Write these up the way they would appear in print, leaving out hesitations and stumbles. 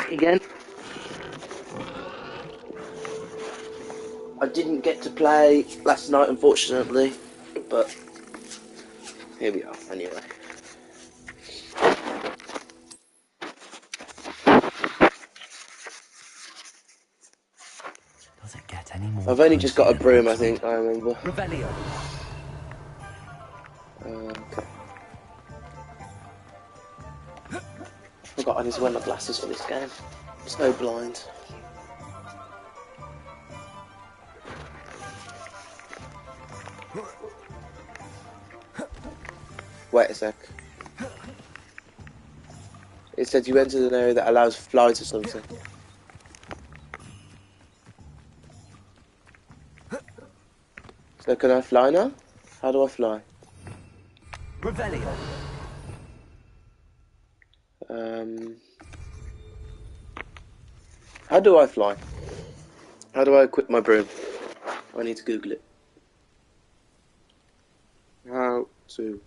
back again. I didn't get to play last night, unfortunately, but here we are, anyway. Does it get any more I've only just got a cozy broom, than I think, I remember. Revelio. Okay. I forgot I need to wear my glasses for this game. So blind. Wait a sec. It said you entered an area that allows flight or something. So can I fly now? How do I fly? Revelio. How do I fly? How do I equip my broom? I need to Google it. How to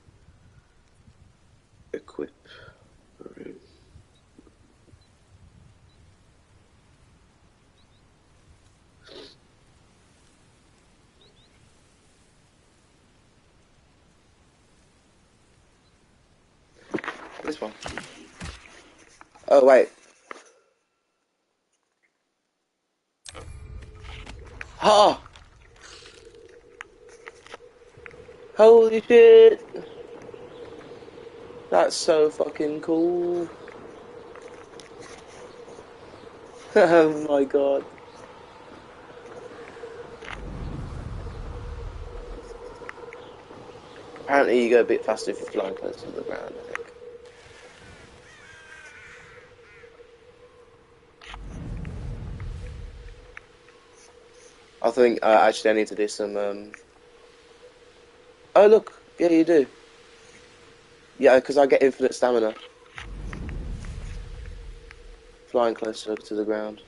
equip broom. This one. Oh, wait. Ha! Holy shit! That's so fucking cool. Oh my god. Apparently you go a bit faster if you're flying close to the ground, I think. I think actually I need to do some Oh look, yeah you do. Yeah, because I get infinite stamina. Flying closer to the ground.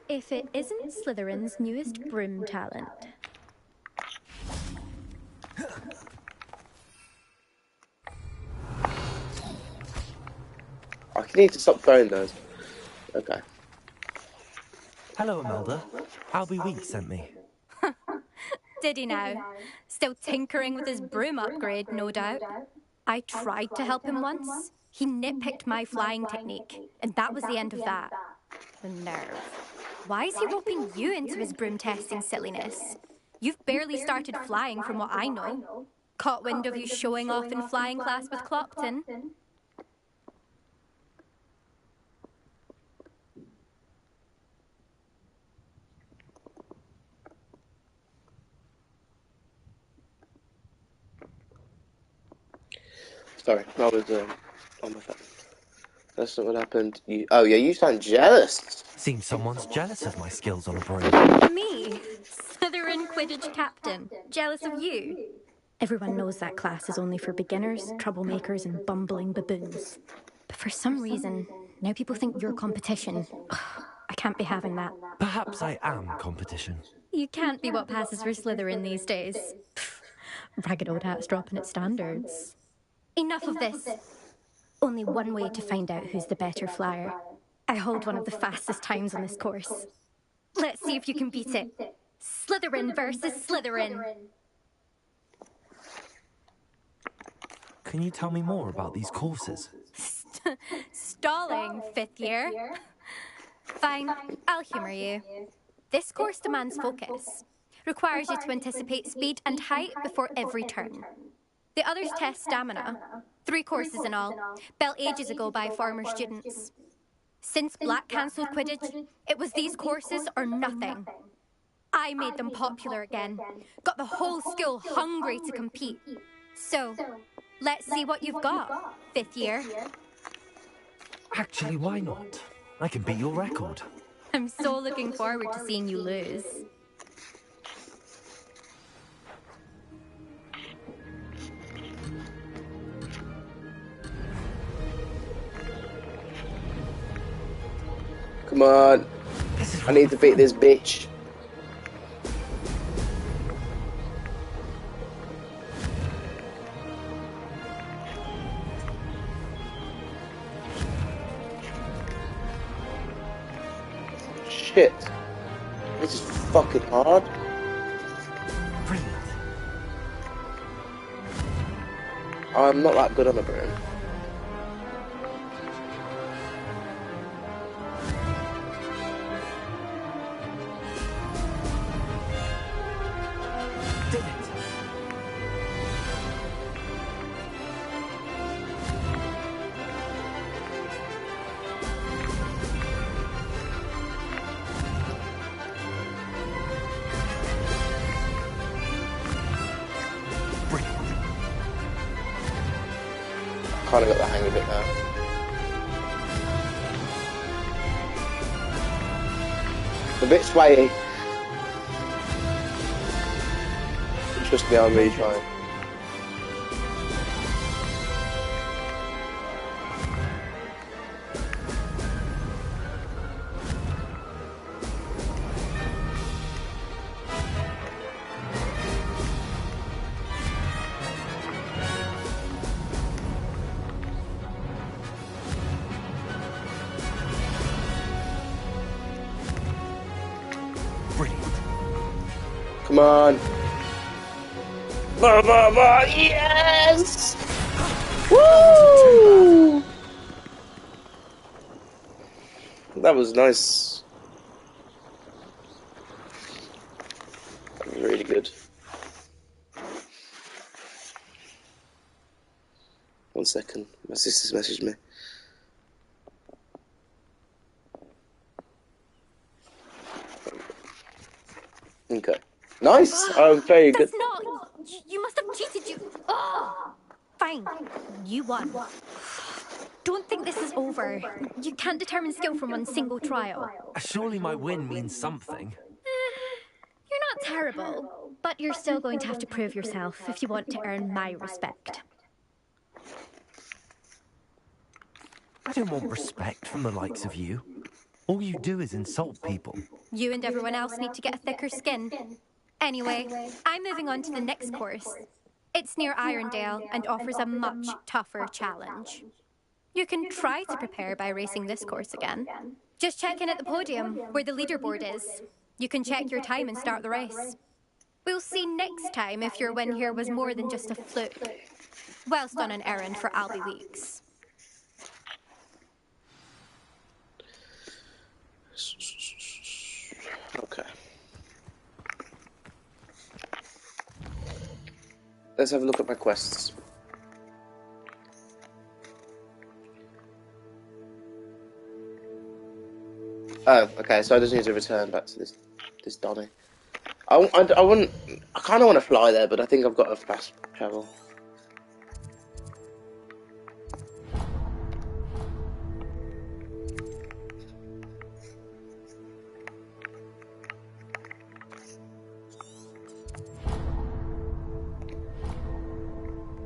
If it isn't Slytherin's newest broom talent. I need to stop throwing those. Okay. Hello, Imelda. Albie Week sent me. Did he now? Still tinkering with his broom upgrade, no doubt. I tried to help him once. He nitpicked my flying technique, and that was the end of that. The nerve. Why is he roping you into his broom testing silliness? You've barely started flying from what I know. Caught wind of you showing off in flying class with Clopton. Sorry, I was on my phone. That's not what happened. Oh yeah, you sound jealous. Seems someone's jealous of my skills on a broom. Me? Slytherin Quidditch captain. Jealous of you? Everyone knows that class is only for beginners, troublemakers, and bumbling baboons. But for some reason, now people think you're competition. I can't be having that. Perhaps I am competition. You can't be what passes for Slytherin these days. Ragged old hat's dropping its standards. Enough of this. Only one way to find out who's the better flyer. I hold one of the fastest times on this course. Let's see if you can beat it. Slytherin versus Slytherin. Can you tell me more about these courses? Stalling, fifth year. Fine, I'll humour you. This course demands focus. Requires you to anticipate speed and height before every turn. The others test stamina. 3 courses in all, built ages ago by former students. Since Black cancelled Quidditch, it was these courses or nothing. I made them popular again. Got the whole school hungry to compete. So, let's see what you've got, fifth year. Actually, why not? I can beat your record. I'm so looking forward to seeing you lose. Come on. I need to beat this bitch. shit. This is fucking hard. Brilliant. I'm not that good on a broom. Did it. Kind of got the hang of it now. It's a bit swayy. Trust me, I'm really trying. Brilliant. Come on. Yes! Woo! That was nice. That was really good. 1 second. My sister's messaged me. Okay. Nice! Oh, very good. That's not... You must have cheated, you... Oh! Fine. You won. Don't think this is over. You can't determine skill from one single trial. Surely my win means something. You're not terrible, but you're still going to have to prove yourself if you want to earn my respect. I don't want respect from the likes of you. All you do is insult people. You and everyone else need to get a thicker skin. Anyway, I'm moving on to the next course. It's near Irondale and offers a much tougher challenge. You can try to prepare by racing this course again. Just check in at the podium, where the leaderboard is. You can check your time and start the race. We'll see next time if your win here was more than just a fluke. Whilst on an errand for Albie Weeks. Okay. Let's have a look at my quests. Oh, okay. So I just need to return back to this Donny. I wouldn't. I kind of want to fly there, but I think I've got a fast travel.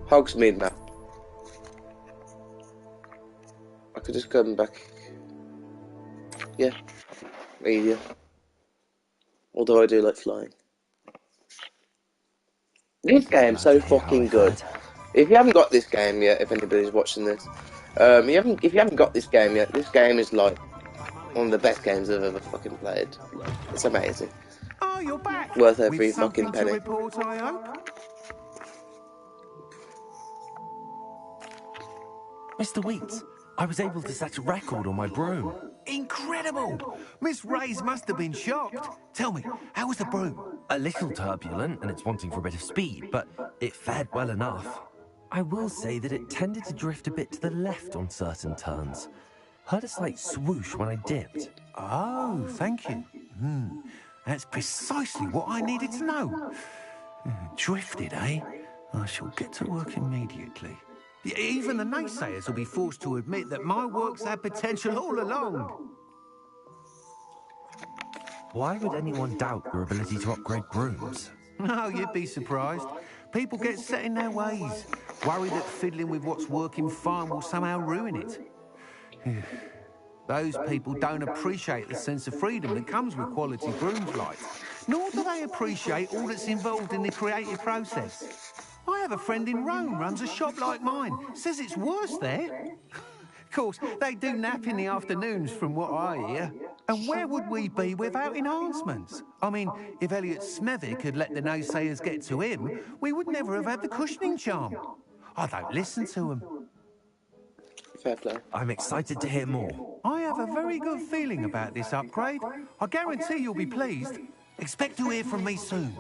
Hogsmeade map. I could just come back. Yeah, easier. Although I do like flying. This game's so fucking good. If you haven't got this game yet, if anybody's watching this, if you haven't got this game yet, this game is like one of the best games I've ever fucking played. It's amazing. Oh, you're back. Worth every With fucking something penny. to report, I hope. Mr. Wheats, I was able to set a record on my broom. Incredible! Miss Ray's must have been shocked. Tell me, how was the broom? A little turbulent, and it's wanting for a bit of speed, but it fared well enough. I will say that it tended to drift a bit to the left on certain turns. Heard a slight swoosh when I dipped. Oh, thank you. That's precisely what I needed to know. Drifted, eh? I shall get to work immediately. Even the naysayers will be forced to admit that my work's had potential all along. Why would anyone doubt your ability to upgrade brooms? Oh, you'd be surprised. People get set in their ways, worried that fiddling with what's working fine will somehow ruin it. Those people don't appreciate the sense of freedom that comes with quality brooms like, nor do they appreciate all that's involved in the creative process. I have a friend in Rome runs a shop like mine. Says it's worse there. Of course, they do nap in the afternoons from what I hear. And where would we be without enhancements? I mean, if Elliot Smethwick had let the naysayers get to him, we would never have had the cushioning charm. I don't listen to him. Fair play. I'm excited to hear more. I have a very good feeling about this upgrade. I guarantee you'll be pleased. Expect to hear from me soon.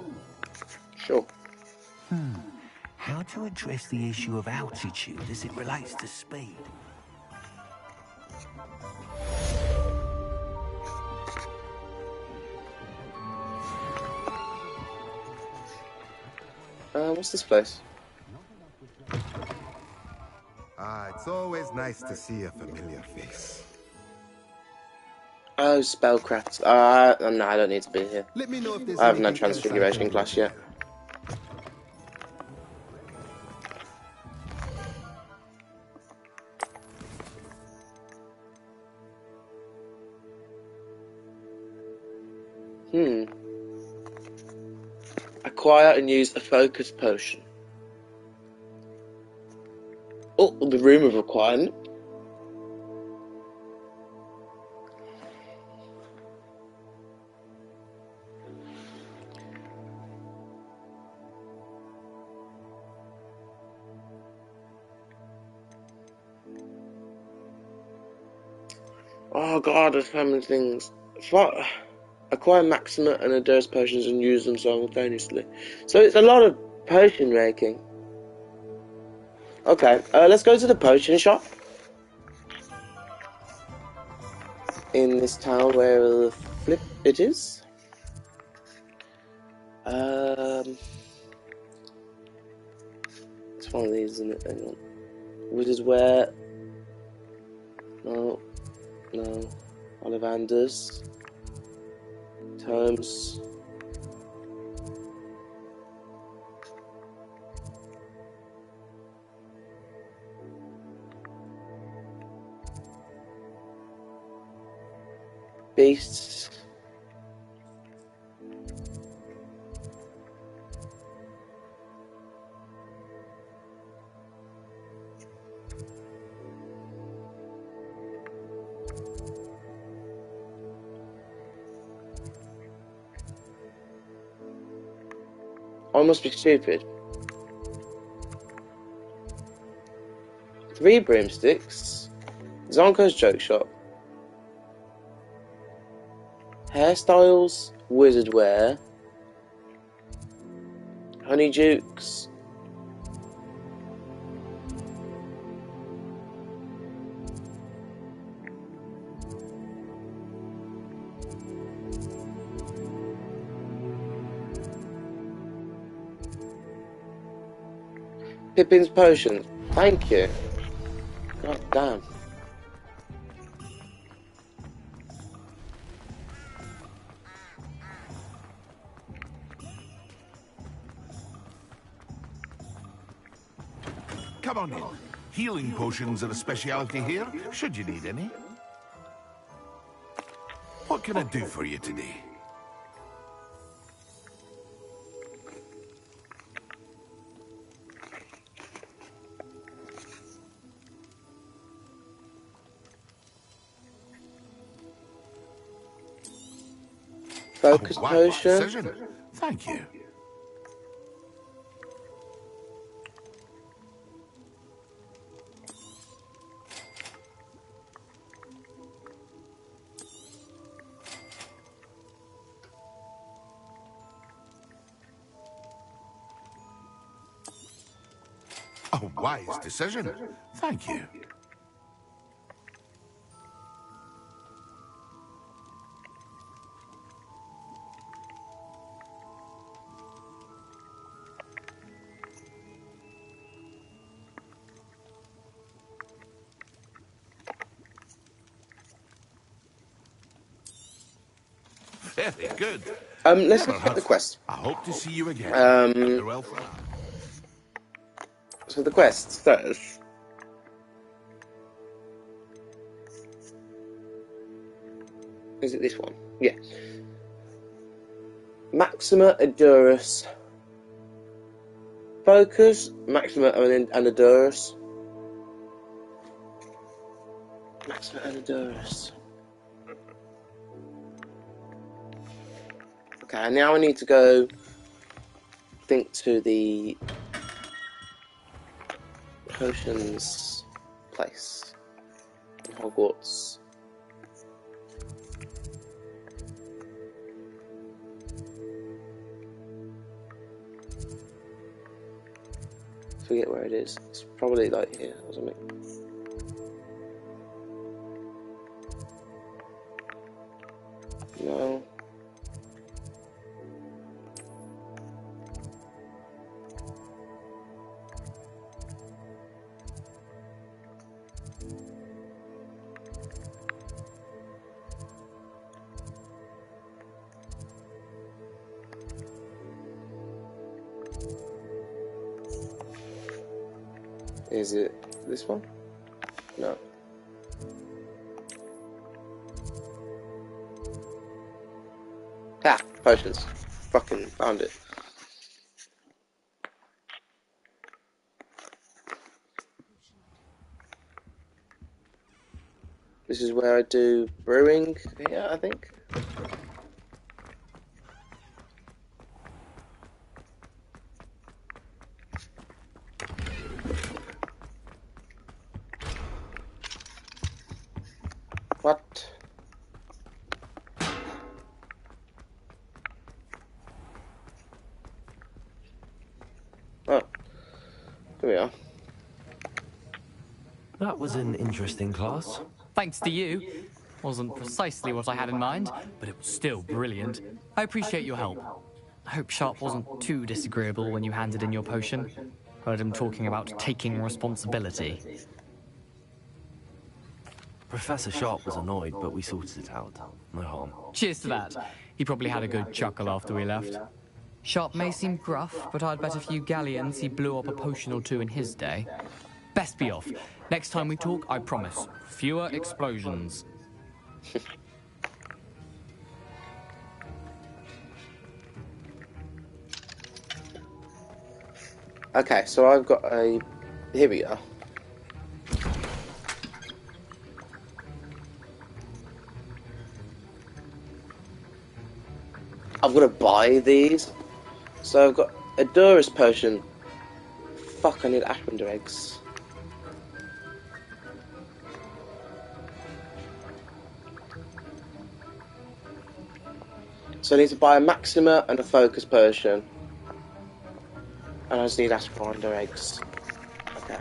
Sure. How to address the issue of altitude as it relates to speed? What's this place? It's always nice to see a familiar face. Oh, spellcraft. No, I don't need to be here. Let me know if there's I haven't had anything else I Transfiguration can class do. yet. Acquire and use a focus potion. Oh, the room of requirement. Oh god, there's so many things. Acquire Maxima and Adur's potions and use them simultaneously. So it's a lot of potion making. Okay, let's go to the potion shop. In this town where the flip it is. It's one of these, isn't it? Hang on. Wizard's Wear. No. Ollivander's. Tomes. Beasts. I must be stupid. 3 broomsticks. Zonko's joke shop. Hairstyles, wizard wear, Honeydukes, Pippin's potions. Thank you. God damn. Come on in. Healing potions are a speciality here, should you need any. What can I do for you today? Focus Wise potion. decision. Thank you. A wise decision. Thank you. Very good. Let's Never look at the hurts. quest. I hope to see you again. Farewell for now. So the quest says, is it this one? Yeah. Maxima Adurus. Focus, Maxima and Adurus. Maxima and Adurus. Okay, now I need to go think to the potions place in Hogwarts. Forget where it is. It's probably like here or something. No. Is it this one? No. Ah, potions. Fucking found it. This is where I do brewing here, I think. What? Oh, here we are. That was an interesting class. Thanks to you. Wasn't precisely what I had in mind, but it was still brilliant. I appreciate your help. I hope Sharp wasn't too disagreeable when you handed in your potion. Heard him talking about taking responsibility. Professor Sharp was annoyed, but we sorted it out. No harm. Cheers to that. He probably had a good chuckle after we left. Sharp may seem gruff, but I'd bet a few galleons he blew up a potion or two in his day. Best be off. Next time we talk, I promise, fewer explosions. Okay, so I've got a... Here we go. I've got to buy these. So I've got a Durus potion. Fuck, I need Ashwinder eggs. So I need to buy a Maxima and a Focus potion. And I just need Ashwinder eggs. Okay.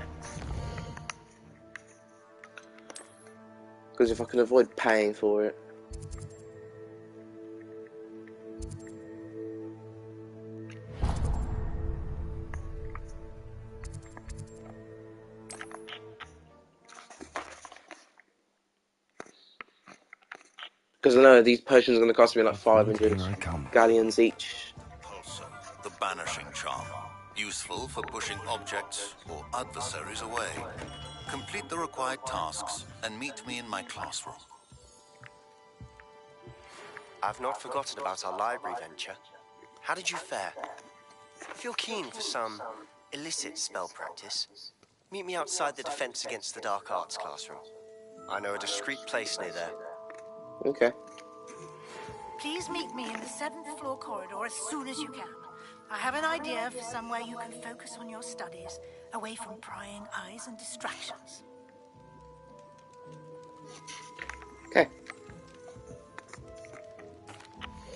Because if I can avoid paying for it. Because I know these potions are going to cost me like 500 galleons each. Also, the banishing charm. Useful for pushing objects or adversaries away. Complete the required tasks and meet me in my classroom. I've not forgotten about our library venture. How did you fare? If you're keen for some illicit spell practice, meet me outside the Defense Against the Dark Arts classroom. I know a discreet place near there. Okay. Please meet me in the 7th floor corridor as soon as you can. I have an idea for somewhere you can focus on your studies, away from prying eyes and distractions. Okay.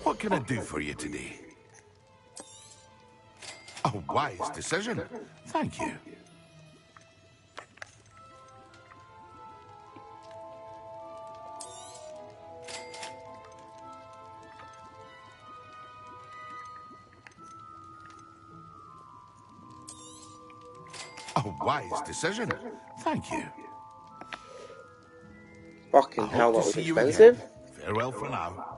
What can I do for you today? A wise decision. Thank you. A wise decision. Thank you. Fucking I hell, hope that to was see you expensive. again. Farewell for now.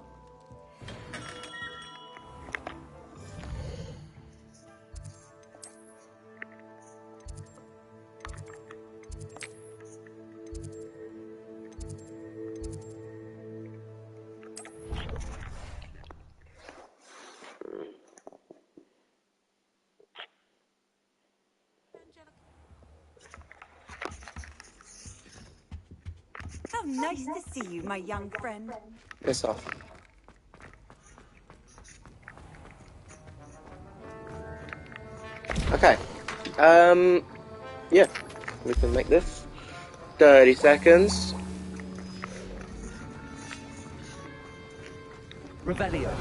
How nice to see you, my young friend. Piss off. Okay. Yeah, we can make this 30 seconds. Revelio.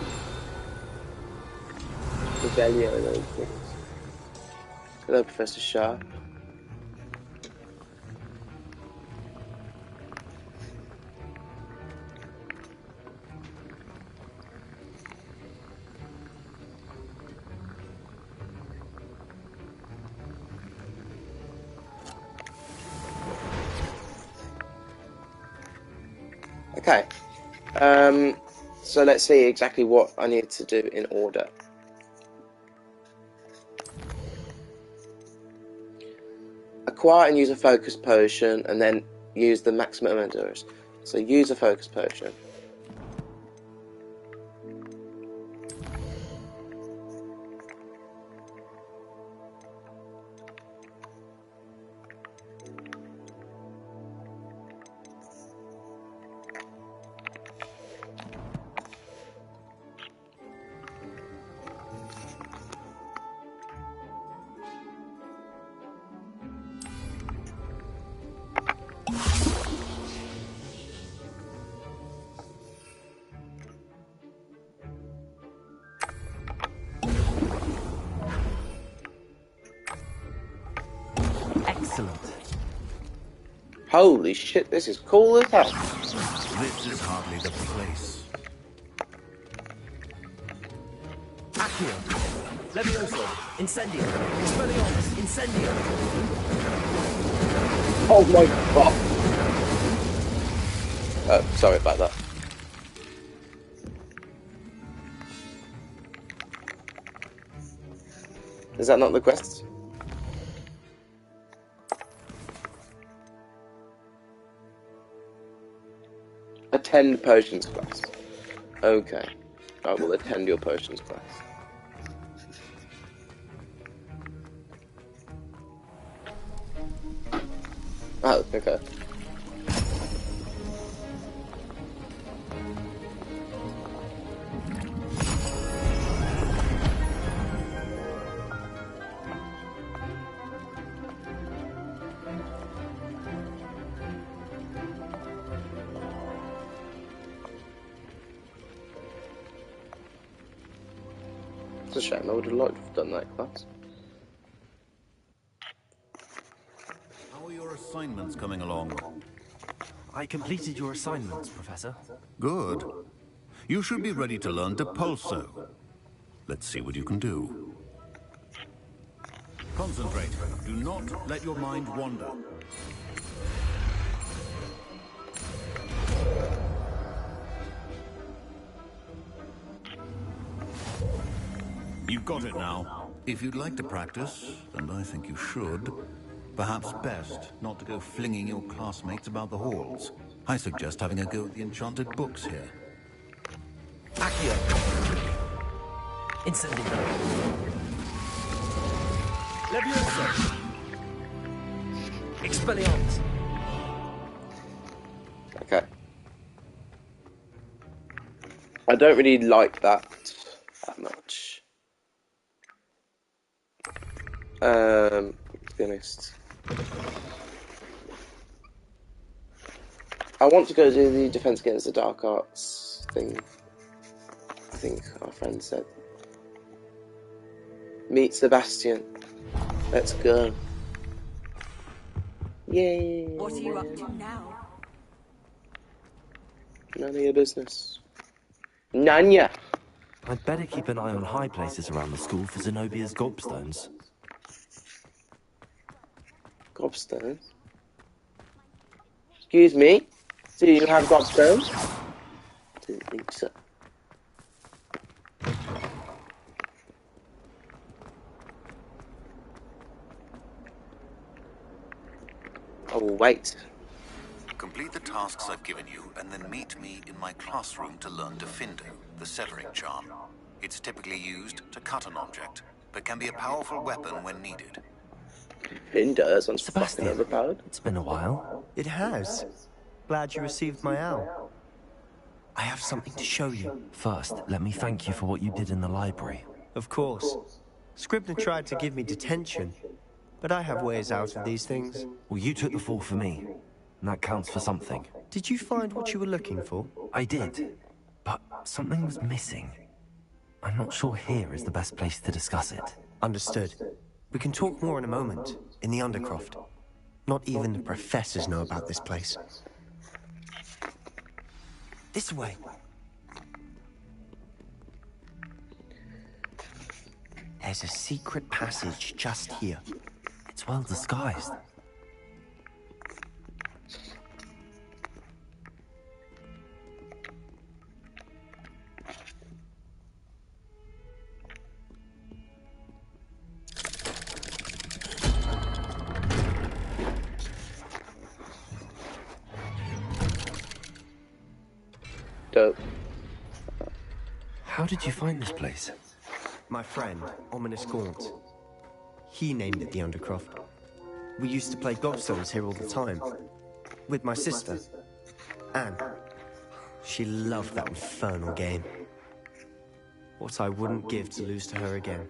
Revelio, those things. Hello, Professor Sharp. Okay. So let's see exactly what I need to do in order. Acquire and use a focus potion, and then use the maximum endurance. So use a focus potion. Excellent. Holy shit, this is cool as hell. This is hardly the place. Accio. Levioso. Incendio. Expelliarmus. Incendio. Oh my god. Sorry about that. Is that not the quest? Attend potions class. Okay. I will attend your potions class. Oh, okay. It's a shame, I would have liked to have done that class. How are your assignments coming along? I completed your assignments, Professor. Good. You should be ready to learn Depulso. Let's see what you can do. Concentrate. Do not let your mind wander. You've got it now. If you'd like to practice, and I think you should, perhaps best not to go flinging your classmates about the halls. I suggest having a go at the enchanted books here. Accio. Incendio. Levioso. Expelliarmus. Okay. I don't really like that much. To be honest. I want to go do the defense against the dark arts thing. I think our friend said. Meet Sebastian. Let's go. Yay! What are you up to now? None of your business. Nanya! I'd better keep an eye on high places around the school for Zenobia's gobstones. Gobstones? Excuse me? Do you have gobstones? Didn't think so. I will wait. Complete the tasks I've given you, and then meet me in my classroom to learn Defindo, the severing charm. It's typically used to cut an object, but can be a powerful weapon when needed. Hinder, that sounds fucking Sebastian, overpowered. it's been a while. It has. Glad you received my owl. I have something to show you. First, let me thank you for what you did in the library. Of course. Scribner tried to give me detention, but I have ways out of these things. Well, you took the fall for me, and that counts for something. Did you find what you were looking for? I did, but something was missing. I'm not sure here is the best place to discuss it. Understood. We can talk more in a moment, in the Undercroft. Not even the professors know about this place. This way. There's a secret passage just here. It's well disguised. Dope. How did you find this place? My friend, Ominous Gaunt. He named it the Undercroft. We used to play gobstones here all the time. With my sister, Anne. She loved that infernal game. What I wouldn't give to lose to her again.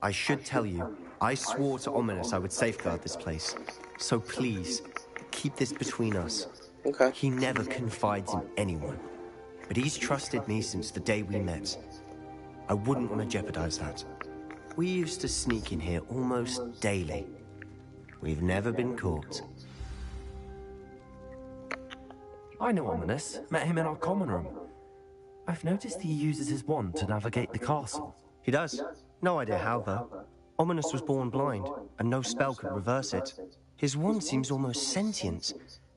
I should tell you, I swore to Ominous I would safeguard this place. So please, keep this between us. Okay. He never confides in anyone. But he's trusted me since the day we met. I wouldn't want to jeopardize that. We used to sneak in here almost daily. We've never been caught. I know Ominous. Met him in our common room. I've noticed he uses his wand to navigate the castle. He does. No idea how, though. Ominous was born blind, and no spell could reverse it. His wand seems almost sentient.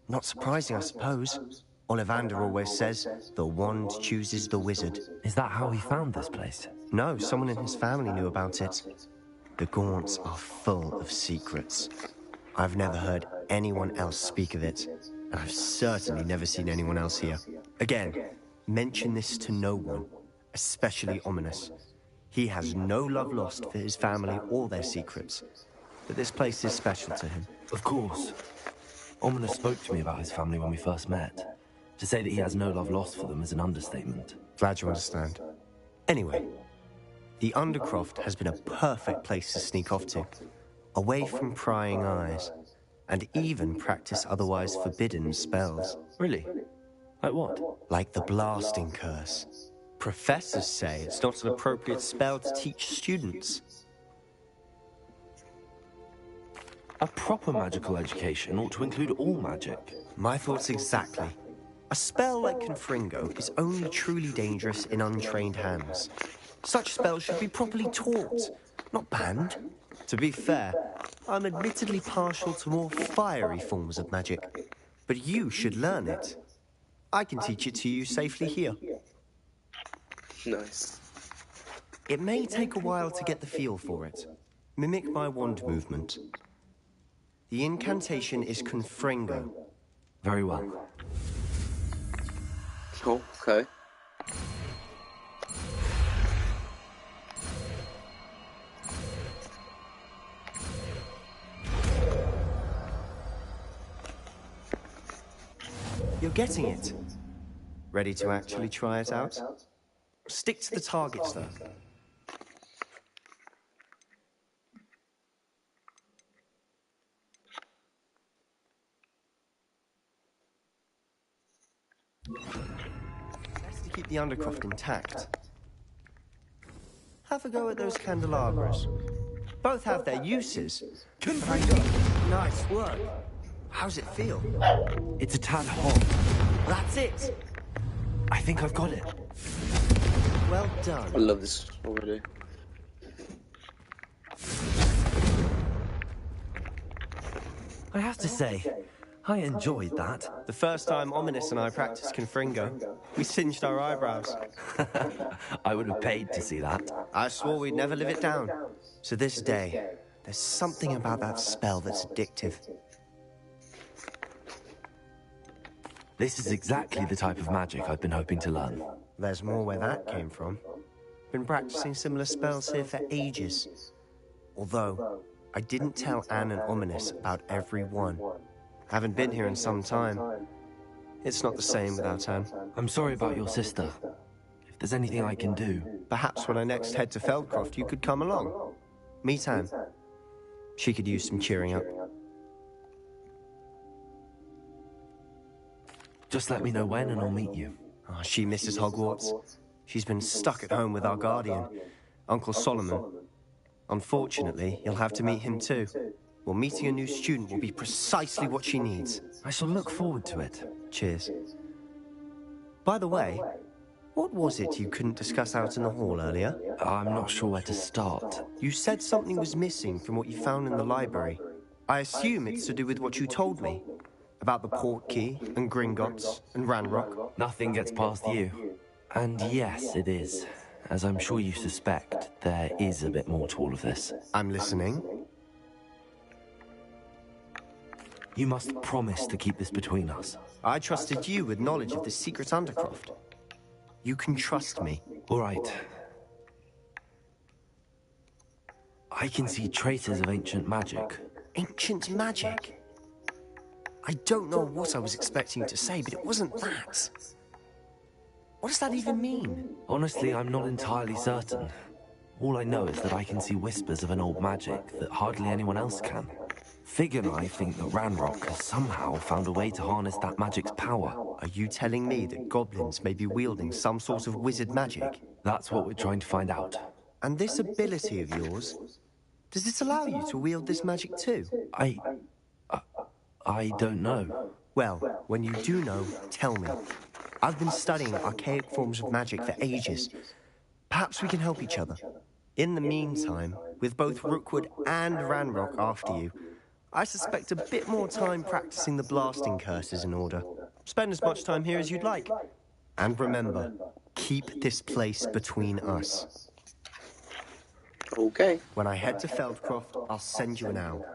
Not surprising, I suppose. Ollivander always says, the wand chooses the wizard. Is that how he found this place? No, someone in his family knew about it. The Gaunts are full of secrets. I've never heard anyone else speak of it, and I've certainly never seen anyone else here. Again, mention this to no one, especially Ominous. He has no love lost for his family or their secrets, but this place is special to him. Of course. Ominous spoke to me about his family when we first met. To say that he has no love lost for them is an understatement. Glad you understand. Anyway, the Undercroft has been a perfect place to sneak off to, away from prying eyes, and even practice otherwise forbidden spells. Really? Like what? Like the blasting curse. Professors say it's not an appropriate spell to teach students. A proper magical education ought to include all magic. My thoughts exactly. A spell like Confringo is only truly dangerous in untrained hands. Such spells should be properly taught, not banned. To be fair, I'm admittedly partial to more fiery forms of magic, but you should learn it. I can teach it to you safely here. Nice. It may take a while to get the feel for it. Mimic my wand movement. The incantation is Confringo. Very well. Oh, okay. You're getting it. Ready to actually try it out? Stick to the targets, though. Best to keep the Undercroft intact. Have a go at those candelabras. Both have their uses. Nice work. How's it feel? It's a tad hot. That's it. I think I've got it. Well done. I love this already. I have to say, I enjoyed that. The first time Ominous and I practiced Confringo, we singed our eyebrows. I would have paid to see that. I swore we'd never live it down. To this day, there's something about that spell that's addictive. This is exactly the type of magic I've been hoping to learn. There's more where that came from. Been practicing similar spells here for ages. Although, I didn't tell Anne and Ominous about every one. Haven't been here in some time. It's not the same without Anne. I'm sorry about your sister. If there's anything I can do... Perhaps when I next head to Feldcroft, you could come along. Meet Anne. She could use some cheering up. Just let me know when and I'll meet you. Oh, she misses Hogwarts. She's been stuck at home with our guardian, Uncle Solomon. Unfortunately, you'll have to meet him too. Well, meeting a new student will be precisely what she needs. I shall look forward to it. Cheers. By the way, what was it you couldn't discuss out in the hall earlier? I'm not sure where to start. You said something was missing from what you found in the library. I assume it's to do with what you told me. About the port key, and Gringotts, and Ranrock. Nothing gets past you. And yes, it is. As I'm sure you suspect, there is a bit more to all of this. I'm listening. You must promise to keep this between us. I trusted you with knowledge of the secret Undercroft. You can trust me. All right. I can see traces of ancient magic. Ancient magic? I don't know what I was expecting you to say, but it wasn't that. What does that even mean? Honestly, I'm not entirely certain. All I know is that I can see whispers of an old magic that hardly anyone else can. Fig and I think that Ranrock has somehow found a way to harness that magic's power. Are you telling me that goblins may be wielding some sort of wizard magic? That's what we're trying to find out. And this ability of yours, does it allow you to wield this magic too? I don't know. Well, when you do know, tell me. I've been studying archaic forms of magic for ages. Perhaps we can help each other. In the meantime, with both Rookwood and Ranrock after you, I suspect a bit more time practicing the blasting curse is in order. Spend as much time here as you'd like. And remember, keep this place between us. Okay. When I head to Feldcroft, I'll send you an owl.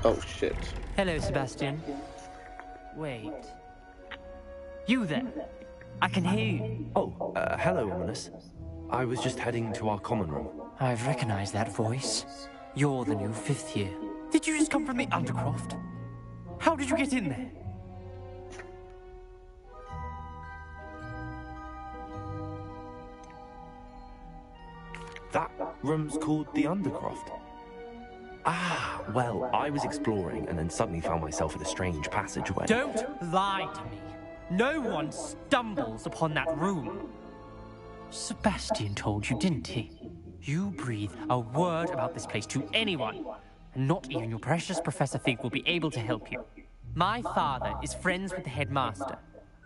Oh, shit. Hello, Sebastian. Wait. You there? I can hear you. Oh, hello, Ominous. I was just heading to our common room. I've recognized that voice. You're the new 5th year. Did you just come from the Undercroft? How did you get in there? That room's called the Undercroft. Ah, well, I was exploring and then suddenly found myself at a strange passageway. Don't lie to me. No one stumbles upon that room. Sebastian told you, didn't he? You breathe a word about this place to anyone, and not even your precious Professor Fig will be able to help you. My father is friends with the headmaster.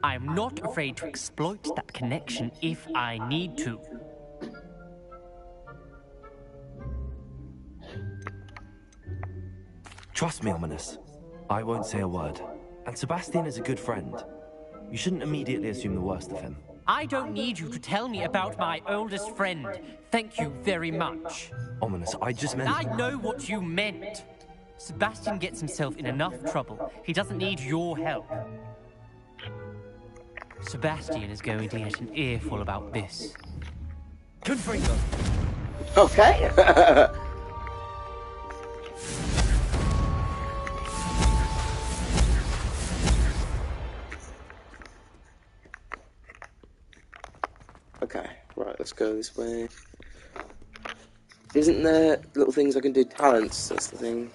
I am not afraid to exploit that connection if I need to. Trust me, Ominous. I won't say a word. And Sebastian is a good friend. You shouldn't immediately assume the worst of him. I don't need you to tell me about my oldest friend. Thank you very much. Ominous, I just meant... I know what you meant. Sebastian gets himself in enough trouble. He doesn't need your help. Sebastian is going to get an earful about this. Confringo! Okay. Okay, right, let's go this way. Isn't there little things I can do? Talents, that's the thing.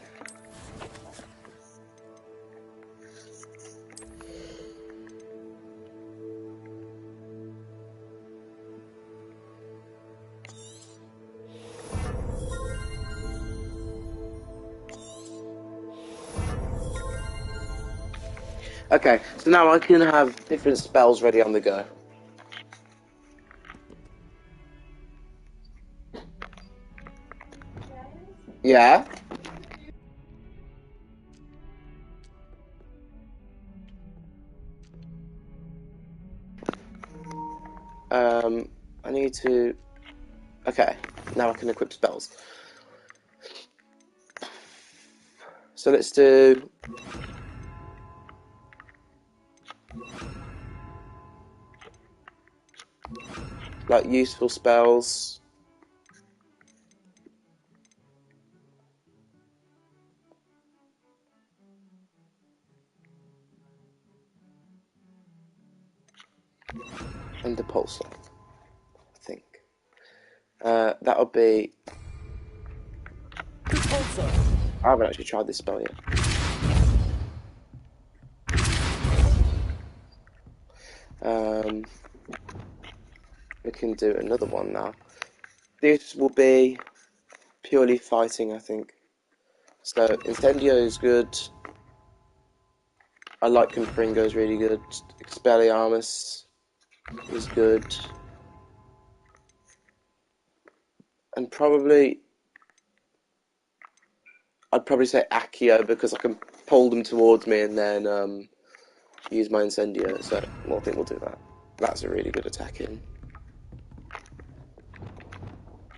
Okay, so now I can have different spells ready on the go. Yeah? I need to... Okay, now I can equip spells. So let's do... like useful spells. And the pulsar, I think. That'll be... I haven't actually tried this spell yet. We can do another one now. This will be purely fighting, I think. So, Incendio is good. I like Confringo is really good. Expelliarmus is good. And probably... I'd probably say Accio because I can pull them towards me and then use my Incendio. So, I think we'll do that. That's a really good attacking.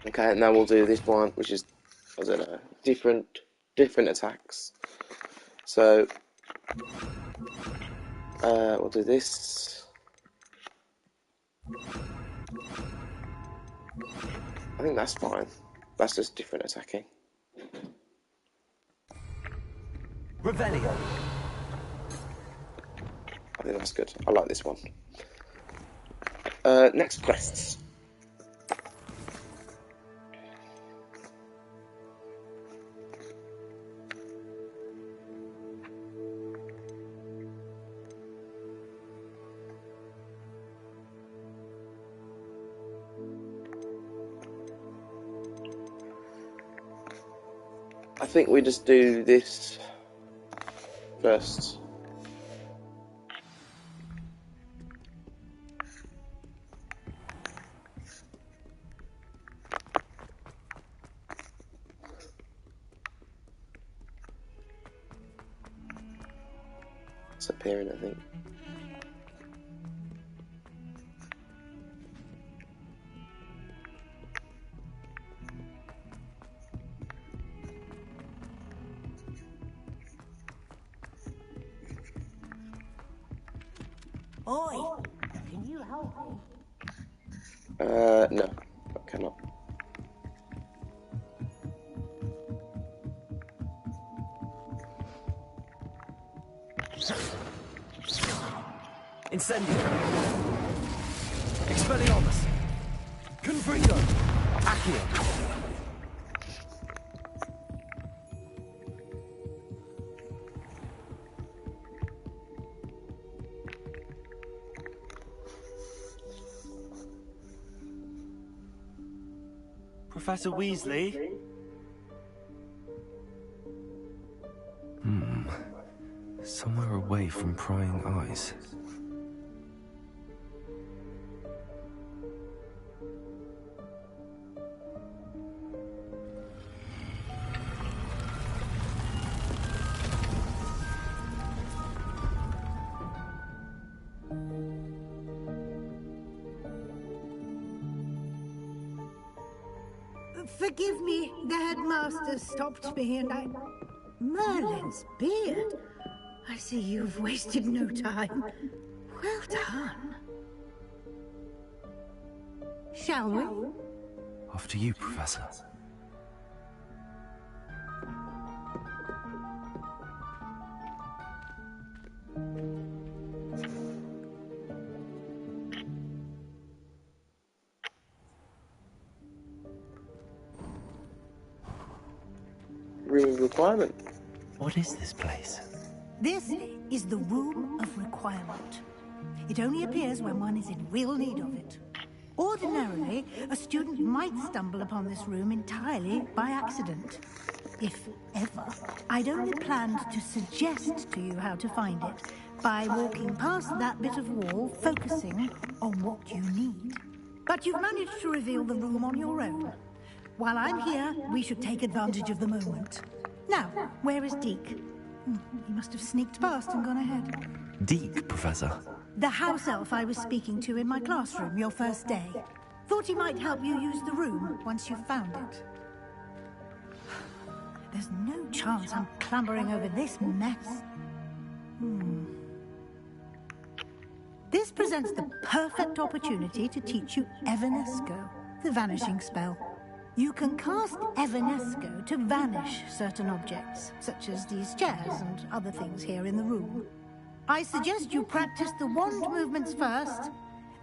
Okay, and now we'll do this one, which is, I don't know, different attacks. So, we'll do this. I think that's fine. That's just different attacking. Revelio. I think that's good. I like this one. Next quests. I think we just do this first. It's appearing, I think. Oi, can you help me? No, I cannot. Incendio. Expelliarmus. Confringo. Accio. Professor Weasley? Somewhere away from prying eyes. Forgive me, the headmaster stopped me and I... Merlin's beard. I see you've wasted no time. Well done. Shall we? After you, Professor. Room of requirement. What is this place? This is the Room of Requirement. It only appears when one is in real need of it. Ordinarily, a student might stumble upon this room entirely by accident. If ever, I'd only planned to suggest to you how to find it by walking past that bit of wall, focusing on what you need. But you've managed to reveal the room on your own. While I'm here, we should take advantage of the moment. Now, where is Deke? He must have sneaked past and gone ahead. Deke, Professor. The house elf I was speaking to in my classroom your first day. Thought he might help you use the room once you've found it. There's no chance I'm clambering over this mess. This presents the perfect opportunity to teach you Evanesco, the vanishing spell. You can cast Evanesco to vanish certain objects, such as these chairs and other things here in the room. I suggest you practice the wand movements first,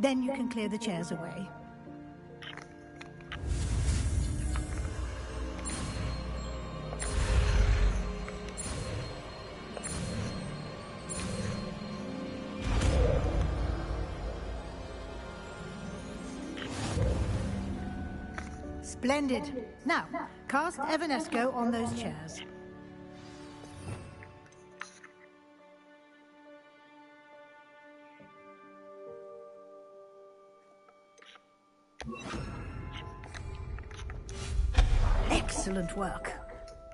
Then you can clear the chairs away. Splendid. Now, cast Evanesco on those chairs. Excellent work.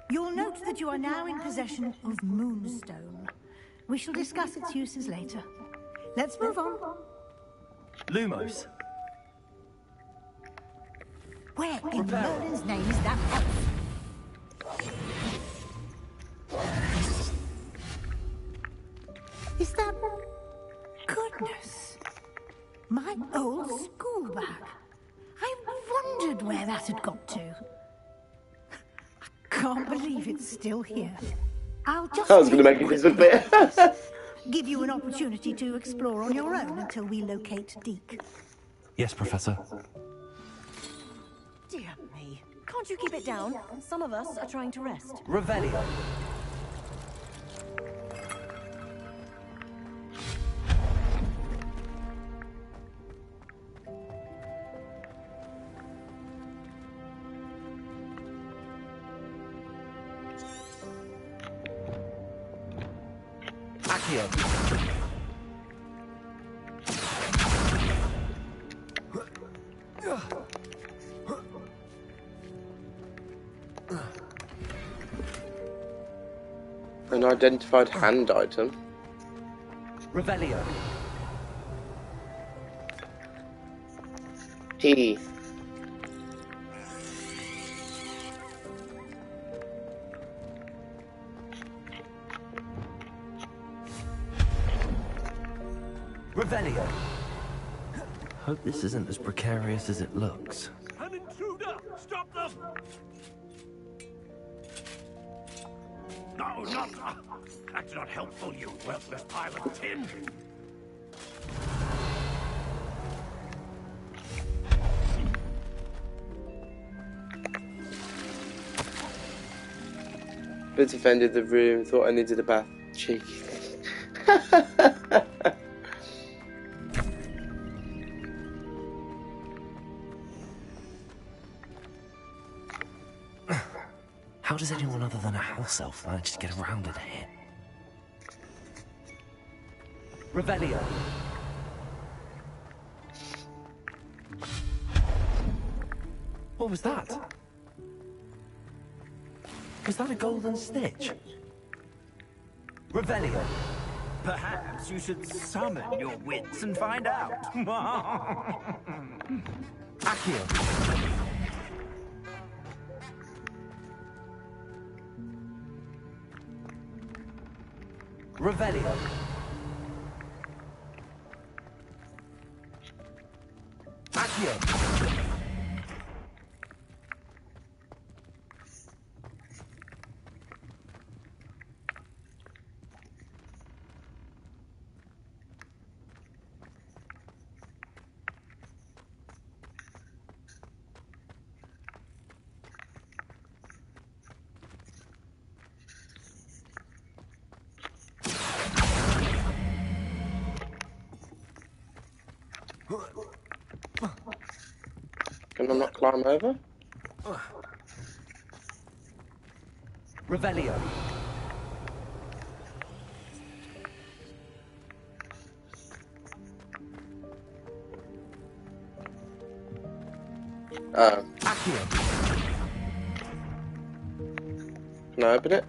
You'll note that you are now in possession of Moonstone. We shall discuss its uses later. Let's move on. Lumos. Where in Merlin's name is that elf? Is that... Goodness. My old school bag. I wondered where that had got to. I can't believe it's still here. I'll just... I was going to make it disappear. give you an opportunity to explore on your own until we locate Deke. Yes, Professor. Dear me. Can't you keep it down? Some of us are trying to rest. Revelio. An identified hand item. Revelio. T. Revelio. Hope this isn't as precarious as it looks. An intruder! Stop them! No, not... That's not helpful, you worthless pile of tin! Bit offended the room, thought I needed a bath. Cheeky. How does anyone other than a house elf manage to get around in here? Revelio. What was that? Was that a golden stitch? Revelio. Perhaps you should summon your wits and find out. Accio. Revelio. Accio. Can I not climb over? Revelio. Accio. Can I open it?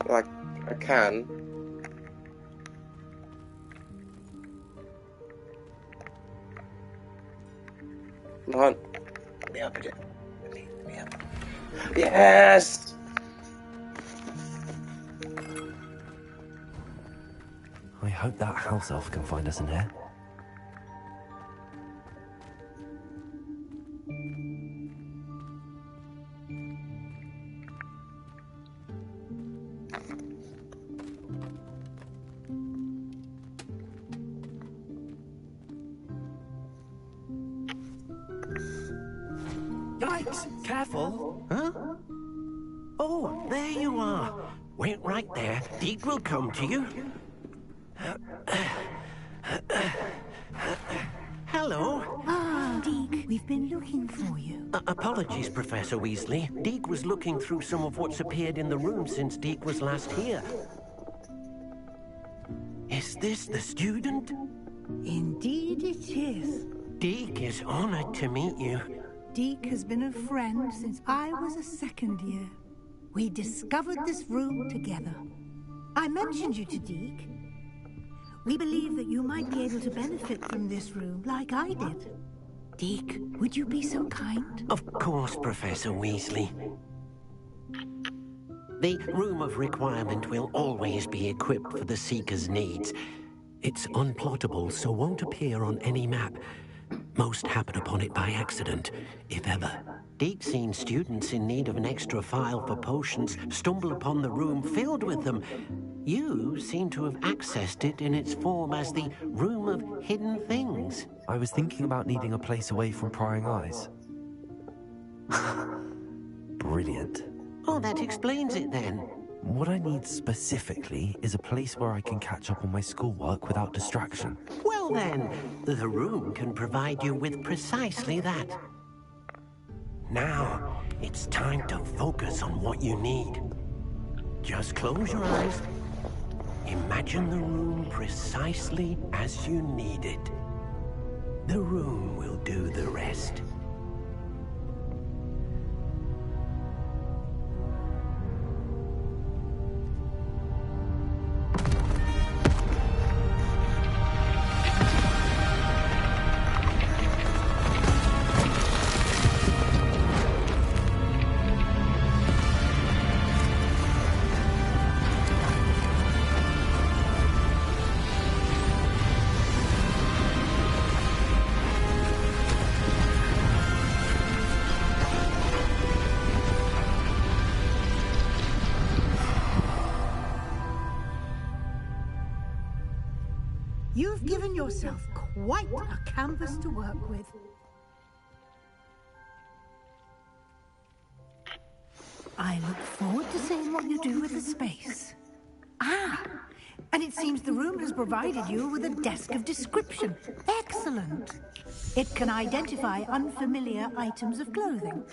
Like, I can. Come on. Let me open it. Let me open it. Yes! I hope that house elf can find us in here. Deeks, careful. Huh? Oh, there you are. Wait right there. Deek will come to you. Hello. Ah, Deke, we've been looking for you. Apologies, Professor Weasley. Deek was looking through some of what's appeared in the room since Deek was last here. Is this the student? Indeed it is. Deek is honored to meet you. Deke has been a friend since I was a second year. We discovered this room together. I mentioned you to Deke. We believe that you might be able to benefit from this room like I did. Deke, would you be so kind? Of course, Professor Weasley. The Room of Requirement will always be equipped for the Seeker's needs. It's unplottable, so won't appear on any map. Most happen upon it by accident, if ever. Deke's seen students in need of an extra file for potions stumble upon the room filled with them. You seem to have accessed it in its form as the Room of Hidden Things. I was thinking about needing a place away from prying eyes. Brilliant. Oh, that explains it then. What I need specifically is a place where I can catch up on my schoolwork without distraction. Well then, the room can provide you with precisely that. Now, it's time to focus on what you need. Just close your eyes. Imagine the room precisely as you need it. The room will do the rest. You've given yourself quite a canvas to work with. I look forward to seeing what you do with the space. Ah, and it seems the room has provided you with a desk of description. Excellent. It can identify unfamiliar items of clothing.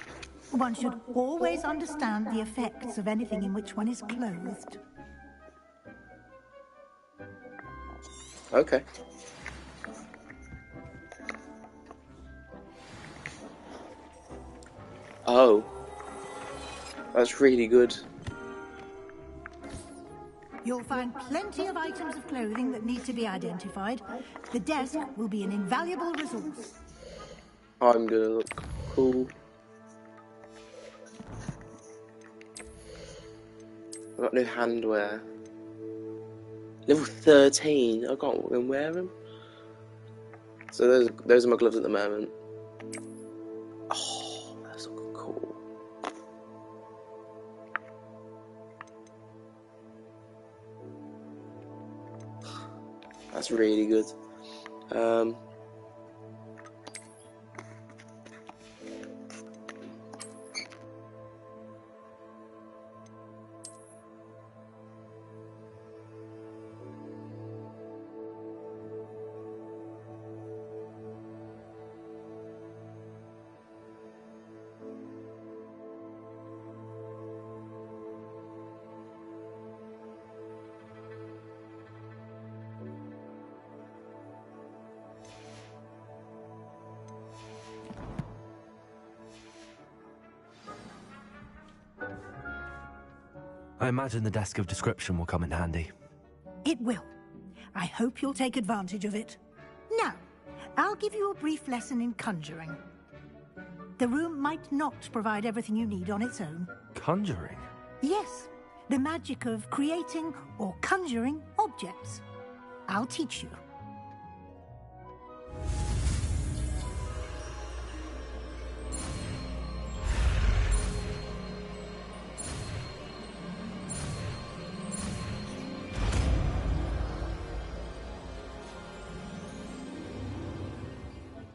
One should always understand the effects of anything in which one is clothed. Okay. Oh. That's really good. You'll find plenty of items of clothing that need to be identified. The desk will be an invaluable resource. I'm gonna look cool. I've got new handwear. Level 13. I can't even wear them. So those are my gloves at the moment. Oh, that's looking cool. That's really good. I imagine the desk of description will come in handy. It will. I hope you'll take advantage of it. Now, I'll give you a brief lesson in conjuring. The room might not provide everything you need on its own. Conjuring? Yes, the magic of creating or conjuring objects. I'll teach you.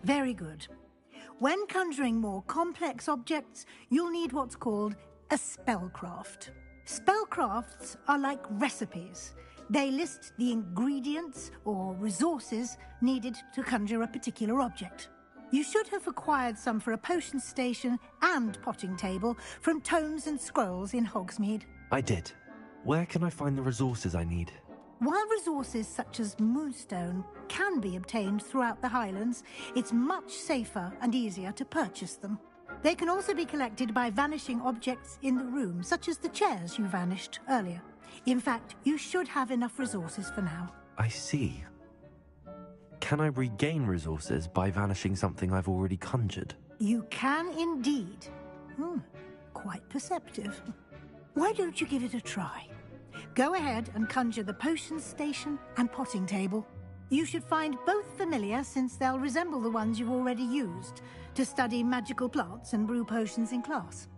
Very good. When conjuring more complex objects, you'll need what's called a spellcraft. Spellcrafts are like recipes. They list the ingredients or resources needed to conjure a particular object. You should have acquired some for a potion station and potting table from tomes and scrolls in Hogsmeade. I did. Where can I find the resources I need? While resources such as moonstone can be obtained throughout the Highlands, it's much safer and easier to purchase them. They can also be collected by vanishing objects in the room, such as the chairs you vanished earlier. In fact, you should have enough resources for now. I see. Can I regain resources by vanishing something I've already conjured? You can indeed. Quite perceptive. Why don't you give it a try? Go ahead and conjure the potion station and potting table. You should find both familiar, since they'll resemble the ones you've already used to study magical plants and brew potions in class.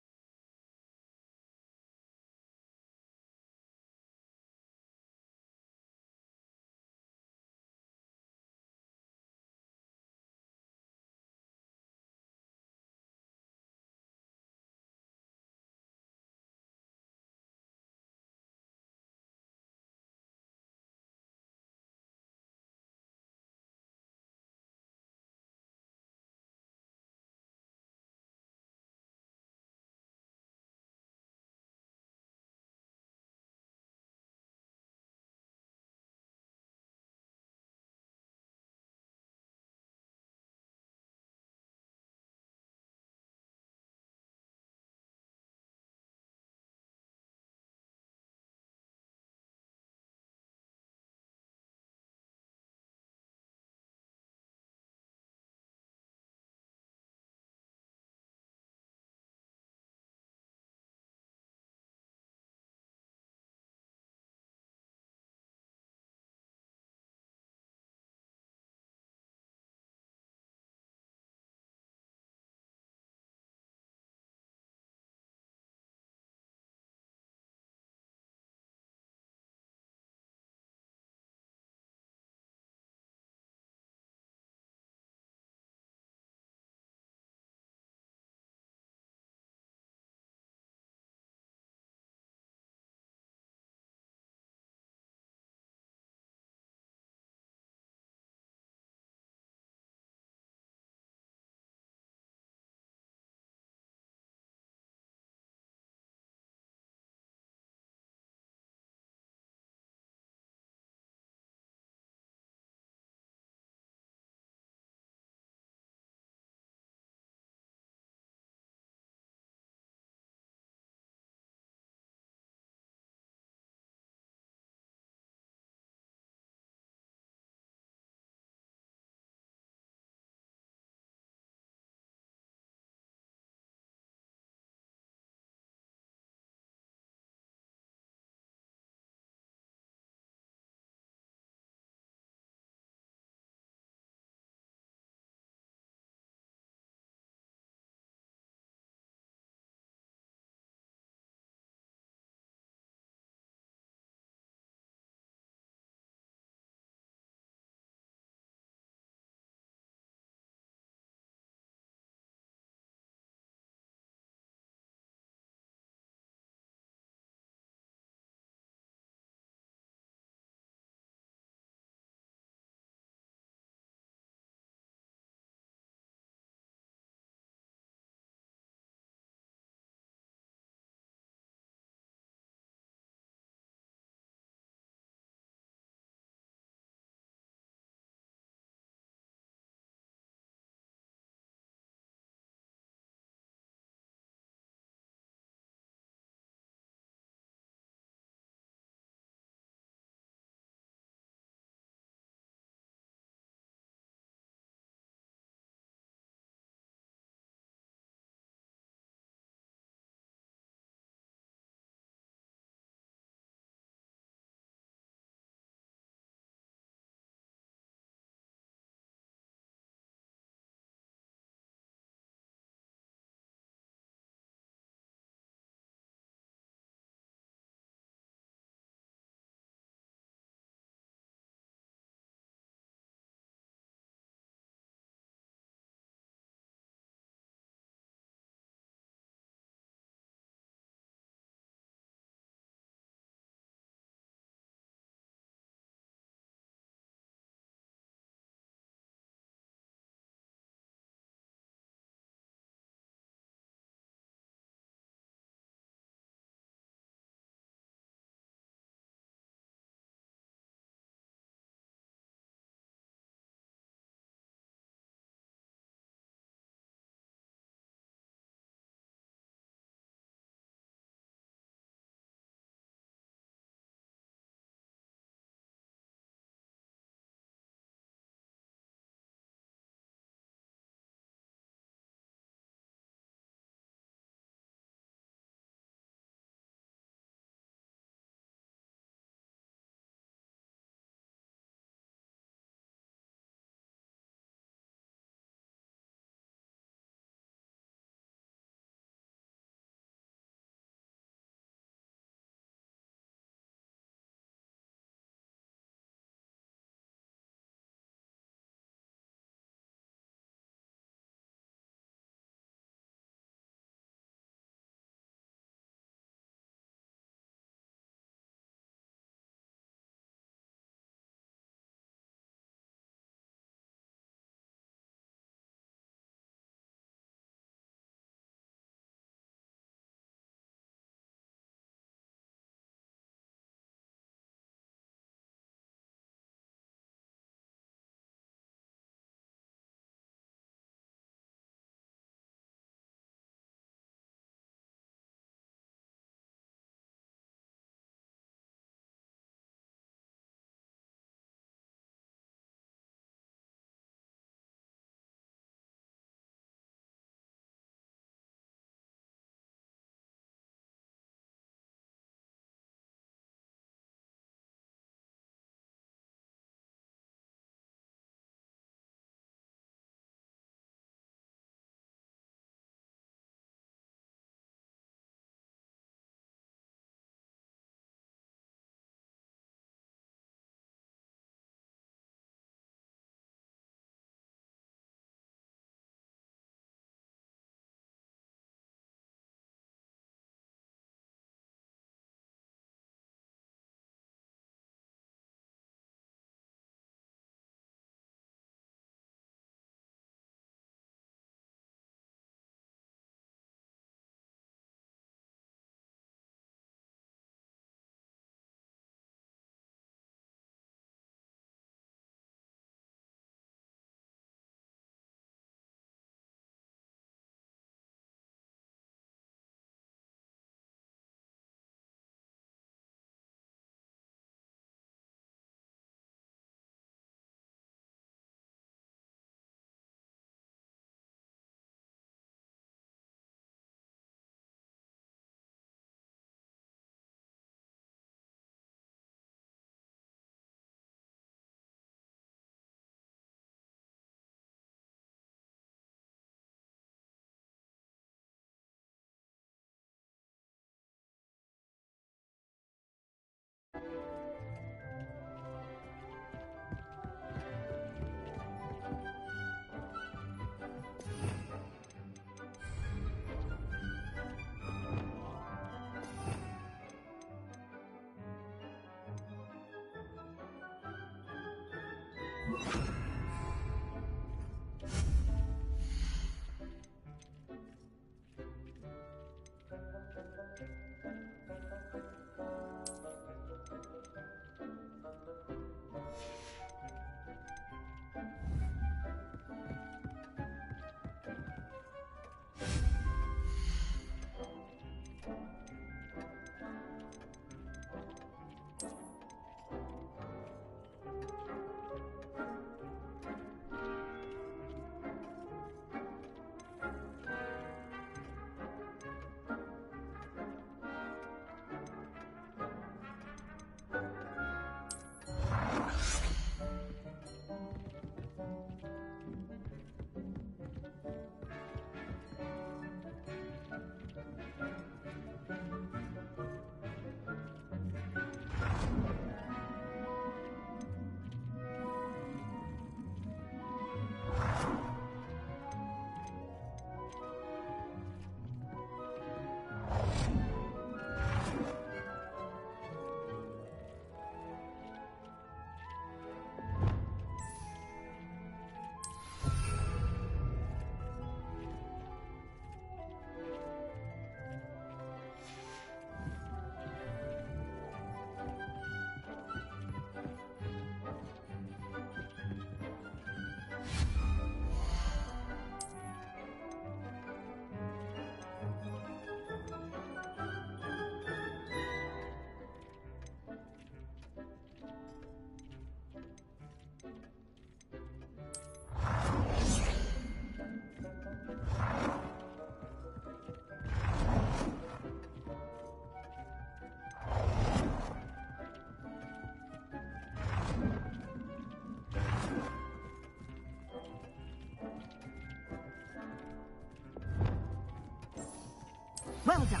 Well done.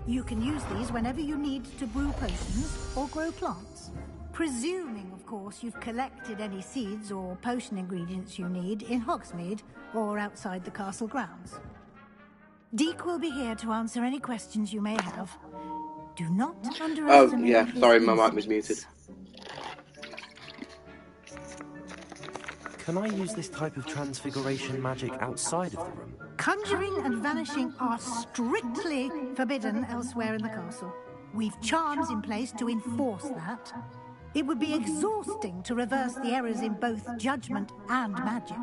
You can use these whenever you need to brew potions or grow plants. Presuming, of course, you've collected any seeds or potion ingredients you need in Hogsmeade or outside the castle grounds. Deek will be here to answer any questions you may have. Do not underestimate Oh, yeah, his sorry, my mic was instincts. muted. Can I use this type of transfiguration magic outside of the room? Conjuring and vanishing are strictly forbidden elsewhere in the castle. We've charms in place to enforce that. It would be exhausting to reverse the errors in both judgment and magic.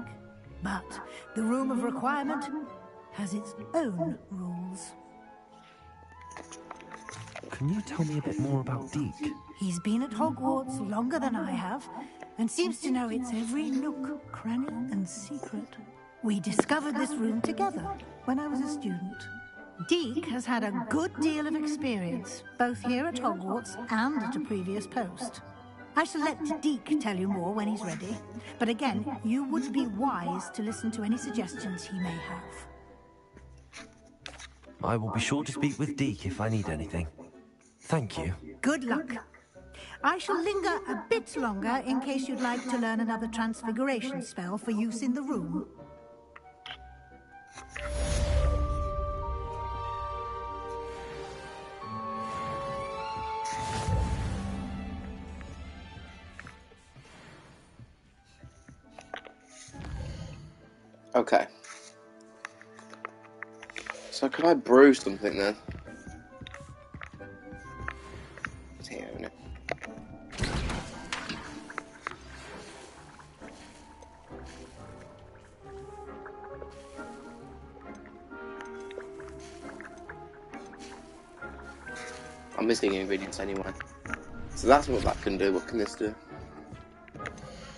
But the Room of Requirement has its own rules. Can you tell me a bit more about Deek? He's been at Hogwarts longer than I have, and seems to know its every nook, cranny, and secret. We discovered this room together when I was a student. Deek has had a good deal of experience, both here at Hogwarts and at a previous post. I shall let Deek tell you more when he's ready, but again, you would be wise to listen to any suggestions he may have. I will be sure to speak with Deek if I need anything. Thank you. Good luck. I shall linger a bit longer in case you'd like to learn another transfiguration spell for use in the room. Okay. So can I brew something then? It's here, isn't it? I'm missing ingredients anyway. So that's what that can do. What can this do?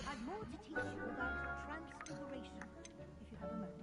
I've more to teach you about transfiguration, if you have a moment.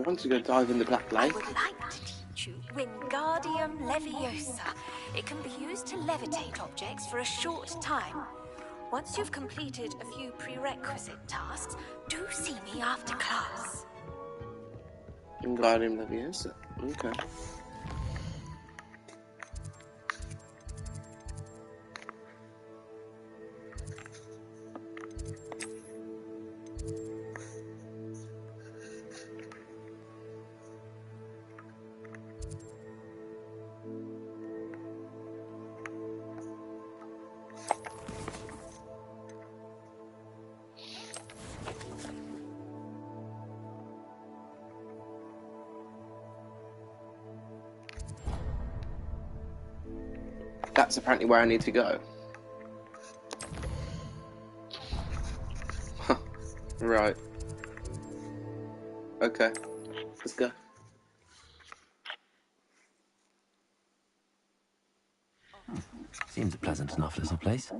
want to go dive in the Black Lake. I would like to teach you Wingardium Leviosa. It can be used to levitate objects for a short time. Once you've completed a few prerequisite tasks, do see me after class. Wingardium Leviosa. Okay. That's apparently where I need to go. Right. Okay. Let's go. Seems a pleasant enough little place.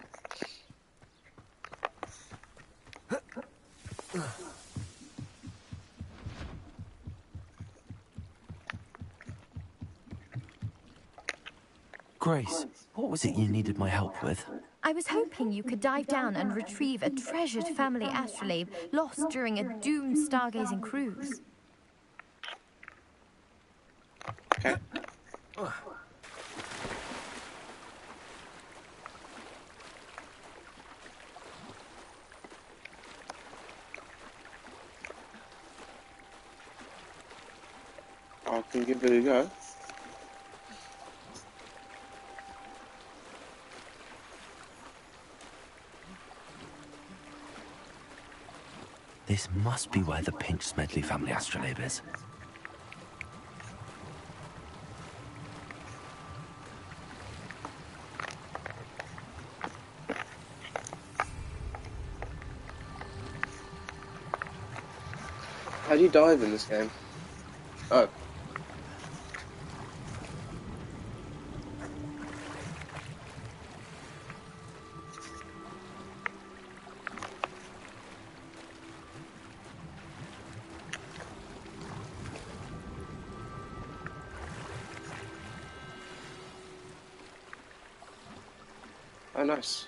Grace, what was it you needed my help with? I was hoping you could dive down and retrieve a treasured family astrolabe lost during a doomed stargazing cruise. Okay. I can give it a go. This must be where the Pinch Smedley family astrolabe is. How do you dive in this game? Oh. Oh, nice.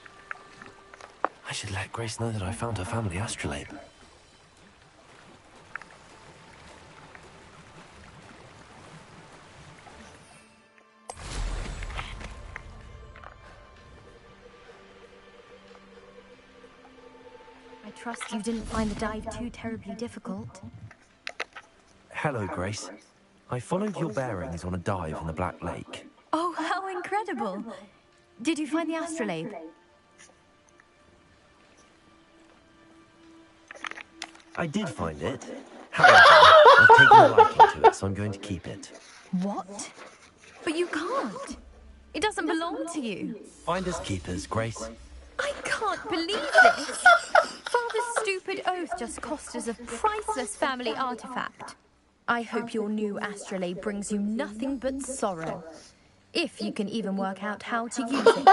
I should let Grace know that I found her family astrolabe. I trust you didn't find the dive too terribly difficult. Hello, Grace. I followed your bearings on a dive in the Black Lake. Oh, how incredible! Did you find the astrolabe? I did find it. However, I've taken a liking to it, so I'm going to keep it. What? But you can't. It doesn't belong to you. Finders keepers, Grace. I can't believe this. Father's stupid oath just cost us a priceless family artifact. I hope your new astrolabe brings you nothing but sorrow. If you can even work out how to use it.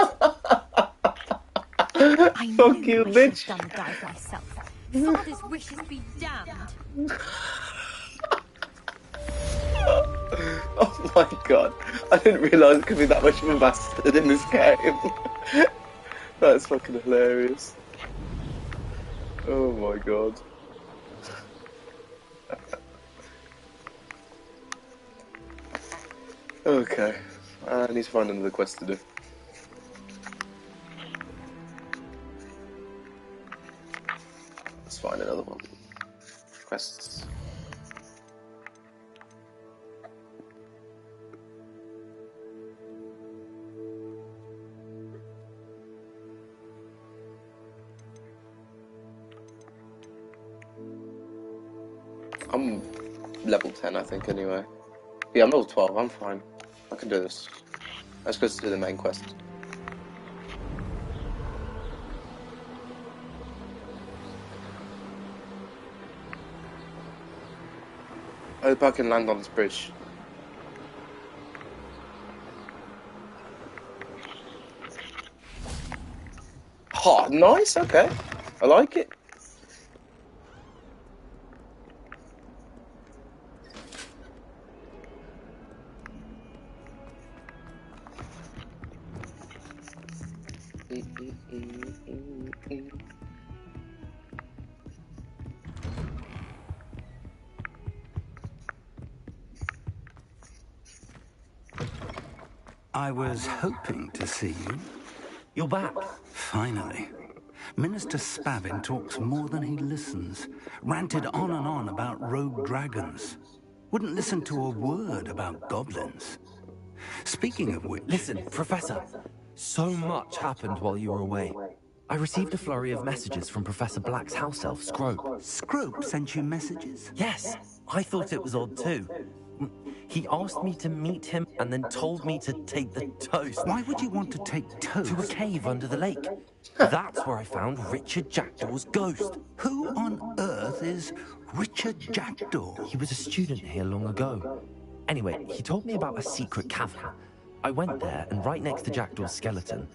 I knew I should have done the dive myself. Father's wishes be damned. Oh my god. I didn't realise it could be that much of a bastard in this game. That's fucking hilarious. Oh my god. Okay. I need to find another quest to do. Let's find another one. Quests. I'm level 10, I think, anyway. Yeah, I'm level 12, I'm fine. I can do this. Let's go to the main quest. I hope I can land on this bridge. Oh, nice, okay. I like it. I was hoping to see you. You're back. Finally. Minister Spavin talks more than he listens. Ranted on and on about rogue dragons. Wouldn't listen to a word about goblins. Speaking of which... Listen, Professor. So much happened while you were away. I received a flurry of messages from Professor Black's house elf, Scrope. Scrope sent you messages? Yes. I thought it was odd too. He asked me to meet him and then told me to take the toast. Why would you want to take toast? To a cave under the lake. That's where I found Richard Jackdaw's ghost. Who on earth is Richard Jackdaw? He was a student here long ago. Anyway, he told me about a secret cavern. I went there, and right next to Jackdaw's skeleton,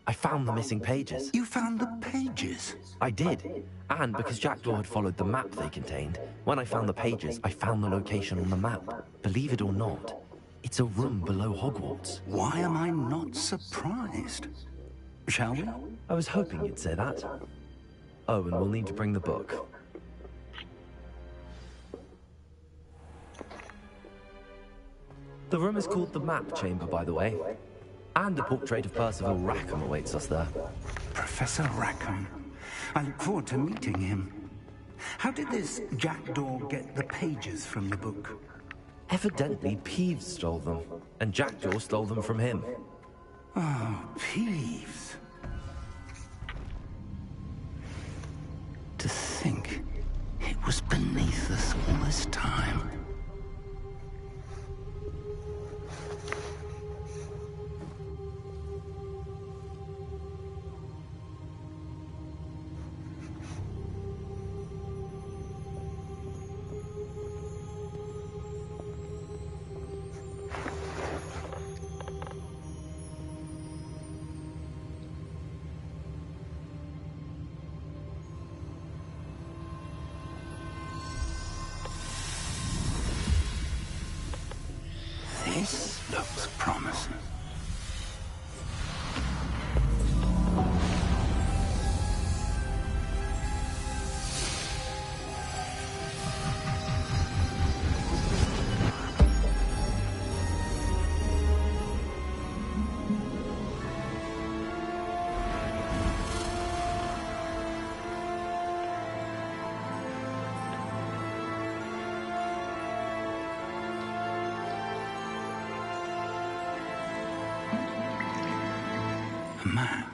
I found the missing pages. You found the pages? I did. And because Jackdaw had followed the map they contained, when I found the pages, I found the location on the map. Believe it or not, it's a room below Hogwarts. Why am I not surprised? Shall we? I was hoping you'd say that. Oh, and we'll need to bring the book. The room is called the Map Chamber, by the way. And a portrait of Percival Rackham awaits us there. Professor Rackham. I look forward to meeting him. How did this Jackdaw get the pages from the book? Evidently, Peeves stole them, and Jackdaw stole them from him. Oh, Peeves. To think it was beneath us all this time. This looks promising. Map.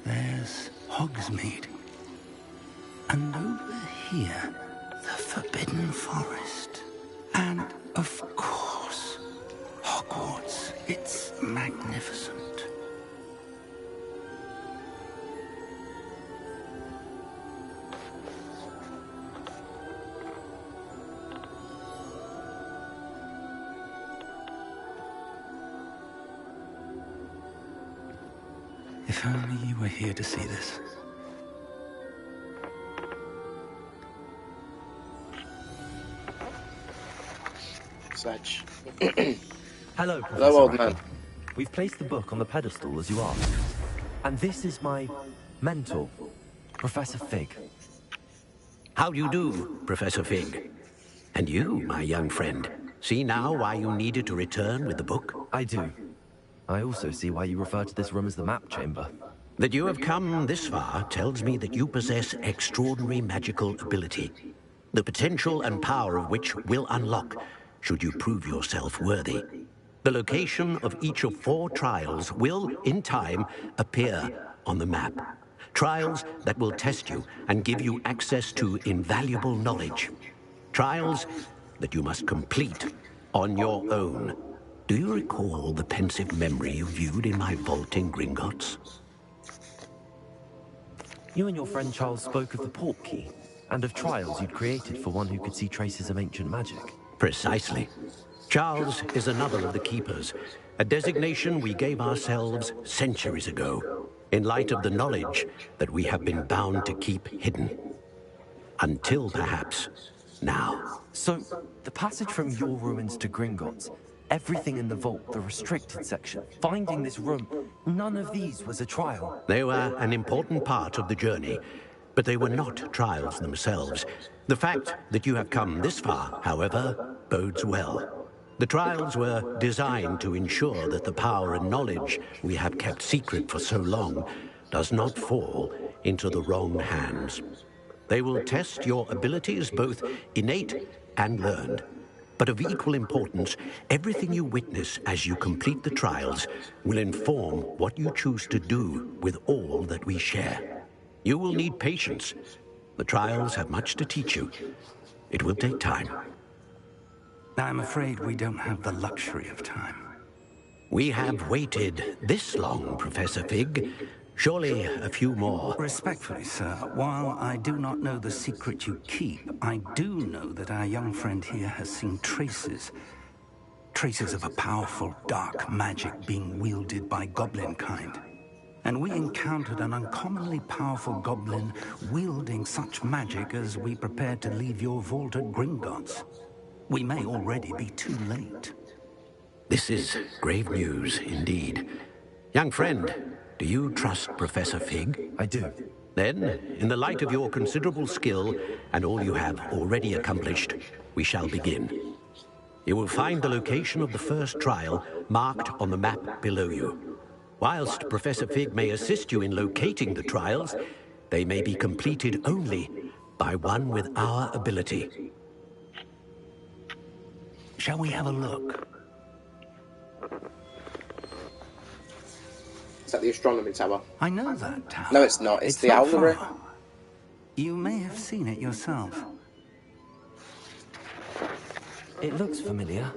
There's Hogsmeade. And over here, the Forbidden Forest. And, of course, Hogwarts. It's magnificent. If only you were here to see this. Such. Hello, Professor Hello, old Rackham. man. We've placed the book on the pedestal, as you asked. And this is my mentor, Professor Fig. How do you do, Professor Fig? And you, my young friend, see now why you needed to return with the book? I do. I also see why you refer to this room as the Map Chamber. That you have come this far tells me that you possess extraordinary magical ability, the potential and power of which will unlock should you prove yourself worthy. The location of each of 4 trials will, in time, appear on the map. Trials that will test you and give you access to invaluable knowledge. Trials that you must complete on your own. Do you recall the pensive memory you viewed in my vault in Gringotts? You and your friend Charles spoke of the port key, and of trials you'd created for one who could see traces of ancient magic. Precisely. Charles is another of the Keepers, a designation we gave ourselves centuries ago, in light of the knowledge that we have been bound to keep hidden. Until perhaps now. So, the passage from your ruins to Gringotts, Everything in the vault, the restricted section, finding this room, none of these was a trial. They were an important part of the journey, but they were not trials themselves. The fact that you have come this far, however, bodes well. The trials were designed to ensure that the power and knowledge we have kept secret for so long does not fall into the wrong hands. They will test your abilities, both innate and learned. But of equal importance, everything you witness as you complete the trials will inform what you choose to do with all that we share. You will need patience. The trials have much to teach you. It will take time. I'm afraid we don't have the luxury of time. We have waited this long, Professor Fig. Surely a few more. Respectfully, sir, while I do not know the secret you keep, I do know that our young friend here has seen traces of a powerful dark magic being wielded by goblin kind. And we encountered an uncommonly powerful goblin wielding such magic as we prepared to leave your vault at Gringotts. We may already be too late. This is grave news indeed. Young friend, do you trust Professor Fig? I do. Then, in the light of your considerable skill and all you have already accomplished, we shall begin. You will find the location of the first trial marked on the map below you. Whilst Professor Fig may assist you in locating the trials, they may be completed only by one with our ability. Shall we have a look? Is that the astronomy tower? I know that tower. No, it's not. It's the not owlery. far. You may have seen it yourself. It looks familiar.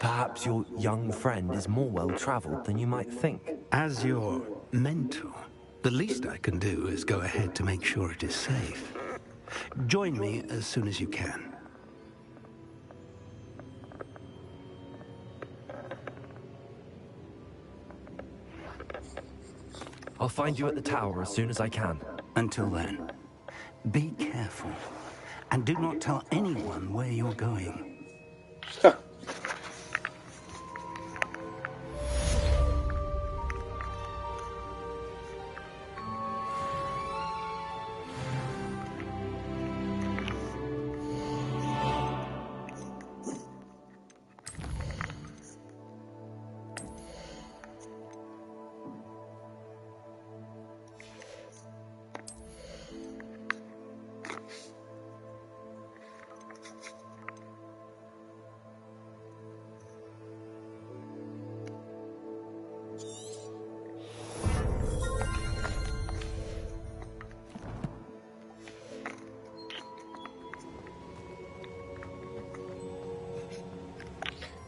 Perhaps your young friend is more well-traveled than you might think. As your mentor, the least I can do is go ahead to make sure it is safe. Join me as soon as you can. I'll find you at the tower as soon as I can. Until then, be careful, and do not tell anyone where you're going.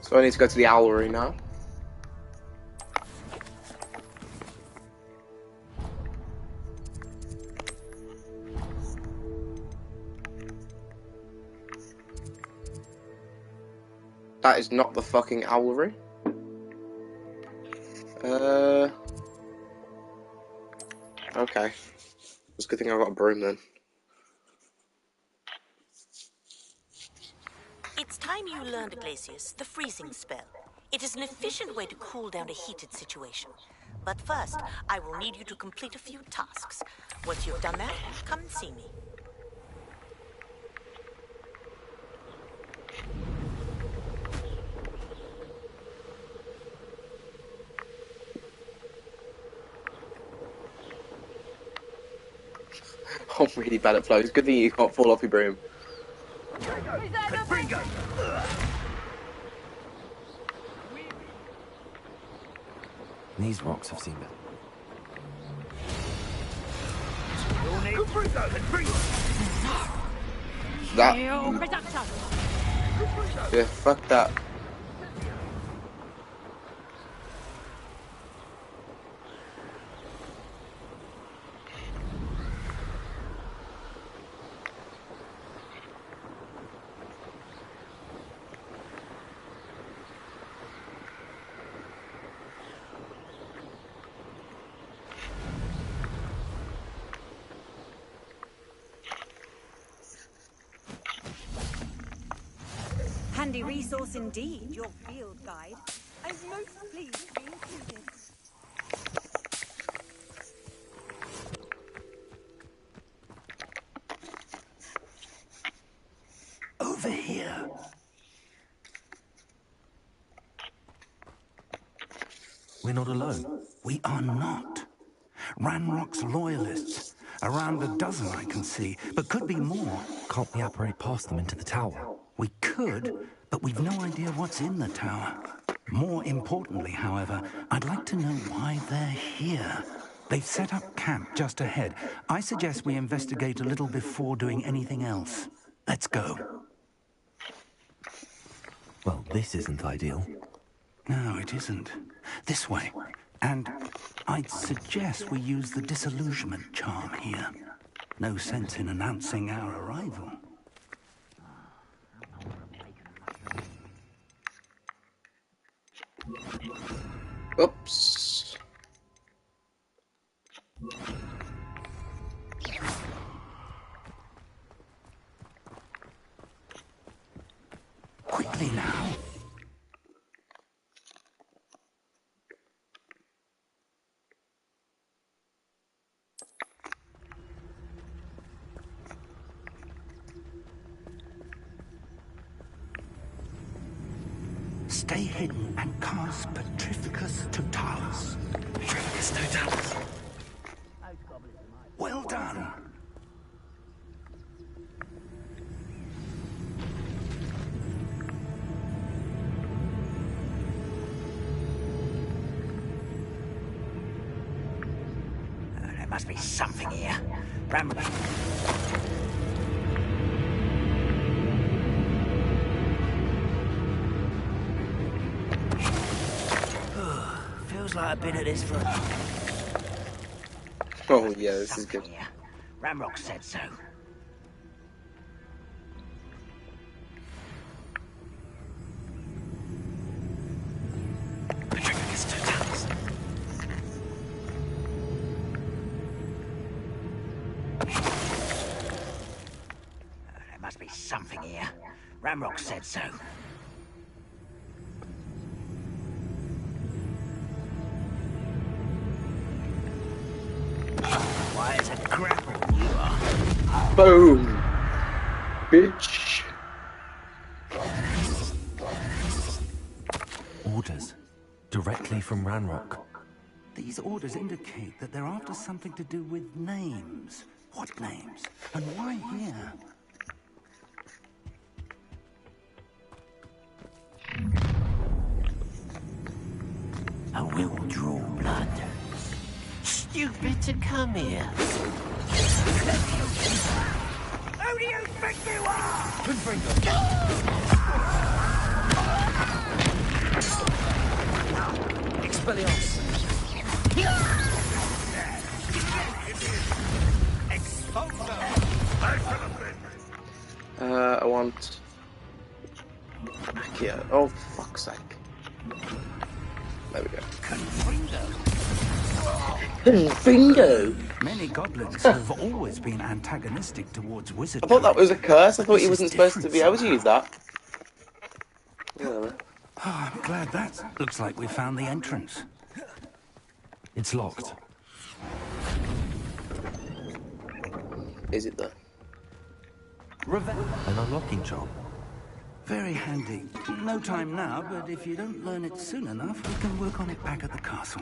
So I need to go to the owlery now. That is not the fucking owlery. Okay. It's a good thing I've got a broom then. It's time you learned, Glacius, the freezing spell. It is an efficient way to cool down a heated situation. But first, I will need you to complete a few tasks. Once you've done that, come and see me. I'm really bad at flows. Good thing you can't fall off your broom. These rocks have seen it. That. Yeah, fuck that. Handy resource indeed, your field guide. I'm most pleased to be included. Over here. We're not alone. We are not. Ranrock's loyalists. Around a dozen I can see, but could be more. Can't we apparate past them into the tower? We could, but we've no idea what's in the tower. More importantly, however, I'd like to know why they're here. They've set up camp just ahead. I suggest we investigate a little before doing anything else. Let's go. Well, this isn't ideal. No, it isn't. This way. And I'd suggest we use the disillusionment charm here. No sense in announcing our arrival. Oops. Quickly now. Stay hidden and cast Petrificus Totalis. Petrificus Totalis. Well done. There must be something here. Feels like I've been at this for... Oh yeah, this is good. Here. Ramrock said so. Petrificus Totalis. There must be something here. Ramrock said so. Why, it's a grapple you are. Boom! Bitch! Orders. Directly from Ranrock. These orders indicate that they're after something to do with names. What names? And why here? I will draw blood. Stupid to come here. Who do you think you are? Expelliarmus. I want... Back here. Oh, fuck's sake. There we go. Bingo! Many goblins have always been antagonistic towards wizardry. I thought that was a curse. I thought This he is wasn't supposed to different be able to somehow. use that. Yeah. Oh, I'm glad that looks like we found the entrance. It's locked. Is it though? An unlocking charm. Very handy. No time now, but if you don't learn it soon enough, we can work on it back at the castle.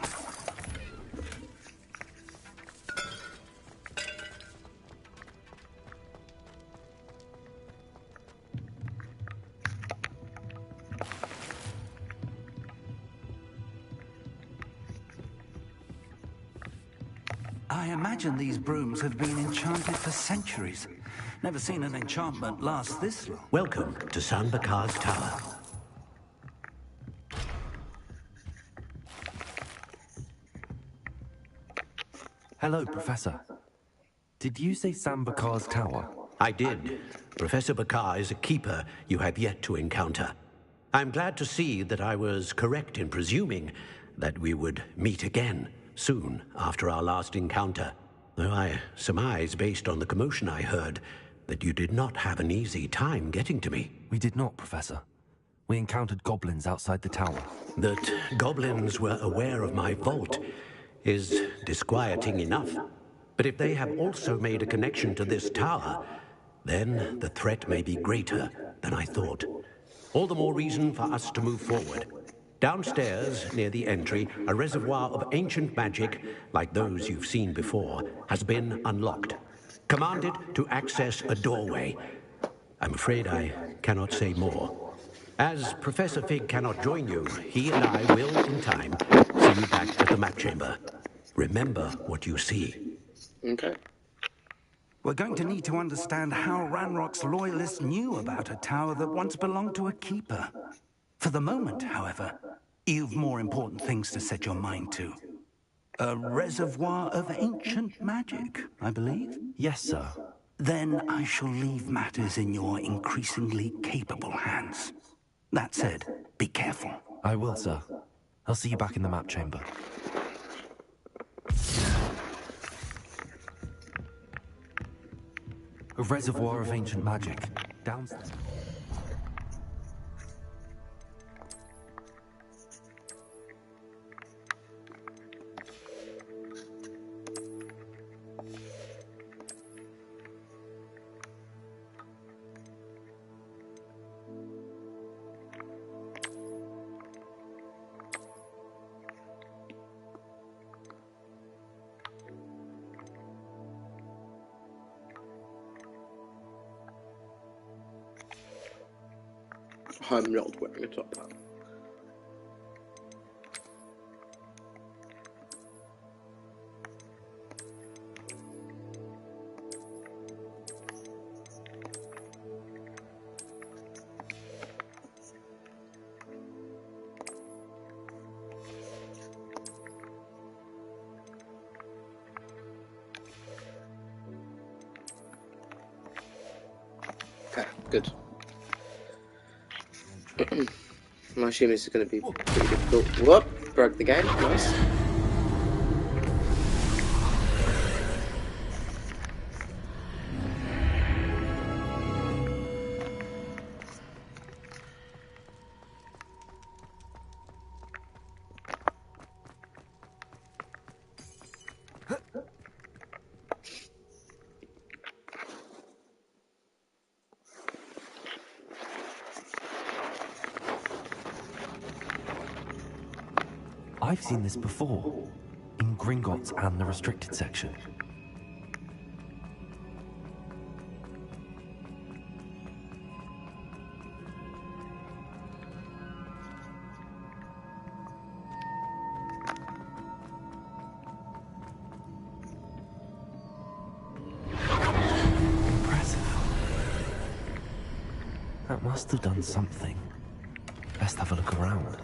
I imagine these brooms have been enchanted for centuries. Never seen an enchantment last this long. Welcome to San Bakar's Tower. Hello, Professor. Did you say Sambakar's tower? I did. Professor Bakar is a keeper you have yet to encounter. I'm glad to see that I was correct in presuming that we would meet again soon after our last encounter. Though I surmise, based on the commotion I heard, that you did not have an easy time getting to me. We did not, Professor. We encountered goblins outside the tower. That goblins were aware of my vault is disquieting enough. But if they have also made a connection to this tower, then the threat may be greater than I thought. All the more reason for us to move forward. Downstairs, near the entry, a reservoir of ancient magic, like those you've seen before, has been unlocked. Commanded to access a doorway. I'm afraid I cannot say more. As Professor Fig cannot join you, he and I will, in time, see you back at the map chamber. Remember what you see. Okay. We're going to need to understand how Ranrock's loyalists knew about a tower that once belonged to a keeper. For the moment, however, you've more important things to set your mind to. A reservoir of ancient magic, I believe? Yes, sir. Then I shall leave matters in your increasingly capable hands. That said, be careful. I will, sir. I'll see you back in the map chamber. A reservoir of ancient magic. Downstairs. I'm not wearing a top hat. Okay, good. I'm assuming this is going to be pretty difficult. Whoop! Broke the game. Nice. I've seen this before, in Gringotts and the restricted section. Impressive. That must have done something. Best have a look around.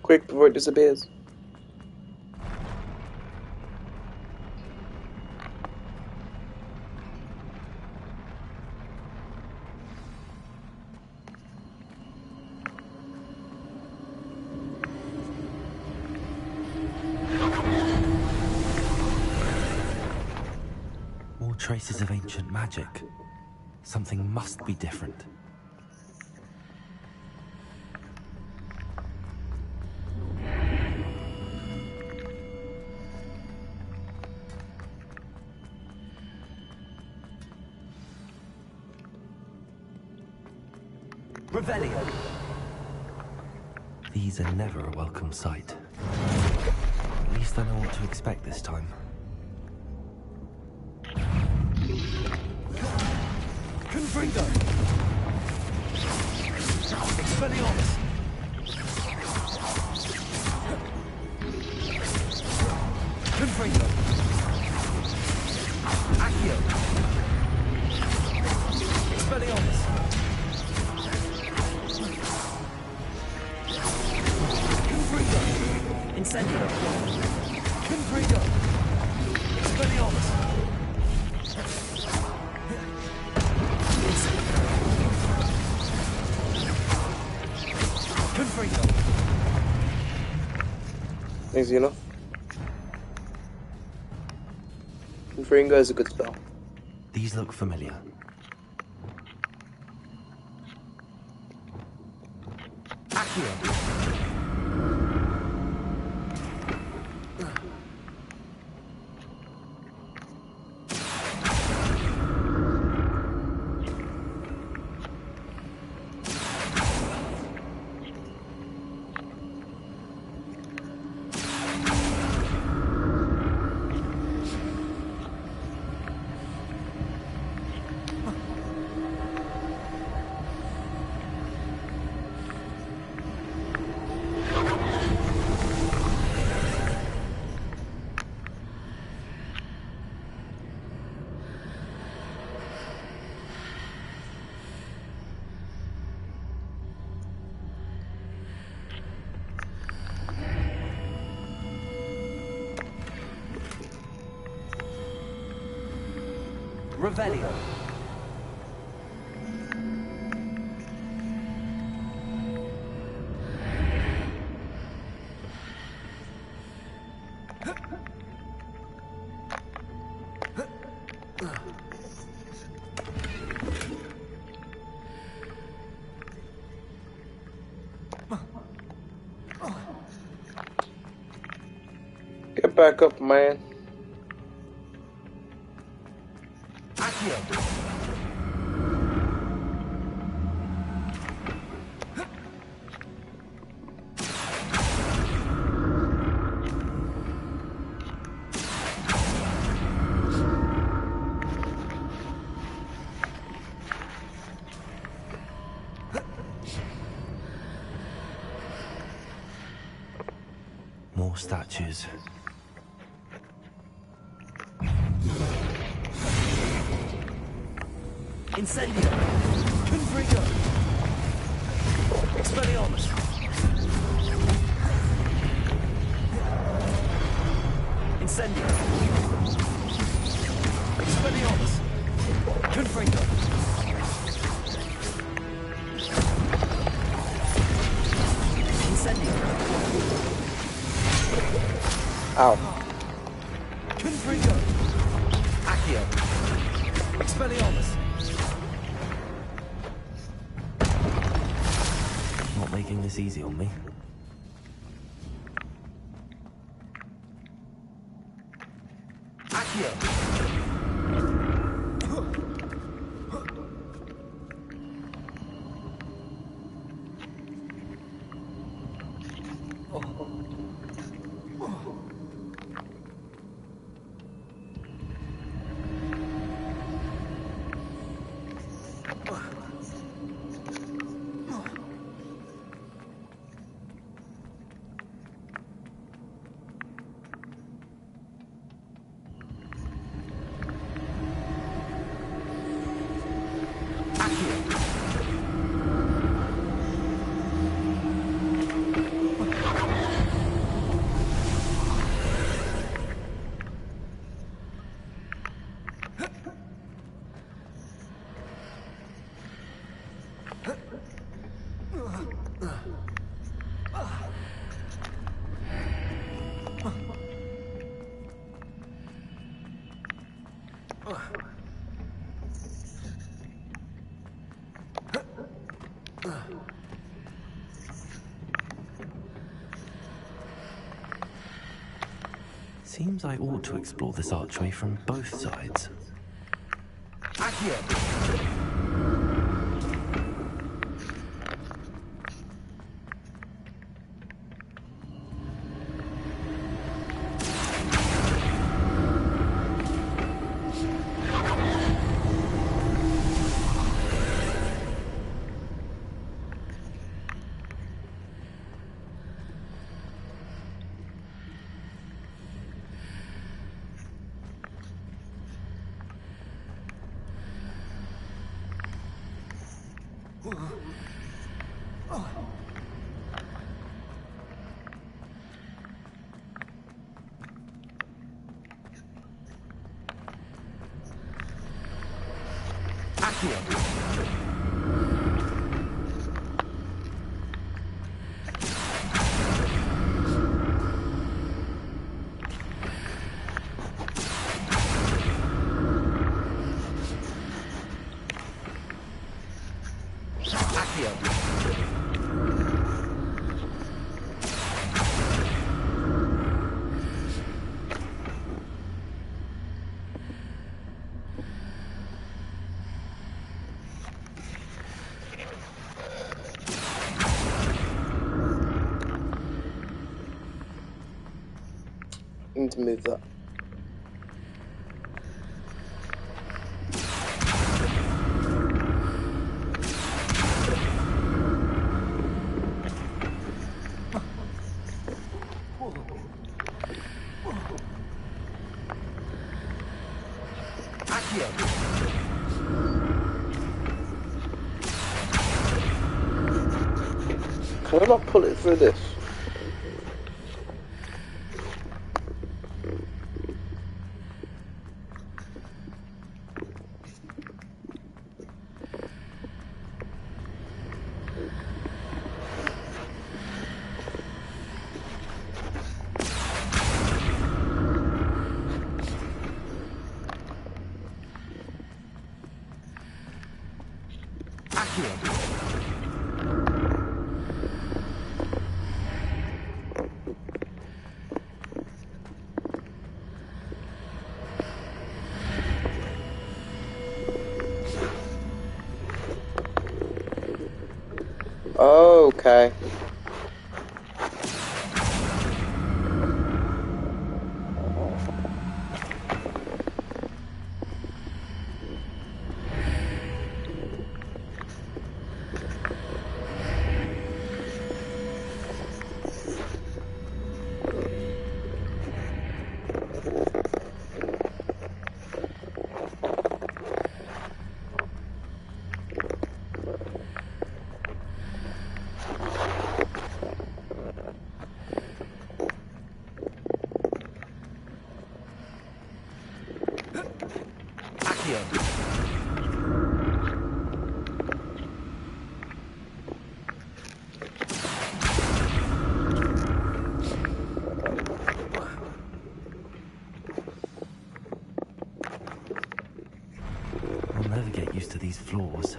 Quick before it disappears. More traces of ancient magic. Something must be different. Revelio. These are never a welcome sight. At least I know what to expect this time. Confringo. Expelliarmus. Confringo. Accio. Expelliarmus. Incendio. Confringo. Expelliarmus. Easy enough. Confringo is a good spell. These look familiar. Revelio. Get back up, man. More statues. Incendio. Confringo. Expelliarmus. Incendio. Expelliarmus. Confringo. Incendio. Ow. Confringo. Accio. Expelliarmus. Not making this easy on me. Accio. Seems I ought to explore this archway from both sides. to move that. Can I not pull it through this? Oh, okay. I'll never get used to these floors.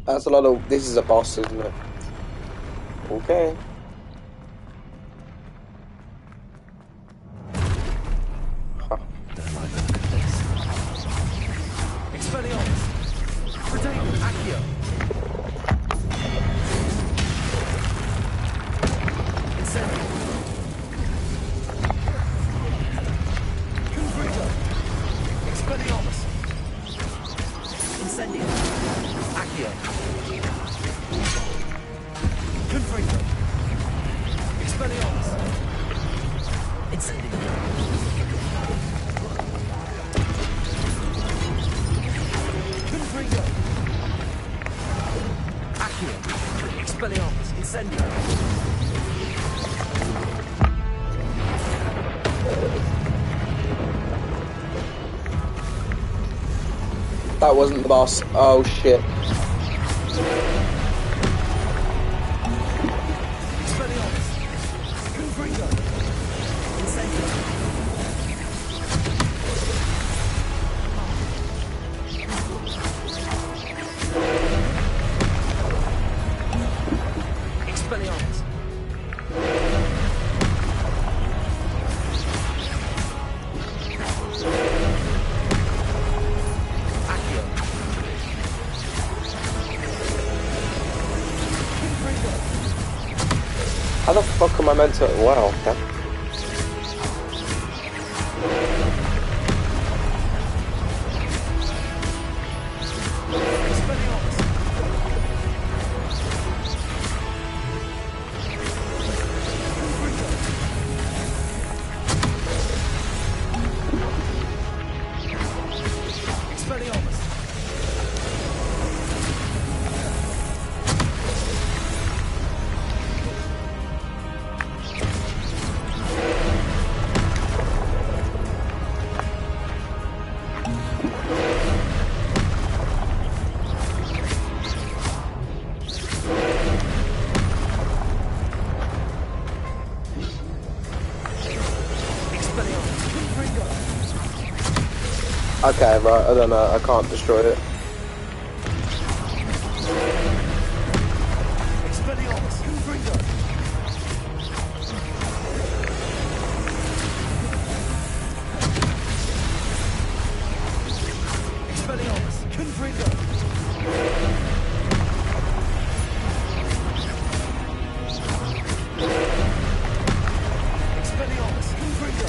That's a lot of... This is a boss, isn't it? Okay. Huh. Don't like the look of this. Expelliarmus! Retain Accio! Incendio! Confringo! Expelliarmus, incendio. That wasn't the boss. Oh shit. Expelliarmus, confringo. Incendio. Expelliarmus. How the fuck am I meant to? Wow, okay. Okay, right, I don't know, I can't destroy it. Expelliarmus, confringo. Expelliarmus, confringo. Expelliarmus, confringo.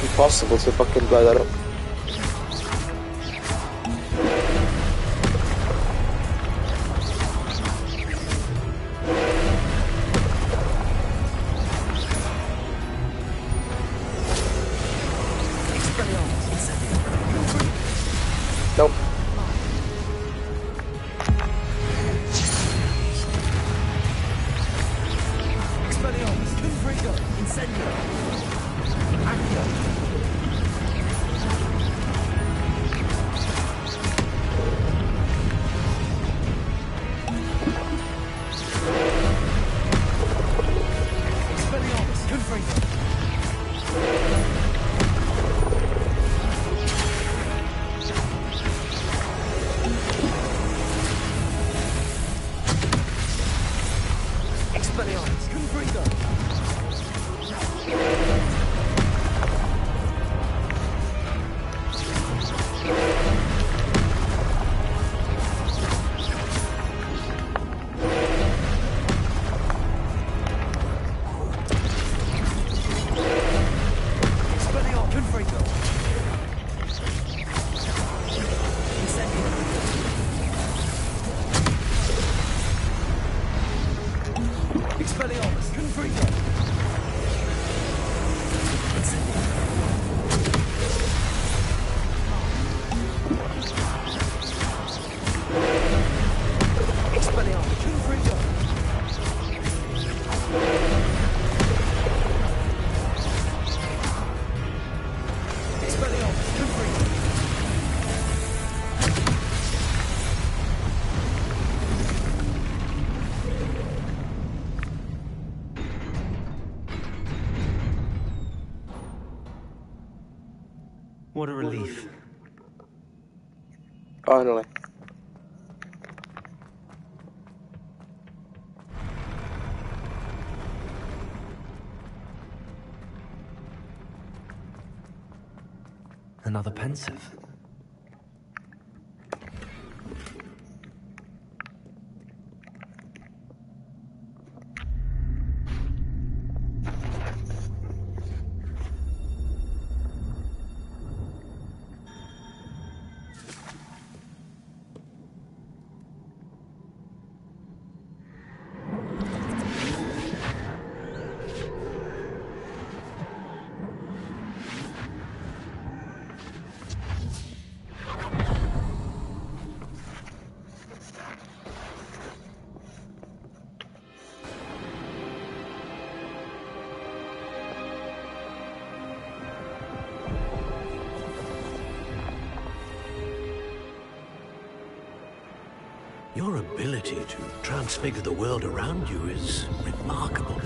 Impossible to fucking blow that up. Nope. Expelliarmus, confringo. Incendio. Accio. Expelliarmus, confringo. Expelliarmus, confringo. Expelliarmus, confringo. Incendio. Expelliarmus, confringo. Expelliarmus, confringo. Expelliarmus, confringo. What a relief. Finally. Another pensive. Your ability to transfigure the world around you is remarkable.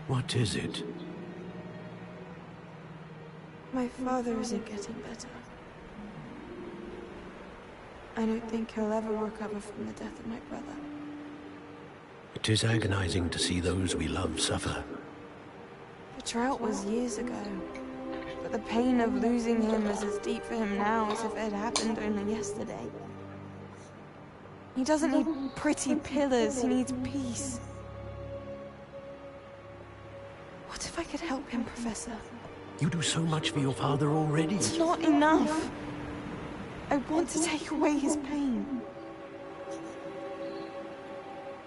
What is it? My father isn't getting better. I don't think he'll ever recover from the death of my brother. It is agonizing to see those we love suffer. The drought was years ago, but the pain of losing him is as deep for him now as if it had happened only yesterday. He doesn't need pretty pillars, he needs peace. What if I could help him, Professor? You do so much for your father already. It's not enough. I want to take away his pain.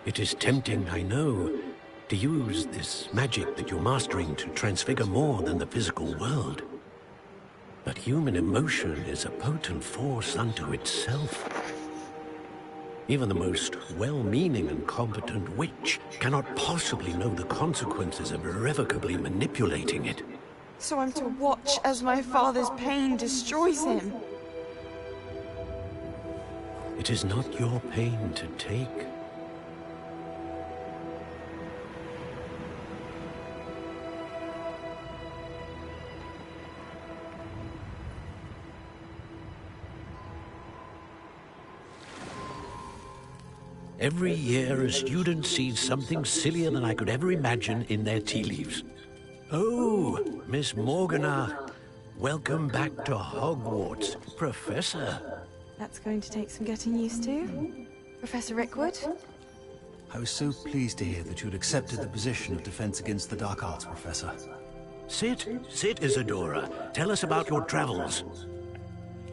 It is tempting, I know, to use this magic that you're mastering to transfigure more than the physical world. But human emotion is a potent force unto itself. Even the most well-meaning and competent witch cannot possibly know the consequences of irrevocably manipulating it. So I'm to watch as my father's pain destroys him. It is not your pain to take. Every year, a student sees something sillier than I could ever imagine in their tea leaves. Oh, Miss Morgana, welcome back to Hogwarts, Professor. That's going to take some getting used to. Professor Rickwood? I was so pleased to hear that you'd accepted the position of Defense Against the Dark Arts, Professor. Sit, Isadora. Tell us about your travels.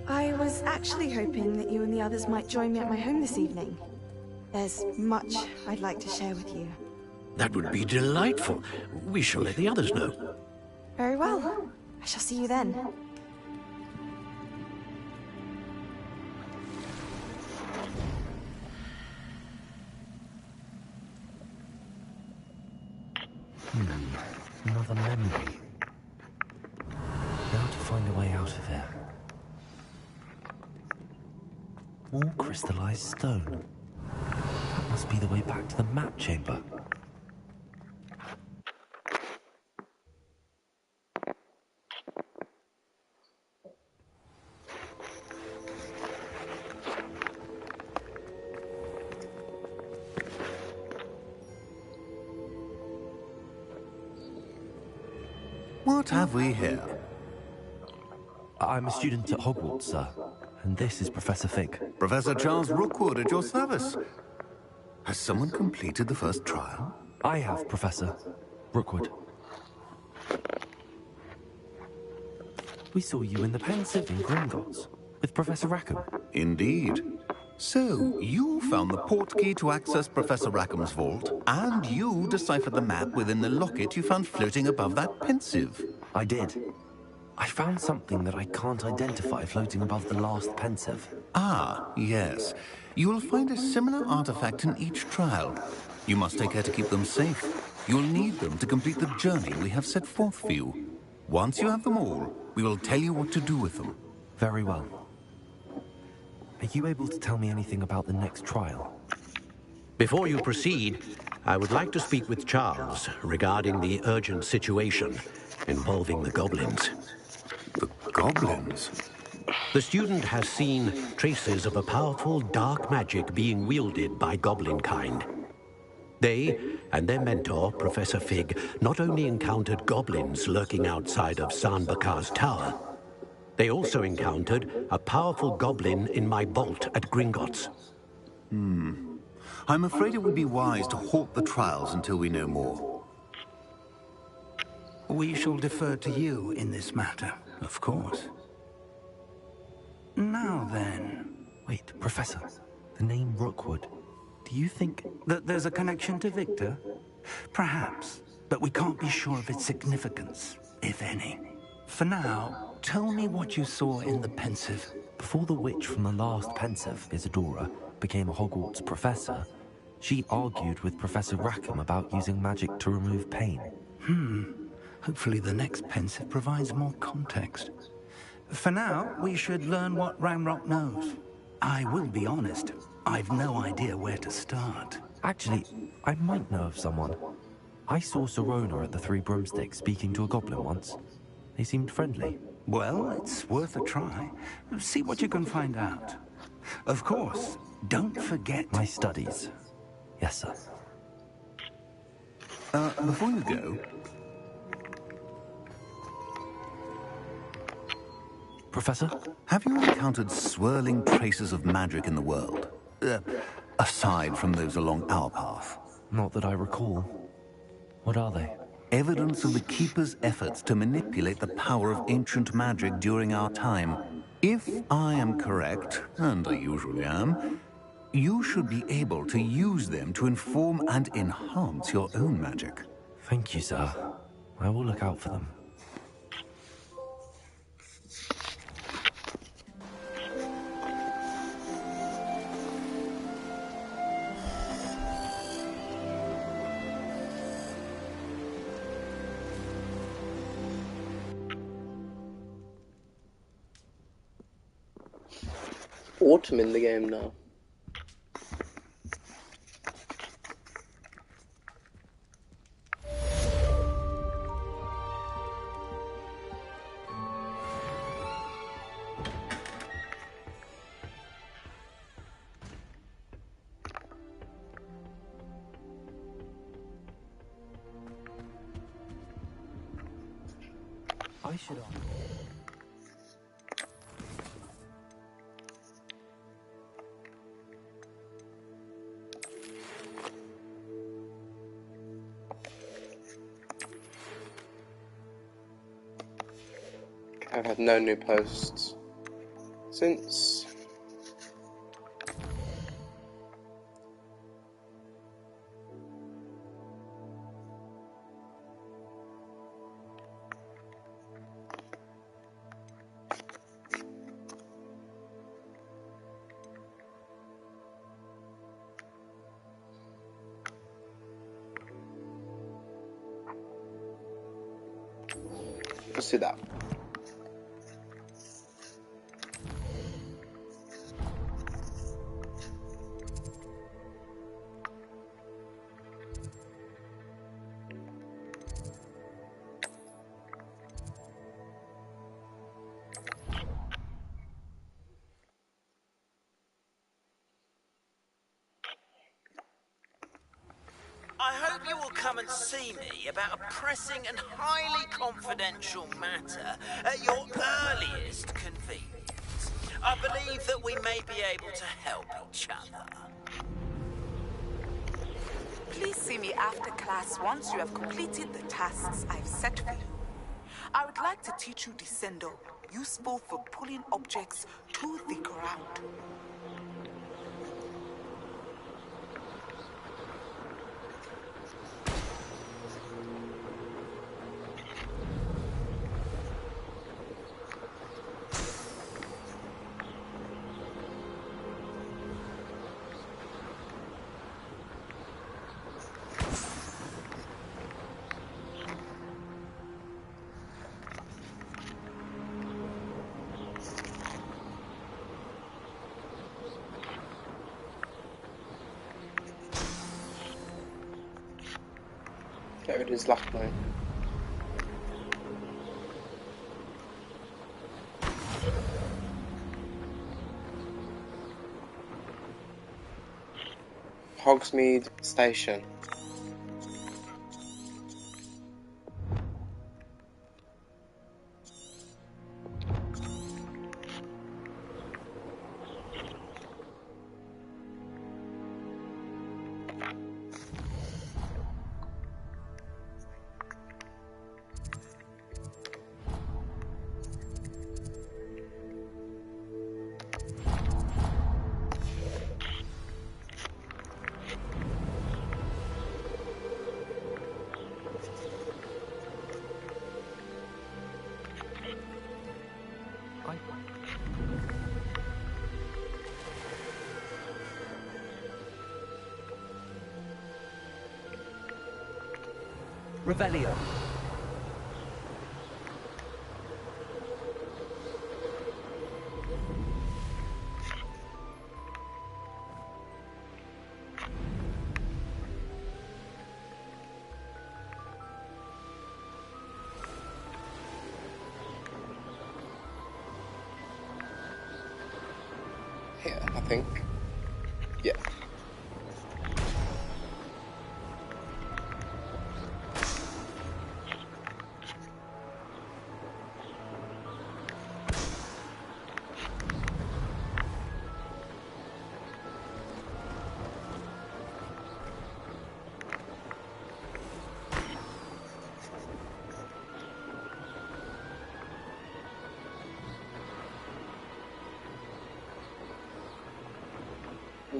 I was actually hoping that you and the others might join me at my home this evening. There's much I'd like to share with you. That would be delightful. We shall let the others know. Very well. I shall see you then. Another memory. Now to find a way out of here. All crystallized stone. That must be the way back to the map chamber. What have we here? I'm a student at Hogwarts, sir. And this is Professor Fig. Professor Charles Rookwood at your service. Has someone completed the first trial? I have, Professor Rookwood. We saw you in the Pensive in Gringotts with Professor Rackham. Indeed. So, you found the portkey to access Professor Rackham's vault, and you deciphered the map within the locket you found floating above that Pensive. I did. I found something that I can't identify floating above the last Pensive. Ah, yes. You will find a similar artifact in each trial. You must take care to keep them safe. You'll need them to complete the journey we have set forth for you. Once you have them all, we will tell you what to do with them. Very well. Are you able to tell me anything about the next trial? Before you proceed, I would like to speak with Charles regarding the urgent situation involving the goblins. The goblins? The student has seen traces of a powerful dark magic being wielded by goblin kind. They and their mentor, Professor Fig, not only encountered goblins lurking outside of Sanbakar's tower, they also encountered a powerful goblin in my vault at Gringotts. I'm afraid it would be wise to halt the trials until we know more. We shall defer to you in this matter, of course. Now then... Wait, Professor. The name Rookwood. Do you think... that there's a connection to Victor? Perhaps, but we can't be sure of its significance, if any. For now, tell me what you saw in the Pensive. Before the witch from the last Pensive, Isadora, became a Hogwarts professor, she argued with Professor Rackham about using magic to remove pain. Hopefully the next Pensive provides more context. For now, we should learn what Ranrock knows. I will be honest, I've no idea where to start. Actually, I might know of someone. I saw Sirona at the Three Broomsticks speaking to a goblin once. They seemed friendly. Well, it's worth a try. See what you can find out. Of course, don't forget... My studies. Yes, sir. Before you go... Professor? Have you encountered swirling traces of magic in the world? Aside from those along our path? Not that I recall. What are they? Evidence of the Keeper's efforts to manipulate the power of ancient magic during our time. If I am correct, and I usually am, you should be able to use them to inform and enhance your own magic. Thank you, sir. I will look out for them. Autumn in the game now. I should ask. I've had no new posts since. Let's do that. I hope you will come and see me about a pressing and highly confidential matter at your earliest convenience. I believe that we may be able to help each other. Please see me after class once you have completed the tasks I've set for you. I would like to teach you Descendo, useful for pulling objects to the ground. There it is, last night. Hogsmeade Station. Revelio. think. Yeah.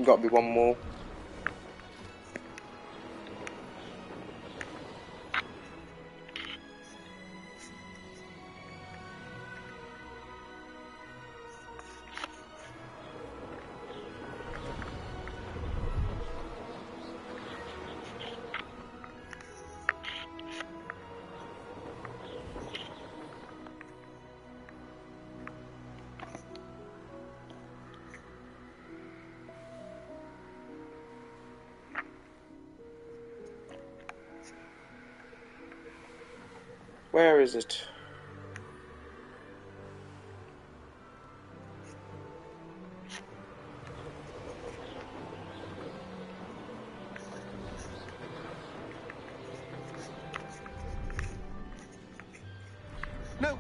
Got to be one more. Where is it? No,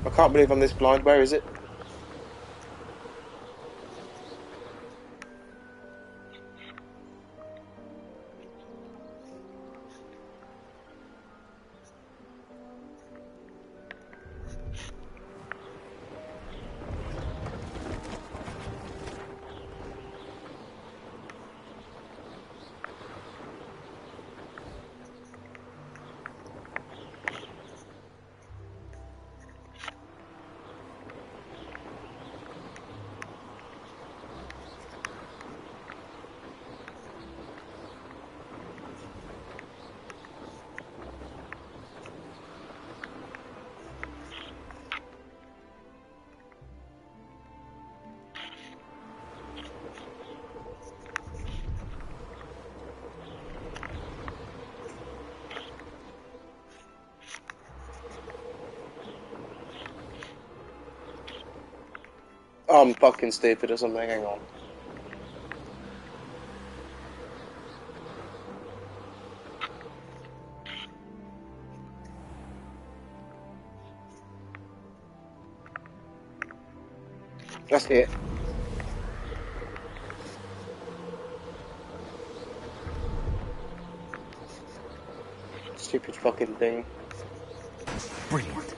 I can't believe I'm this blind. Where is it? Oh, I'm fucking stupid or something. Hang on. That's it. Stupid fucking thing. Brilliant.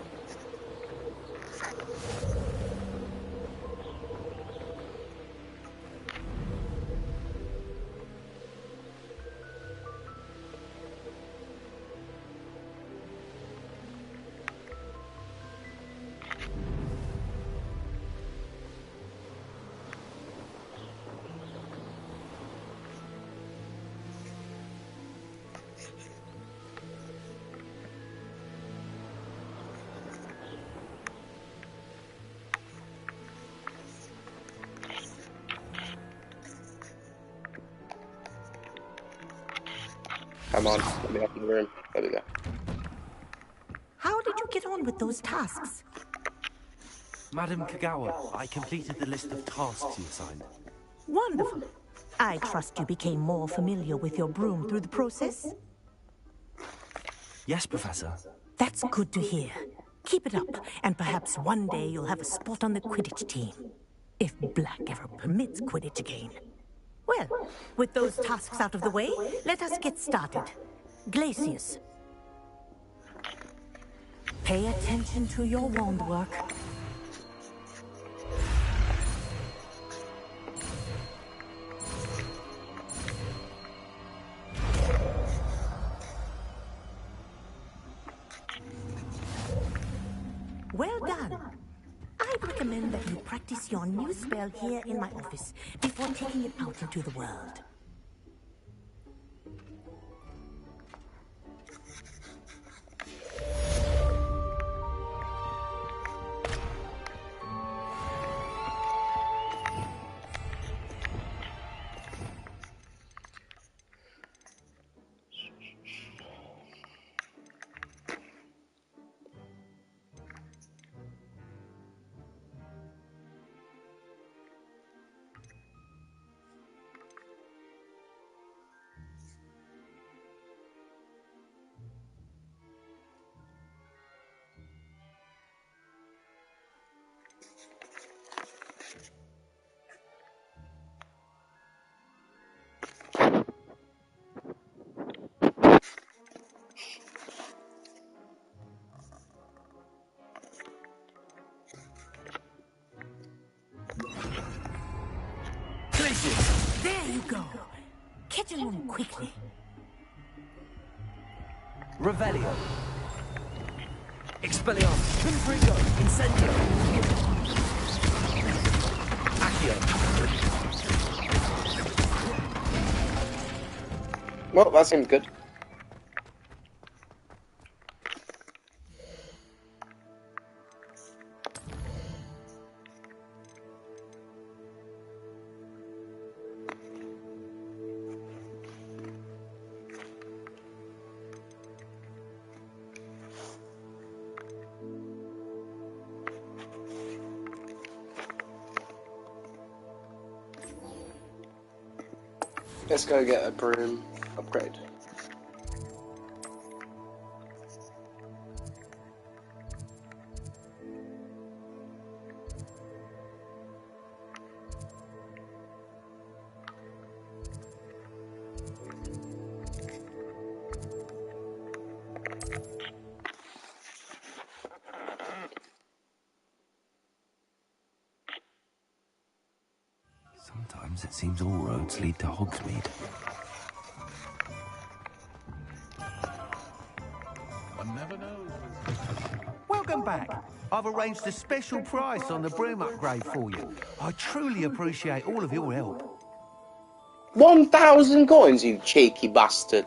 Come on, let me open the room. There we go. How did you get on with those tasks? Madam Kagawa, I completed the list of tasks you assigned. Wonderful. I trust you became more familiar with your broom through the process? Yes, Professor. That's good to hear. Keep it up, and perhaps one day you'll have a spot on the Quidditch team. If Black ever permits Quidditch again. Well, with those tasks out of the way, let us get started. Glacius. Pay attention to your wand work. Well done. I'd recommend that you practice your new spell here in my office before taking it out into the world. you go. Get along quickly. Revelio. Expelliarmus. Confringo. Incendio. Accio. Well, that seems good. Let's go get a broom upgrade. Sometimes it seems all roads lead to Hogsmeade. One never knows. Welcome back. I've arranged a special price on the broom upgrade for you. I truly appreciate all of your help. 1,000 coins, you cheeky bastard.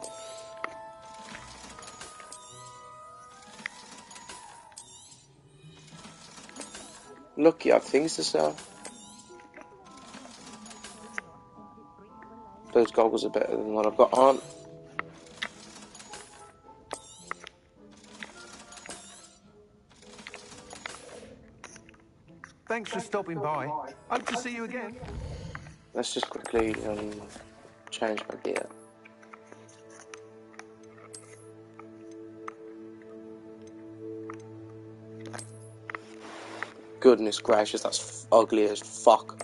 Lucky I have things to sell. Those goggles are better than what I've got on. Thanks for stopping by. Hope to see you again. Let's just quickly change my gear. Goodness gracious, that's ugly as fuck.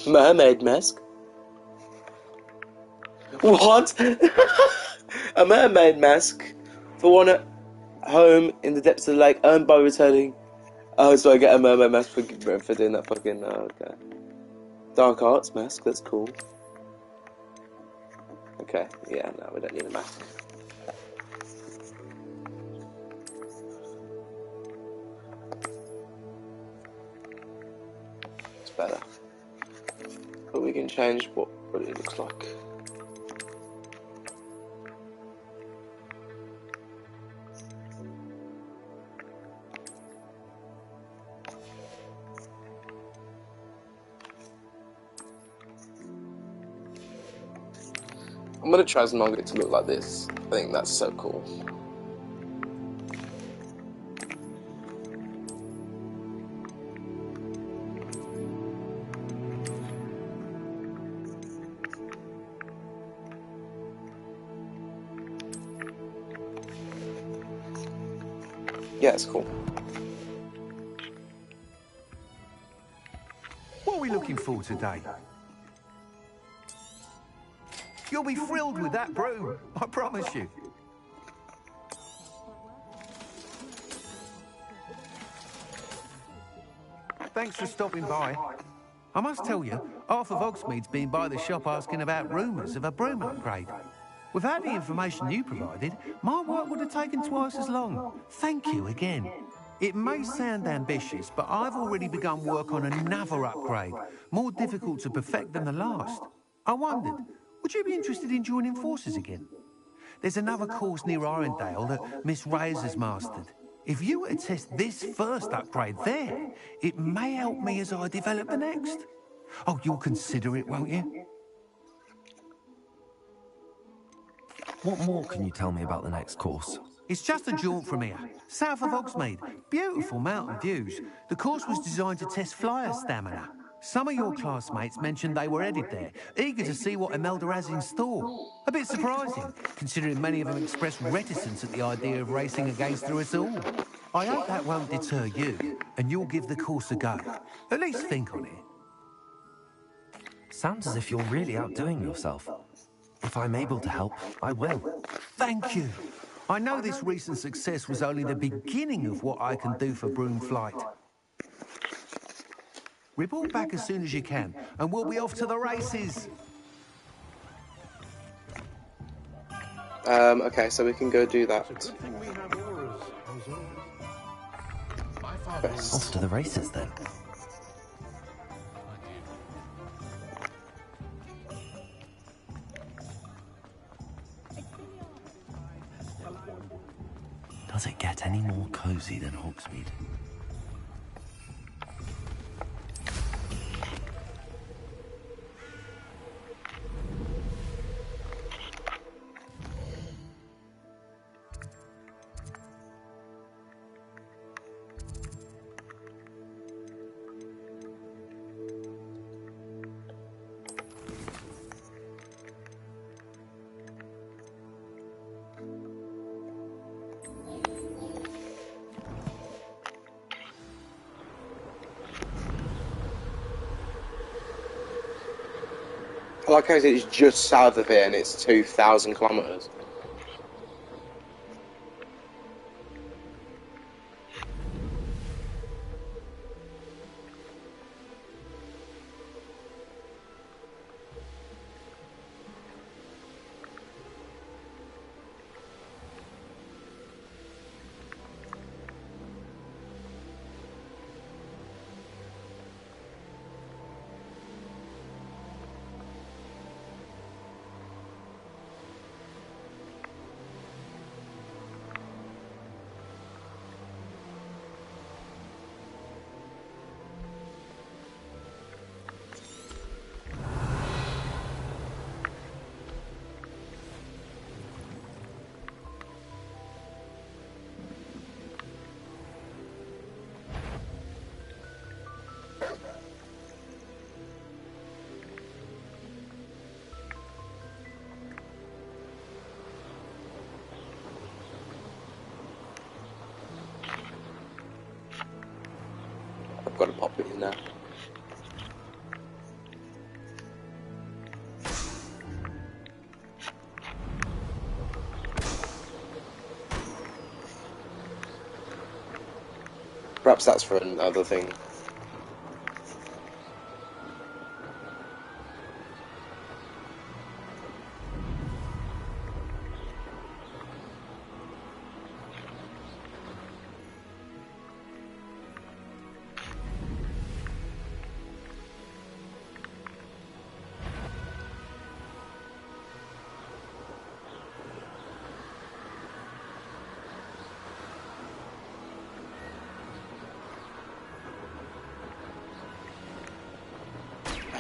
Mermaid mask? What? A mermaid mask for one at home in the depths of the lake, earned by returning. Oh, so I get a mermaid mask for doing that fucking. Oh, okay. Dark arts mask, that's cool. Okay, yeah, no, we don't need a mask. It's better. But we can change what it looks like. I'm gonna try and get it to look like this. I think that's so cool. Yeah, it's cool. What are we looking for today? You'll be thrilled with that broom, I promise you. Thanks for stopping by. I must tell you, half of Hogsmeade's been by the shop asking about rumours of a broom upgrade. Without the information you provided, my work would have taken twice as long. Thank you again. It may sound ambitious, but I've already begun work on another upgrade, more difficult to perfect than the last. I wondered, would you be interested in joining forces again? There's another course near Arendelle that Miss Reyes has mastered. If you were to test this first upgrade there, it may help me as I develop the next. Oh, you'll consider it, won't you? What more can you tell me about the next course? It's just a jaunt from here, south of Hogsmeade. Beautiful mountain views. The course was designed to test flyer stamina. Some of your classmates mentioned they were headed there, eager to see what Imelda has in store. A bit surprising, considering many of them expressed reticence at the idea of racing against her at all. I hope that won't deter you, and you'll give the course a go. At least think on it. Sounds as if you're really outdoing yourself. If I'm able to help, I will. Thank you. I know this recent success was only the beginning of what I can do for Broom Flight. Report back as soon as you can, and we'll be off to the races. Okay, so we can go do that. Off to the races then. Does it get any more cozy than Hogsmeade? I like how it's just south of here and it's 2,000 kilometres. I've got to pop it in there. Perhaps that's for another thing.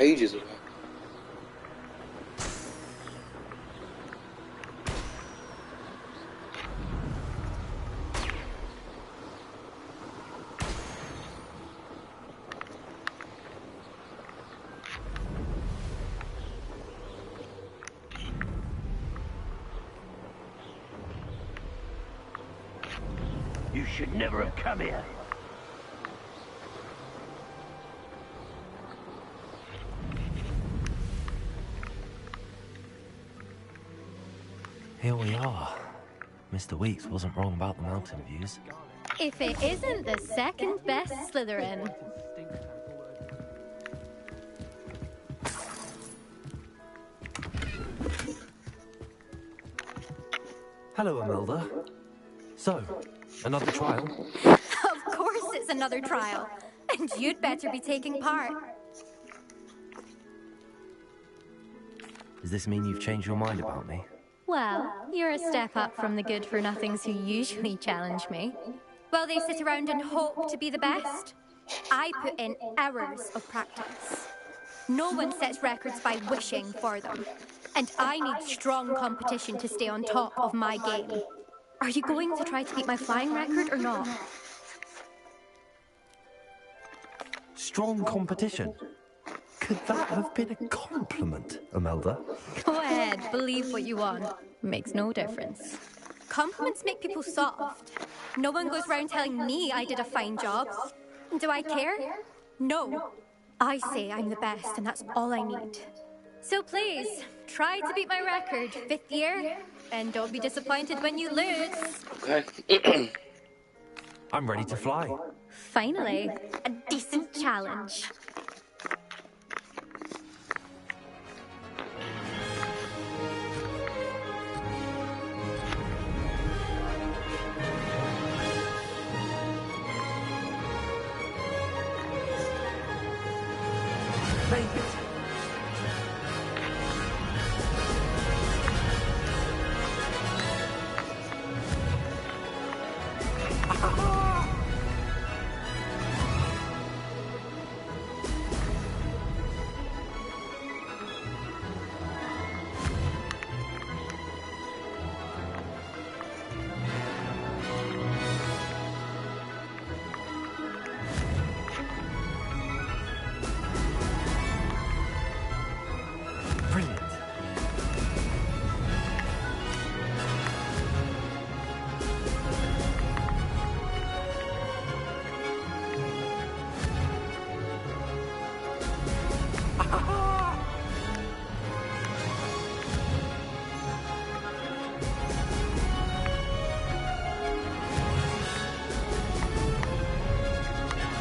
Ages ago. You should never have come here. Here we are. Mr. Weeks wasn't wrong about the mountain views. If it isn't the second best Slytherin. Hello, Imelda. So, another trial? Of course it's another trial. And you'd better be taking part. Does this mean you've changed your mind about me? Well, you're a step up from the good-for-nothings who usually challenge me. While they sit around and hope to be the best, I put in hours of practice. No one sets records by wishing for them. And I need strong competition to stay on top of my game. Are you going to try to beat my flying record or not? Strong competition? Could that have been a compliment, Imelda? Go ahead, believe what you want. Makes no difference. Compliments make people soft. No one goes round telling me I did a fine job. Do I care? No. I say I'm the best and that's all I need. So please, try to beat my record, 5th year, and don't be disappointed when you lose. Okay. I'm ready to fly. Finally, a decent challenge.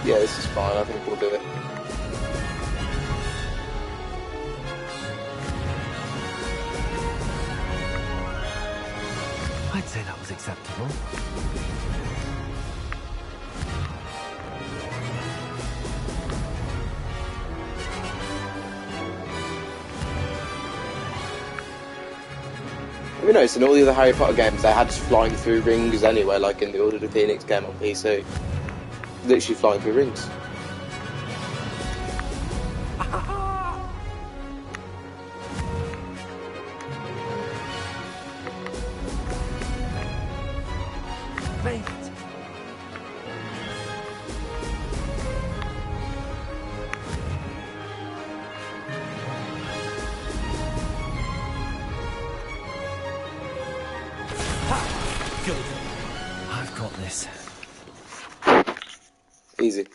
Yeah, this is fine. I think we'll do it. I'd say that was acceptable. Have you noticed in all the other Harry Potter games they had flying through rings anyway, like in the Order of the Phoenix game on PC? Literally flying through rings. Good. I've got this. Easy.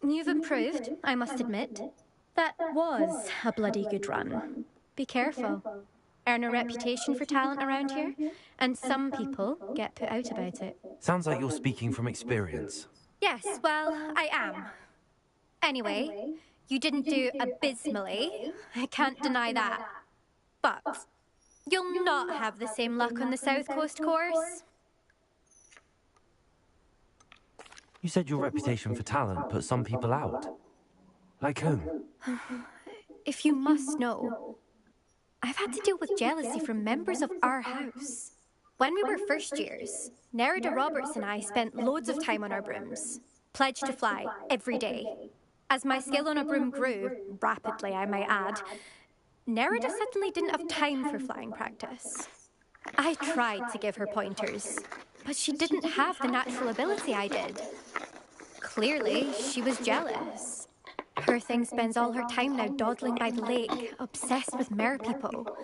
You've improved, I must admit. That was a bloody good run. Be careful. Earn a reputation for talent around here, and some people get put out about it. Sounds like you're speaking from experience. Yes, well, I am. Anyway, you didn't do abysmally. I can't deny that. But you'll not have the same luck on the South Coast course. You said your reputation for talent put some people out. Like whom? If you must know, I've had to deal with jealousy from members of our house. When we were first years, Nerida Roberts and I spent loads of time on our brooms, pledged to fly every day. As my skill on a broom grew, rapidly I might add, Nerida suddenly didn't have time for flying practice. I tried to give her pointers, but she didn't have the natural ability I did. Clearly, she was jealous. Her thing spends all her time now dawdling by the lake, obsessed with mer people.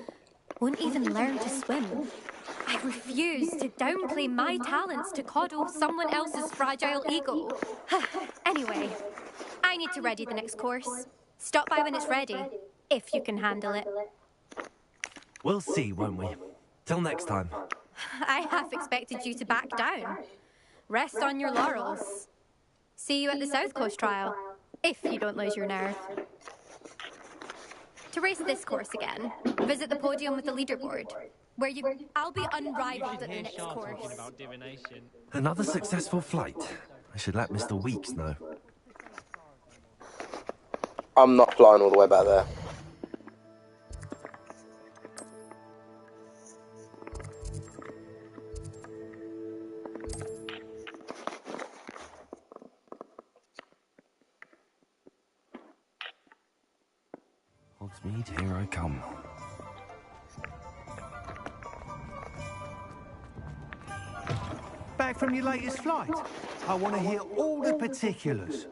Won't even learn to swim. I refuse to downplay my talents to coddle someone else's fragile ego. Anyway, I need to ready the next course. Stop by when it's ready, if you can handle it. We'll see, won't we? Till next time. I half expected you to back down. Rest on your laurels. See you at the South Coast trial, if you don't lose your nerve. To race this course again, visit the podium with the leaderboard, where I'll be unrivaled at the next course. Another successful flight. I should let Mr. Weeks know. I'm not flying all the way back there. Hogsmeade, here I come. Back from your latest flight? I want to hear all the particulars.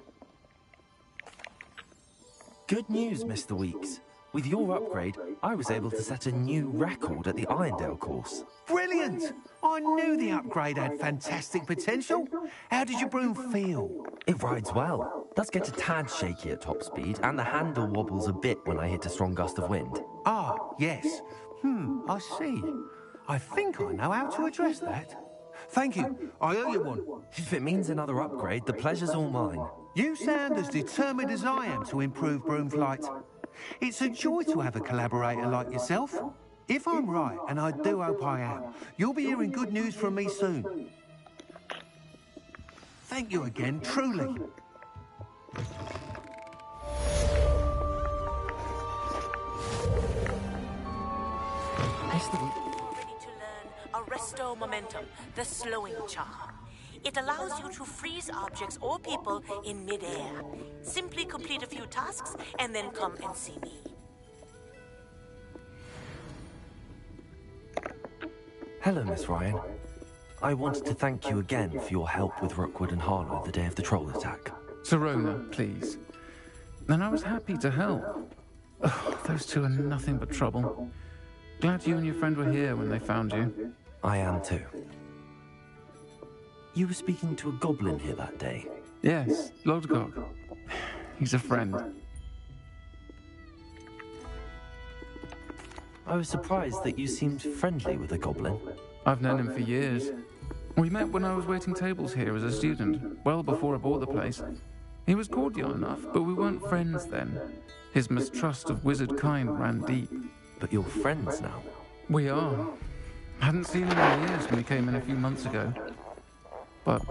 Good news, Mr. Weeks. With your upgrade, I was able to set a new record at the Irondale course. Brilliant! I knew the upgrade had fantastic potential. How did your broom feel? It rides well. Does get a tad shaky at top speed, and the handle wobbles a bit when I hit a strong gust of wind. Ah, yes. I see. I think I know how to address that. Thank you. I owe you one. If it means another upgrade, the pleasure's all mine. You sound as determined as I am to improve broom flight. It's a joy to have a collaborator like yourself. If I'm right, and I do hope I am, you'll be hearing good news from me soon. Thank you again, truly. Ready to learn Arresto Momentum, the slowing charm. It allows you to freeze objects or people in midair. Simply complete a few tasks and then come and see me. Hello, Miss Ryan. I wanted to thank you again for your help with Rookwood and Harlow the day of the troll attack. Serona, please. And I was happy to help. Oh, those two are nothing but trouble. Glad you and your friend were here when they found you. I am too. You were speaking to a goblin here that day? Yes, Lodgok. He's a friend. I was surprised that you seemed friendly with a goblin. I've known him for years. We met when I was waiting tables here as a student, well before I bought the place. He was cordial enough, but we weren't friends then. His mistrust of wizard kind ran deep. But you're friends now? We are. Hadn't seen him in years when he came in a few months ago. But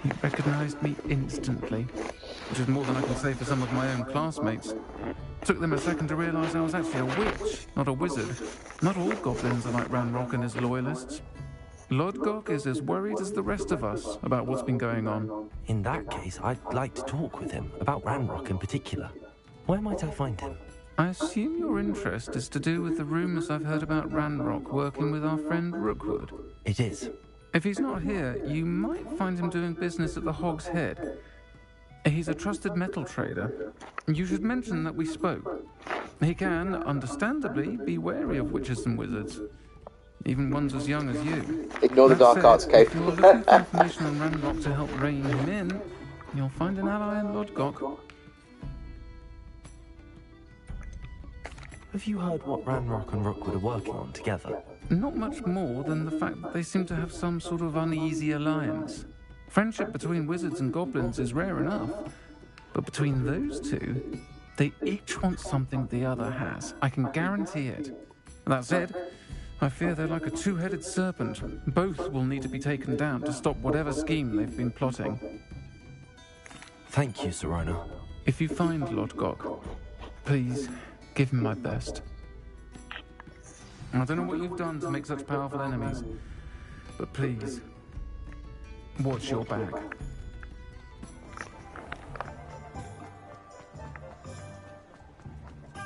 he recognized me instantly, which is more than I can say for some of my own classmates. Took them a second to realize I was actually a witch, not a wizard. Not all goblins are like Ranrock and his loyalists. Lodgok is as worried as the rest of us about what's been going on. In that case, I'd like to talk with him, about Ranrock in particular. Where might I find him? I assume your interest is to do with the rumors I've heard about Ranrock working with our friend Rookwood. It is. If he's not here, you might find him doing business at the Hog's Head. He's a trusted metal trader. You should mention that we spoke. He can, understandably, be wary of witches and wizards. Even ones as young as you. Ignore the dark arts, Kate. If you're looking for information on Ranrock to help rein him in, you'll find an ally in Lodgok. Have you heard what Ranrock and Rookwood are working on together? Not much more than the fact that they seem to have some sort of uneasy alliance. Friendship between wizards and goblins is rare enough, but between those two, they each want something the other has. I can guarantee it. That said, I fear they're like a two-headed serpent. Both will need to be taken down to stop whatever scheme they've been plotting. Thank you, Sirona. If you find Lodgok, please give him my best. I don't know what you've done to make such powerful enemies, but please, watch your back.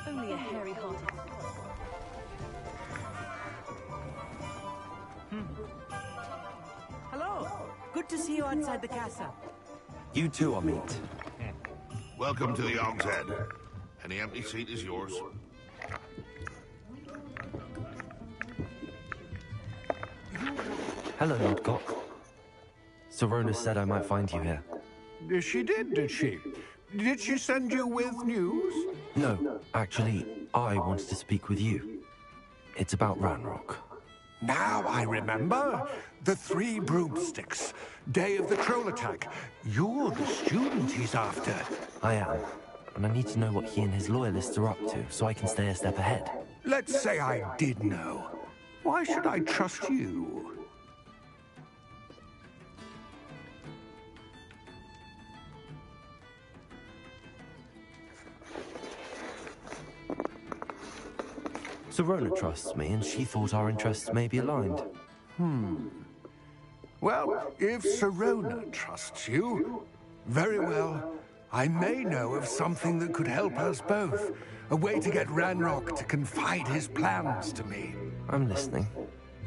Only a hairy-hearted. Hello. Good to see you outside the castle. You too, Amit. Welcome to the Hog's Head. Any empty seat is yours. Hello, Lodgok. Sirona said I might find you here. She did she? Did she send you with news? No, actually, I wanted to speak with you. It's about Ranrock. Now I remember. The 3 broomsticks. Day of the troll attack. You're the student he's after. I am. And I need to know what he and his loyalists are up to, so I can stay a step ahead. Let's say I did know. Why should I trust you? Sirona trusts me, and she thought our interests may be aligned. Well, if Sirona trusts you, very well. I may know of something that could help us both. A way to get Ranrock to confide his plans to me. I'm listening.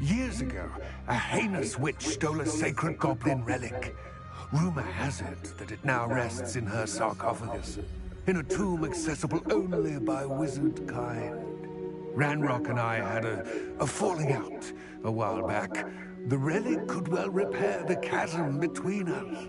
Years ago, a heinous witch stole a sacred goblin relic. Rumor has it that it now rests in her sarcophagus, in a tomb accessible only by wizard kind. Ranrock and I had a falling out a while back. The relic could well repair the chasm between us.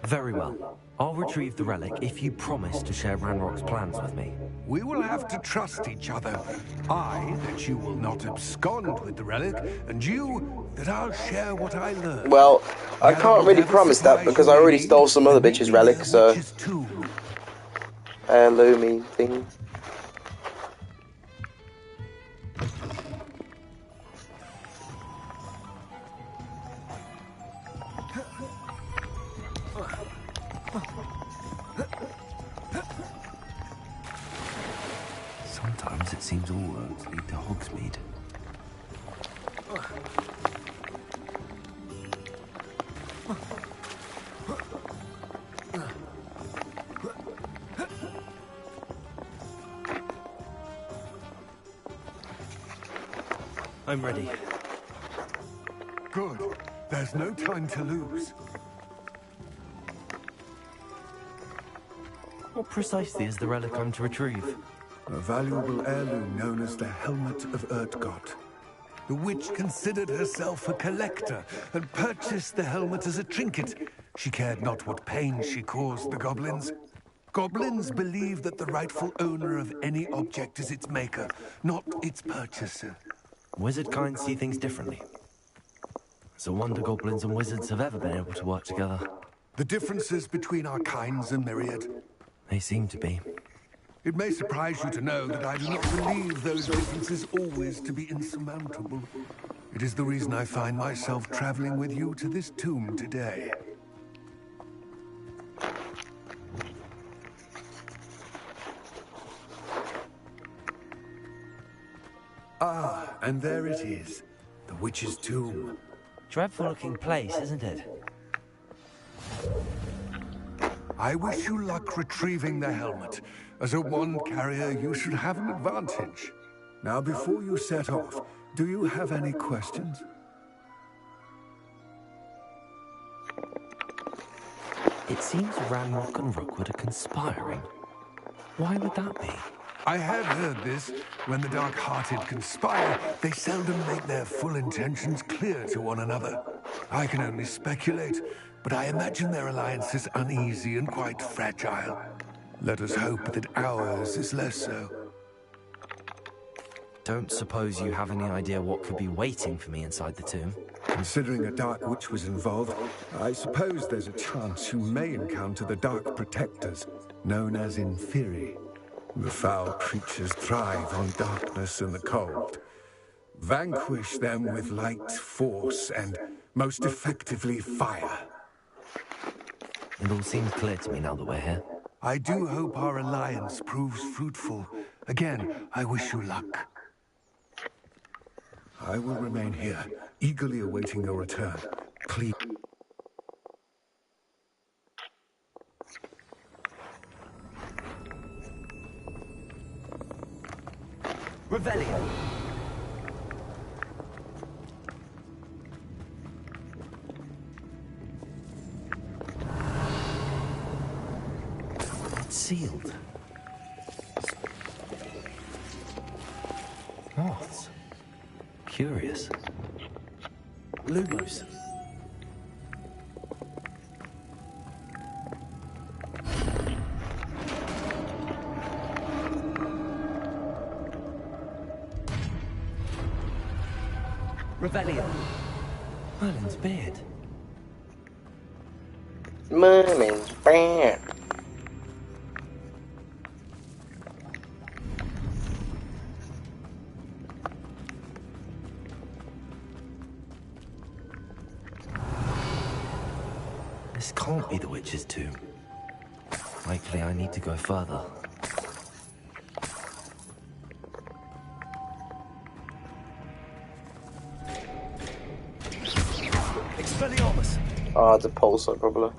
Very well. I'll retrieve the relic if you promise to share Ranrock's plans with me. We will have to trust each other. I, that you will not abscond with the relic, and you, that I'll share what I learn. Well, I can't really promise that because I already stole some other bitch's relic, so... heirloomy thing. Sometimes it seems all roads lead to Hogsmeade. I'm ready. Good. There's no time to lose. What precisely is the relic I'm to retrieve? A valuable heirloom known as the Helmet of Urtgot. The witch considered herself a collector and purchased the helmet as a trinket. She cared not what pain she caused the goblins. Goblins believe that the rightful owner of any object is its maker, not its purchaser. Wizard kind see things differently. It's a wonder goblins and wizards have ever been able to work together. The differences between our kinds are myriad. They seem to be. It may surprise you to know that I do not believe those differences always to be insurmountable. It is the reason I find myself traveling with you to this tomb today. Ah, and there it is. The witch's tomb. Dreadful looking place, isn't it? I wish you luck retrieving the helmet. As a wand carrier, you should have an advantage. Now, before you set off, do you have any questions? It seems Ranrock and Rookwood are conspiring. Why would that be? I have heard this. When the dark-hearted conspire, they seldom make their full intentions clear to one another. I can only speculate, but I imagine their alliance is uneasy and quite fragile. Let us hope that ours is less so. Don't suppose you have any idea what could be waiting for me inside the tomb? Considering a Dark Witch was involved, I suppose there's a chance you may encounter the Dark Protectors, known as Inferi. The foul creatures thrive on darkness and the cold. Vanquish them with light, force, and, most effectively, fire. It all seems clear to me now that we're here. I do hope our alliance proves fruitful. Again, I wish you luck. I will remain here, eagerly awaiting your return. Please. Revelio. It's sealed. Moths. Curious. Lumos. Revelio. Merlin's beard. Merlin's beard. This can't be the witch's tomb. Likely I need to go further. Expelliarmus! Oh, it's a pulsar, probably.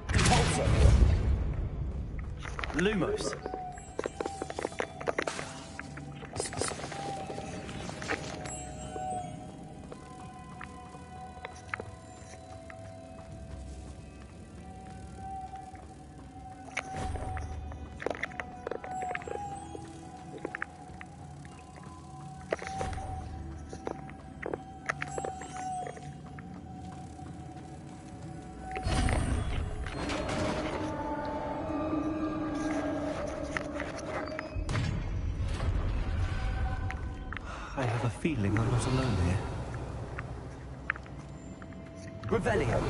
Pulsar! Lumos! I have a feeling I'm not alone here. Revelio.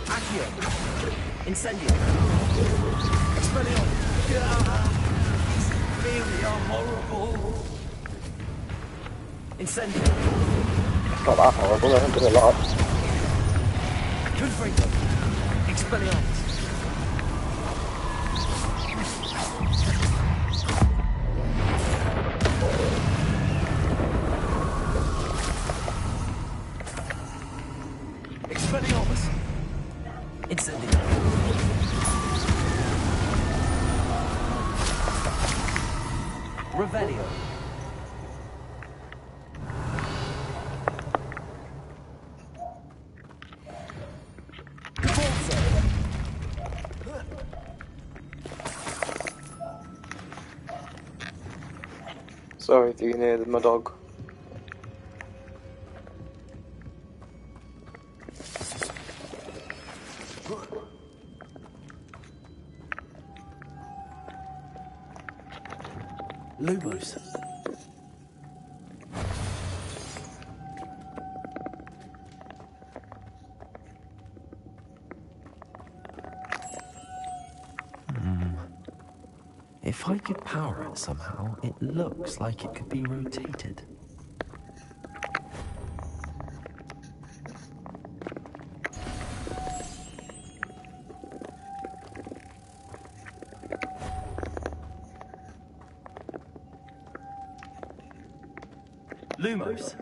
Accio. Incendio. Expelliarmus. These really are horrible. Incendio. Not that horrible, I haven't done a lot. Confringo. Expelliarmus. Expelliarmus. Incendio. Revelio. Sorry if you can hear my dog. Lumos. If I could power it somehow, it looks like it could be rotated. Lumos.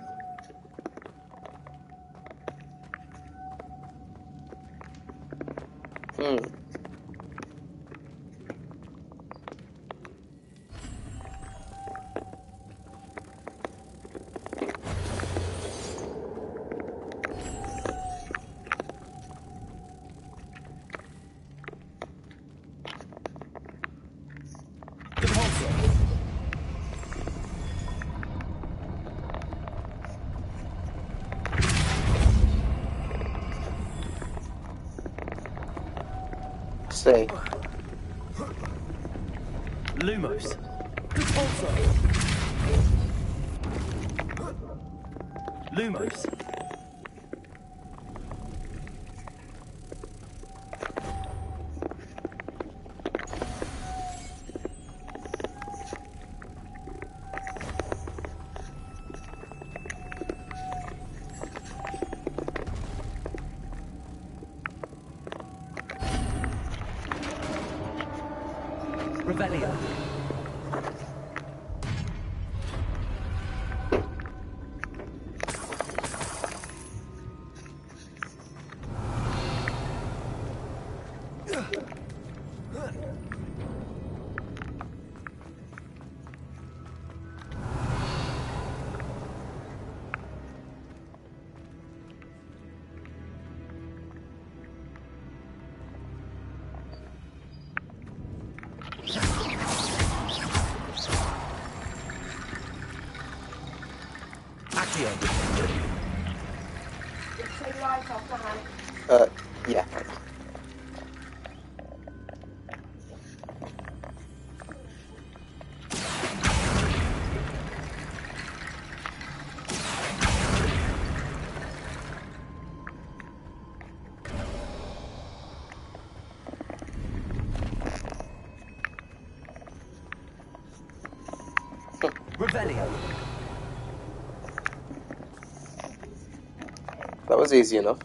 See. Lumos. Lumos. Revelio. Yeah. Revelio. That was easy enough.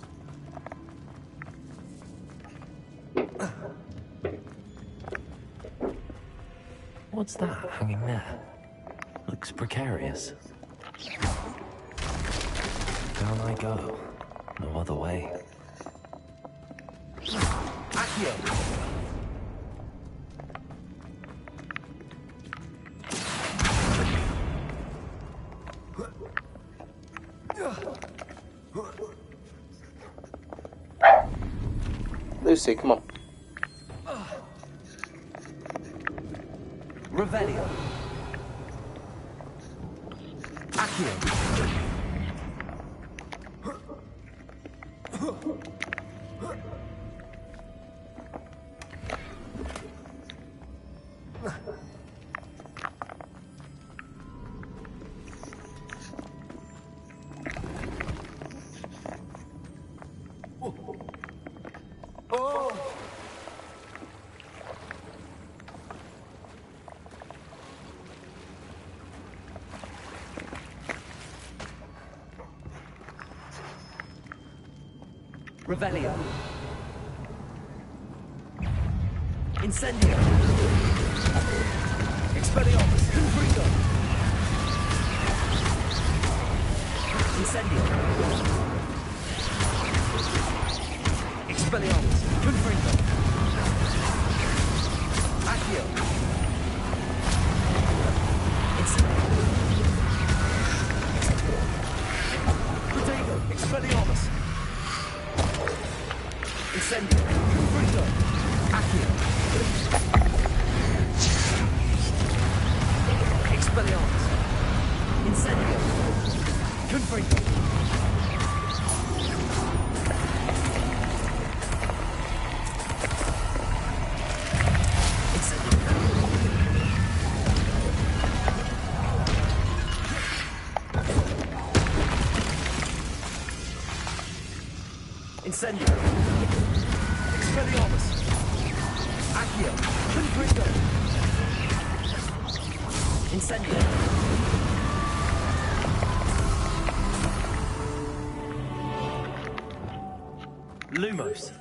What's that hanging there? Looks precarious. Down I go. No other way. Accio! Lucy, come on. Revelio. Accio. Revelio. Incendio. Expelliarmus. Confringo. Incendio. Expelliarmus. Confringo. Accio. Incendio. Protego. Expelliarmus. Incendio. Confringo. Accio. Expelliarmus. Incendio. Confringo. Incendio. Expelliarmus. Accio. Confringo. Incendio. Lumos.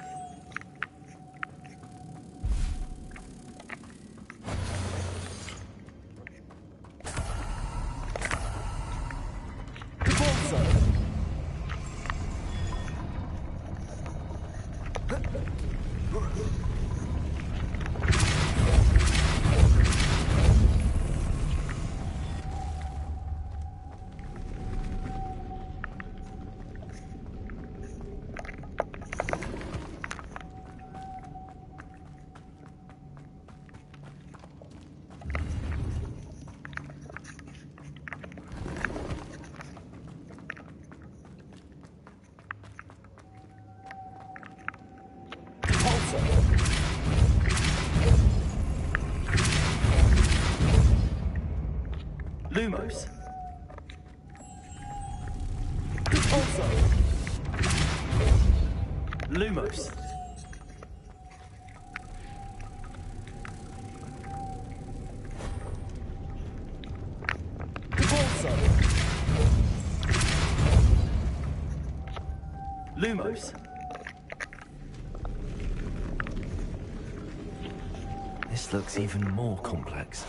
Cabalzo. Lumos. Repulso. Lumos. Repulso. Lumos. This looks even more complex.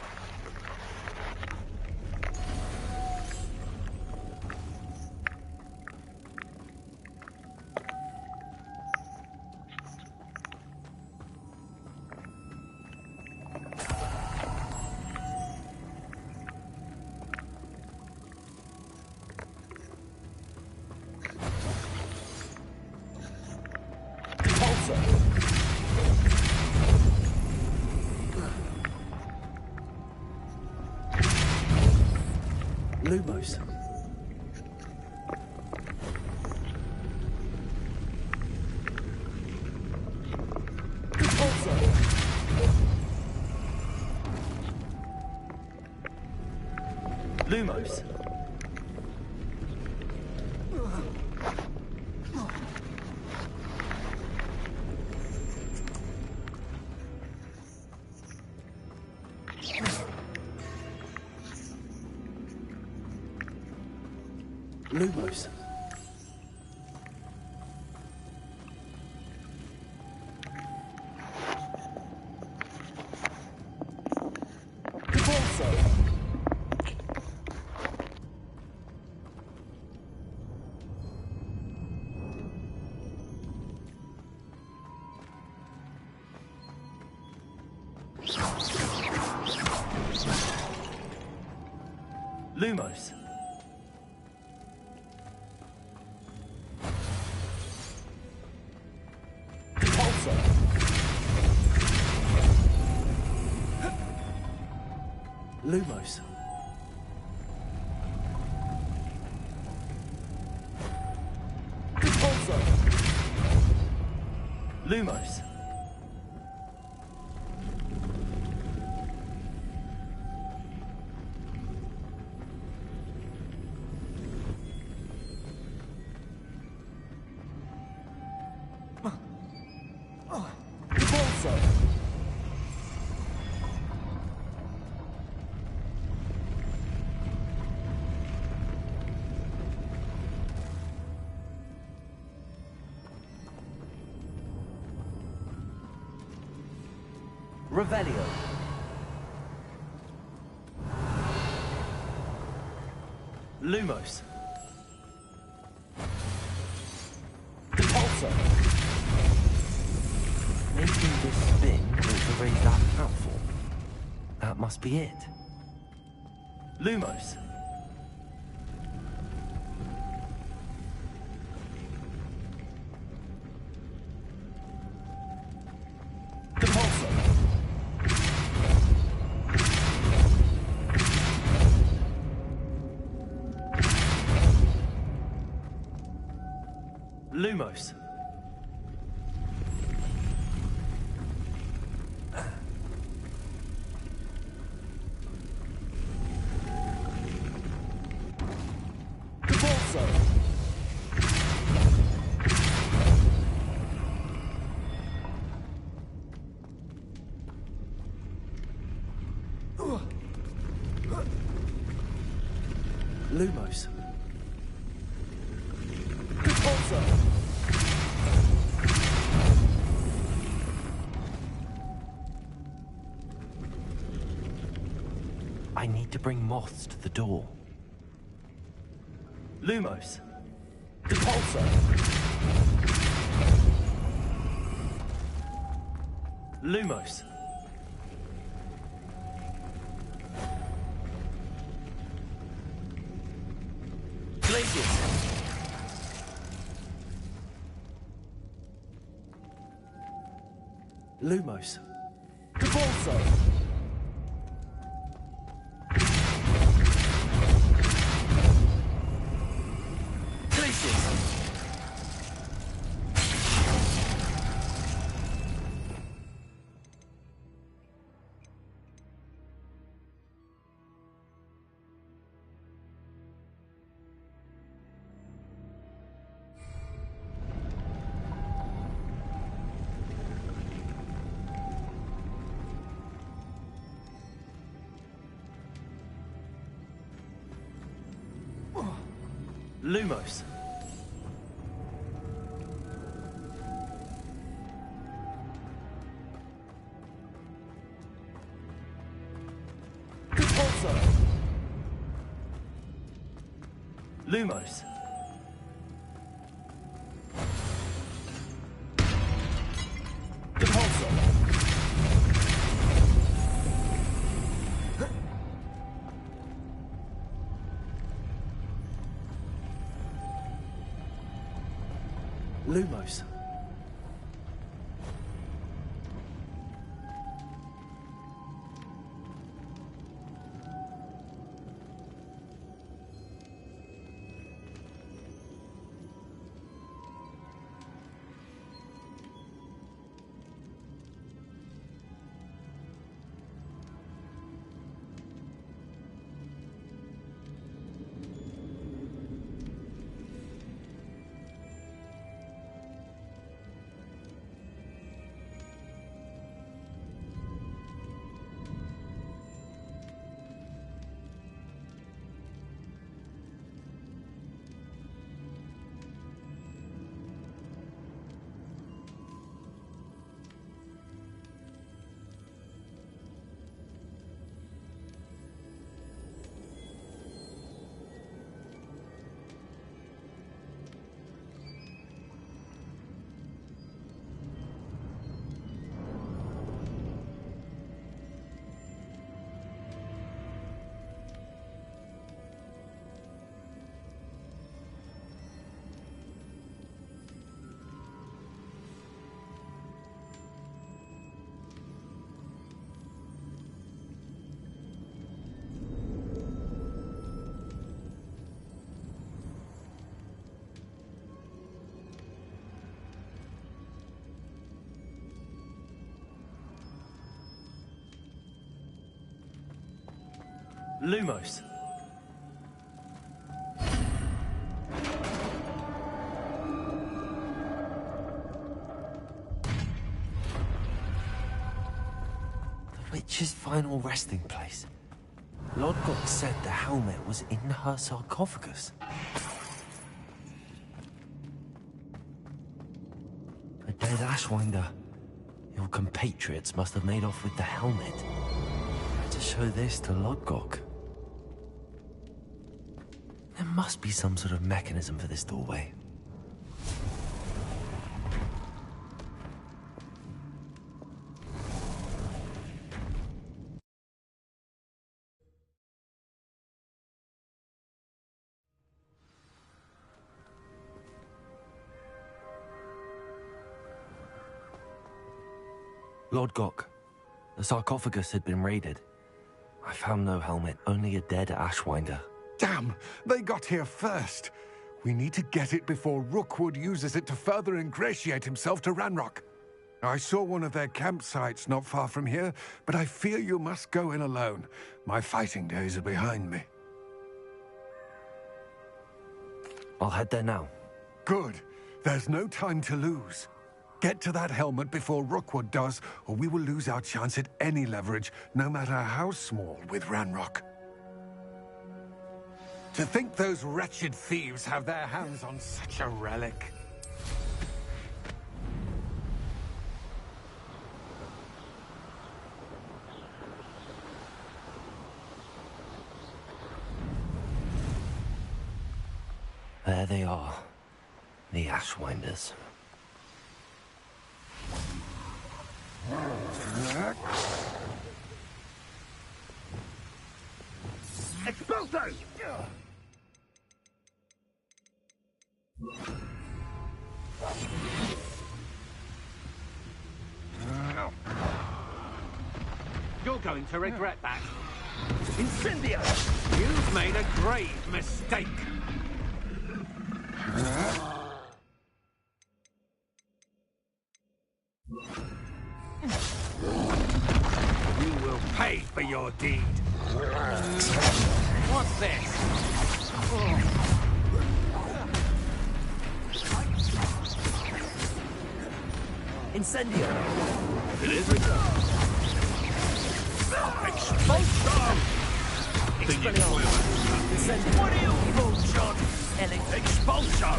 Lumos. Repulso. Lumos. Lumos. Repulso. Lumos. Repulso. Lumos. Repulso. Lumos. Repulso. Revelio. Lumos. Repulso. Making this spin to raise that platform. That must be it. Lumos. Repulso. Lumos. Lumos. I need to bring moths to the door. Lumos. Depulso. Lumos. Glacius. Lumos. Depulso. Lumos. Depulso. Lumos. Depulso. Lumos. Lumos. The witch's final resting place. Lodgok said the helmet was in her sarcophagus. A dead Ashwinder. Your compatriots must have made off with the helmet. To show this to Lodgok. There must be some sort of mechanism for this doorway. Lodgok, the sarcophagus had been raided. I found no helmet, only a dead Ashwinder. Damn! They got here first. We need to get it before Rookwood uses it to further ingratiate himself to Ranrock. I saw one of their campsites not far from here, but I fear you must go in alone. My fighting days are behind me. I'll head there now. Good. There's no time to lose. Get to that helmet before Rookwood does, or we will lose our chance at any leverage, no matter how small, with Ranrock. To think those wretched thieves have their hands on such a relic. There they are. The Ashwinders. Expulso! You're going to regret that. Incendio! You've made a grave mistake. You will pay for your deed. What's this? Incendio! It is Expulsion! Incendio! What are you, Vulture? Expulsion!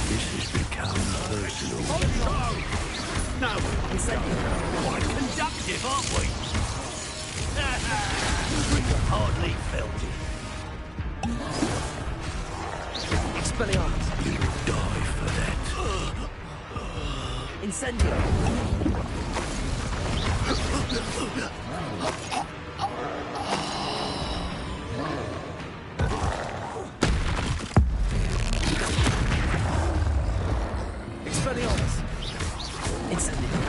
This has become personal. No! Incendio! Quite conductive, aren't we? Hardly felt it. Expelliarmus! You'll die for that. Incendio! Expelliarmus! Incendio!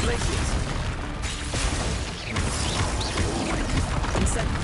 Glaciers! Incendio!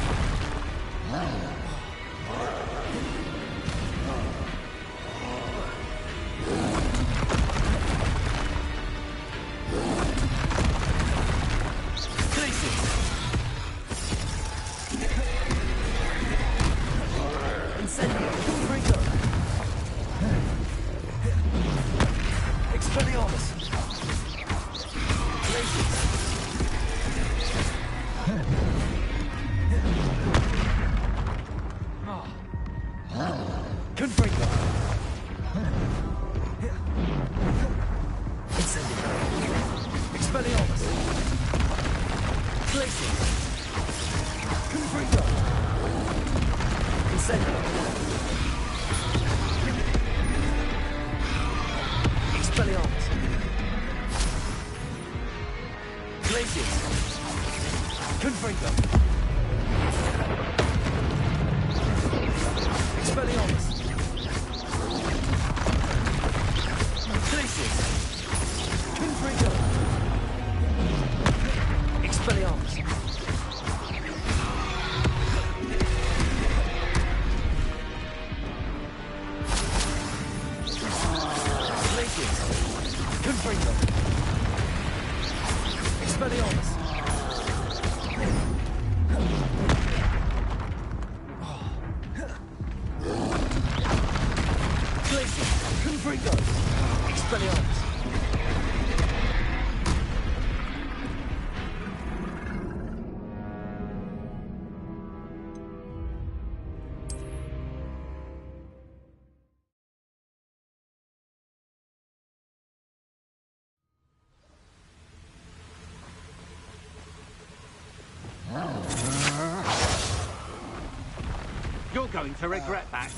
You're going to regret that.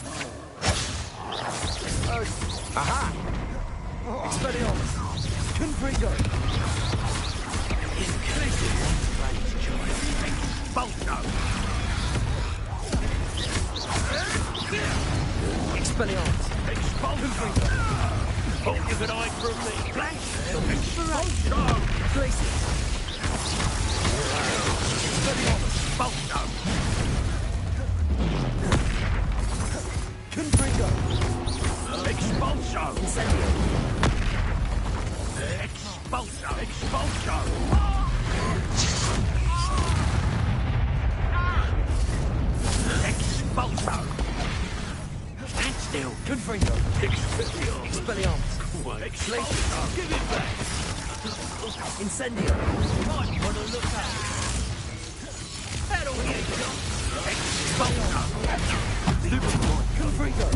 Aha! Expelliarmus! Confringo! Expulso! Expelliarmus! Confringo! Hope you could hide from me! Expulso! Glacier! Expulso! Expulso! Expulso! Stand still! Confringo! Expelliarmus! Expelliarmus! Expulso! Give it back! Incendio! Might want to look out! That'll get you! Expulso! Confringo!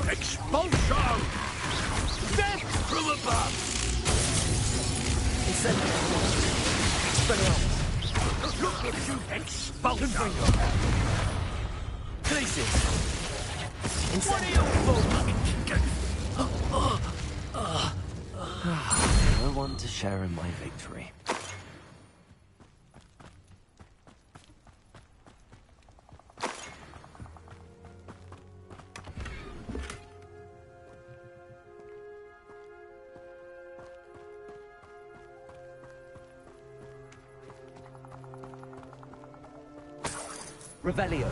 Expulso! Death from above! Incendio! Expelliarmus! Look what you expulso! Confringo! Glacius! What are you No one to share in my victory. Revelio!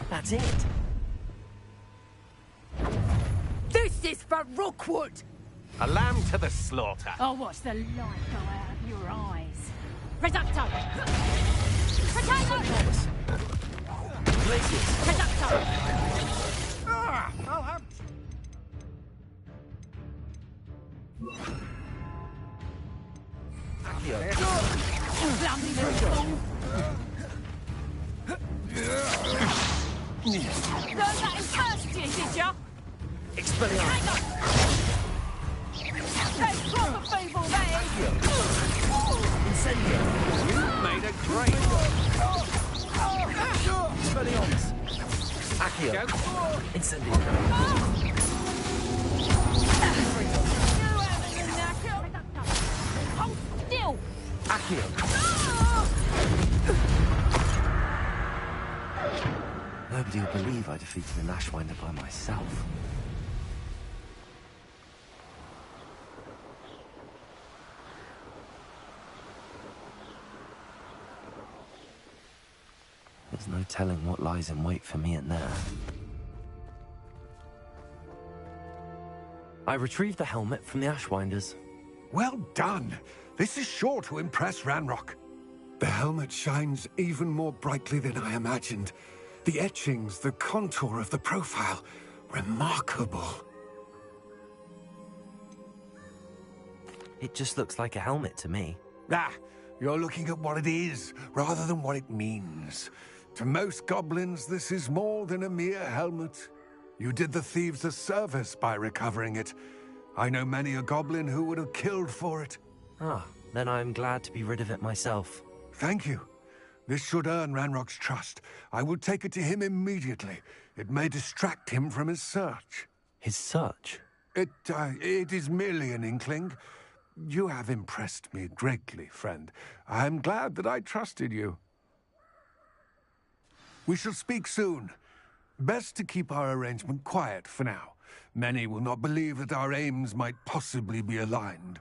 That's it. This is for Rookwood! A lamb to the slaughter. I'll watch the light go out of your eyes. Reducto! Potato! Glacius! Reducto! I'll have... Accio! Bloody fool! Learned that in first year, did ya? Expelliarmus! That's proper feeble, that is! Incendio! You made a great... Expelliarmus! Accio! Incendio! Hold still! Accio! Nobody will believe I defeated an Ashwinder by myself. There's no telling what lies in wait for me in there. I retrieved the helmet from the Ashwinders. Well done. This is sure to impress Ranrock. The helmet shines even more brightly than I imagined. The etchings, the contour of the profile, remarkable. It just looks like a helmet to me. Ah, you're looking at what it is, rather than what it means. To most goblins, this is more than a mere helmet. You did the thieves a service by recovering it. I know many a goblin who would have killed for it. Ah, then I'm glad to be rid of it myself. Thank you. This should earn Ranrock's trust. I will take it to him immediately. It may distract him from his search. His search? It is merely an inkling. You have impressed me greatly, friend. I am glad that I trusted you. We shall speak soon. Best to keep our arrangement quiet for now. Many will not believe that our aims might possibly be aligned.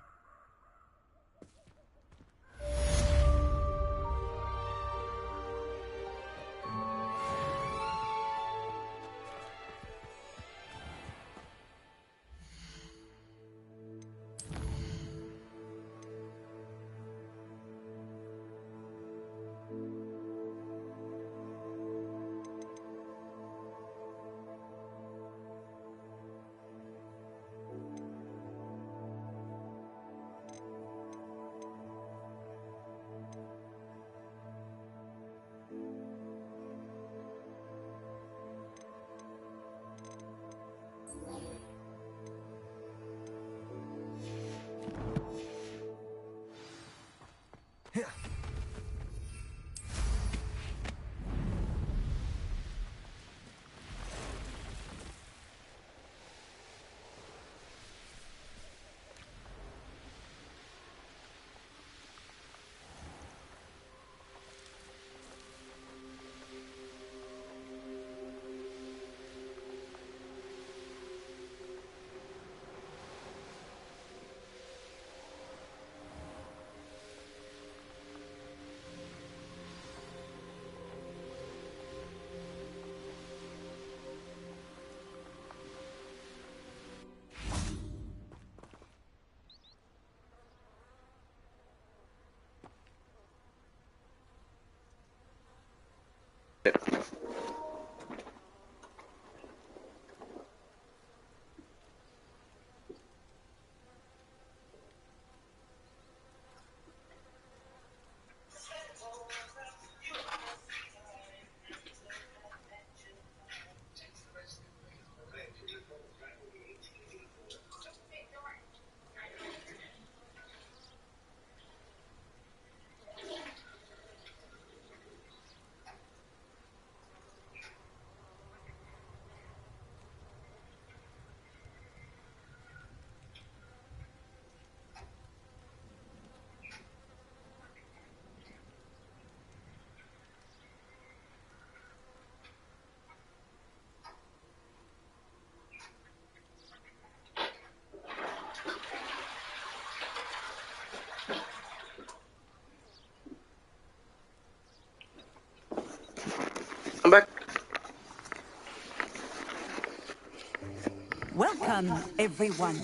Welcome, everyone.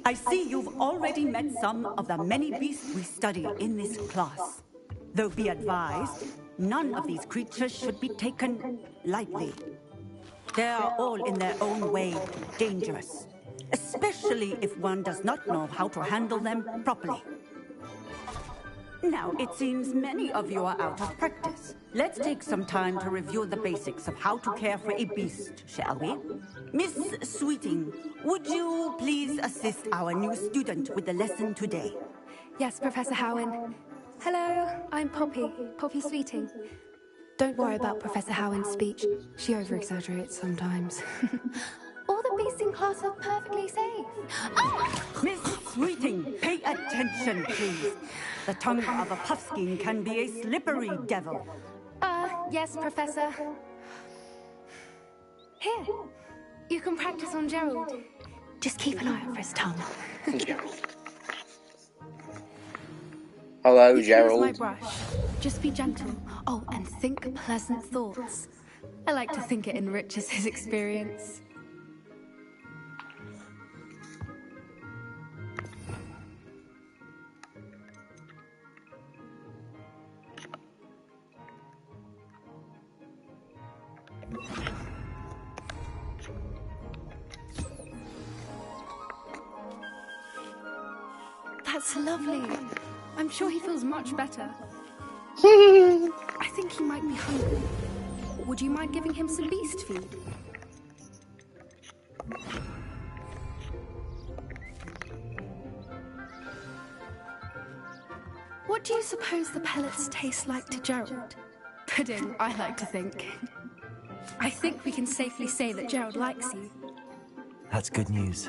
I see you've already met some of the many beasts we study in this class. Though be advised, none of these creatures should be taken lightly. They are all in their own way dangerous, especially if one does not know how to handle them properly. Now, it seems many of you are out of practice. Let's take some time to review the basics of how to care for a beast, shall we? Miss Sweeting, would you please assist our new student with the lesson today? Yes, Professor Howen. Hello, I'm Poppy Sweeting. Don't worry about Professor Howen's speech. She over-exaggerates sometimes. All the beasts in class are perfectly safe. Oh! Miss Sweeting, pay attention, please. The tongue of a puffskein can be a slippery devil. Yes, Professor. Here, you can practice on Gerald. Just keep an eye out for his tongue. Hello, Here's Gerald. my brush. Just be gentle. Oh, and think pleasant thoughts. I like to think it enriches his experience. That's lovely. I'm sure he feels much better. I think he might be hungry. Would you mind giving him some beast feed? What do you suppose the pellets taste like to Gerald? Pudding, I like to think. I think we can safely say that Gerald likes you. That's good news.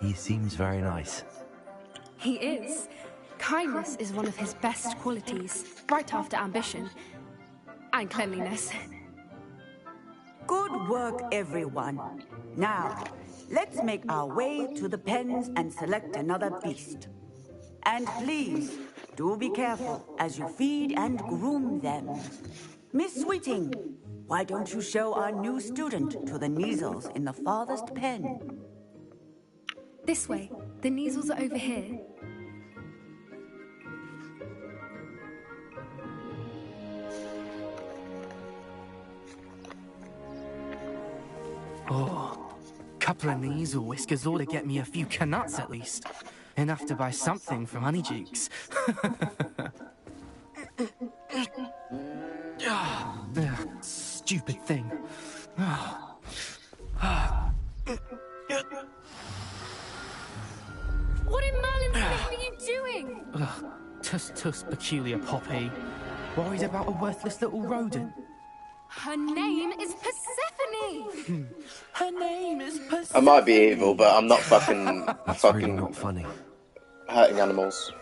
He seems very nice. He is. Kindness is one of his best qualities, right after ambition. And cleanliness. Good work, everyone. Now, let's make our way to the pens and select another beast. And please, do be careful as you feed and groom them. Miss Sweeting, why don't you show our new student to the Neasels in the farthest pen? This way. The Neasels are over here. Oh, couple of Neasel whiskers ought to get me a few canuts at least. Enough to buy something from Honeydukes. Stupid thing. What in Merlin's name are you doing? Tuss, peculiar Poppy. Worried about a worthless little rodent. Her name is Persephone! Her name is Persephone! I might be evil, but I'm not fucking... That's fucking really not funny. Hurting animals.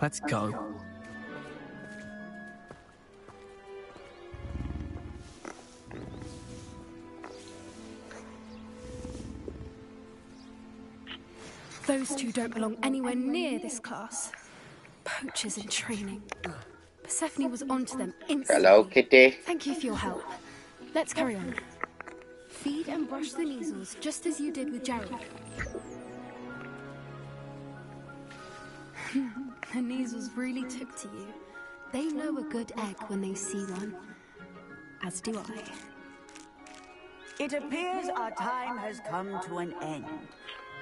Let's go. Those two don't belong anywhere near this class. Poachers in training. Persephone was onto them instantly. Hello, kitty. Thank you for your help. Let's carry on. Feed and brush the Neasels, just as you did with Gerald. The Neasels really took to you. They know a good egg when they see one. As do I. It appears our time has come to an end.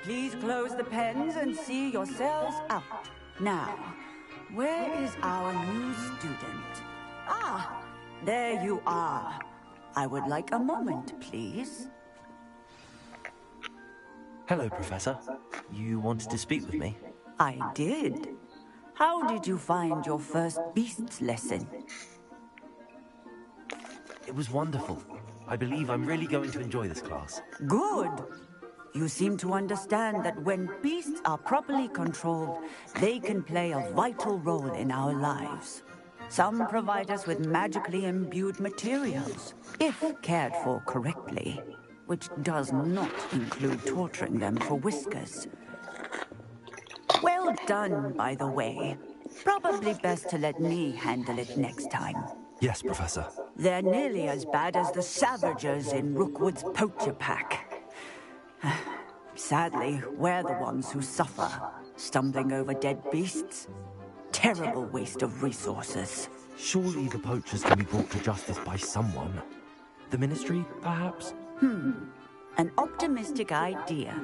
Please close the pens and see yourselves out. Now, where is our new student? Ah, there you are. I would like a moment, please. Hello, Professor. You wanted to speak with me? I did. How did you find your first beasts lesson? It was wonderful. I believe I'm really going to enjoy this class. Good. You seem to understand that when beasts are properly controlled, they can play a vital role in our lives. Some provide us with magically imbued materials, if cared for correctly, which does not include torturing them for whiskers. Well done, by the way. Probably best to let me handle it next time. Yes, Professor. They're nearly as bad as the Savagers in Rookwood's poacher pack. Sadly, we're the ones who suffer, stumbling over dead beasts. Terrible waste of resources. Surely the poachers can be brought to justice by someone. The Ministry, perhaps? An optimistic idea.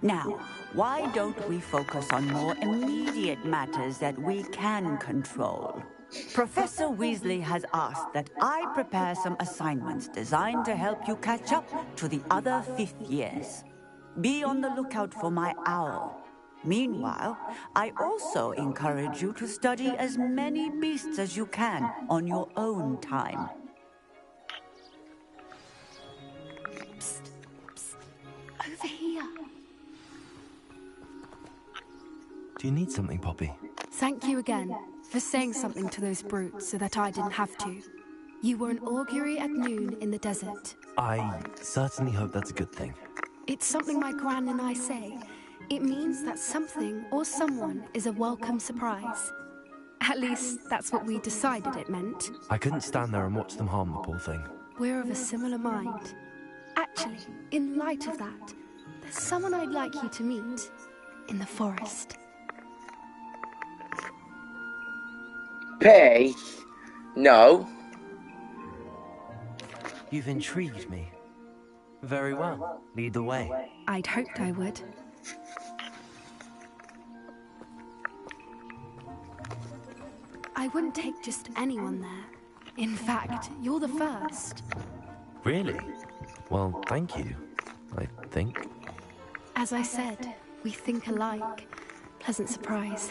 Now, why don't we focus on more immediate matters that we can control? Professor Weasley has asked that I prepare some assignments designed to help you catch up to the other fifth years. Be on the lookout for my owl. Meanwhile, I also encourage you to study as many beasts as you can on your own time. Psst, psst. Over here. Do you need something, Poppy? Thank you again for saying something to those brutes so that I didn't have to. You were an augury at noon in the desert. I certainly hope that's a good thing. It's something my gran and I say. It means that something or someone is a welcome surprise. At least, that's what we decided it meant. I couldn't stand there and watch them harm the poor thing. We're of a similar mind. Actually, in light of that, there's someone I'd like you to meet in the forest. Pay? No. You've intrigued me. Very well. Lead the way. I'd hoped I would. I wouldn't take just anyone there. In fact, you're the first. Really? Well, thank you, I think. As I said, we think alike. Pleasant surprise.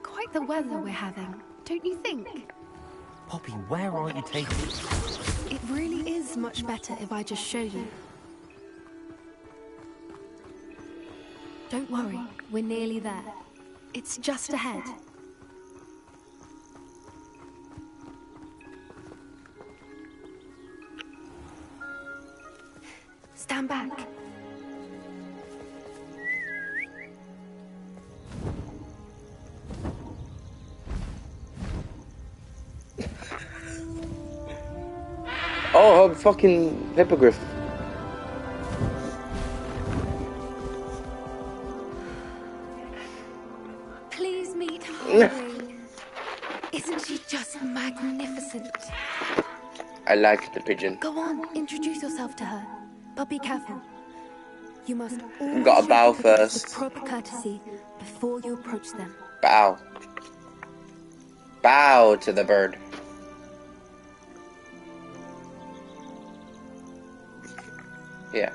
Quite the weather we're having, don't you think? Poppy, where are you taking me? It really is much better if I just show you. Don't worry, we're nearly there. It's just ahead. Stand back. Oh, a fucking hippogriff. Please meet Harwing. Isn't she just magnificent? I like the pigeon. Go on, introduce yourself to her. But be careful. You must always Gotta bow show the guests first. with proper courtesy before you approach them. Bow. Bow to the bird. Yeah.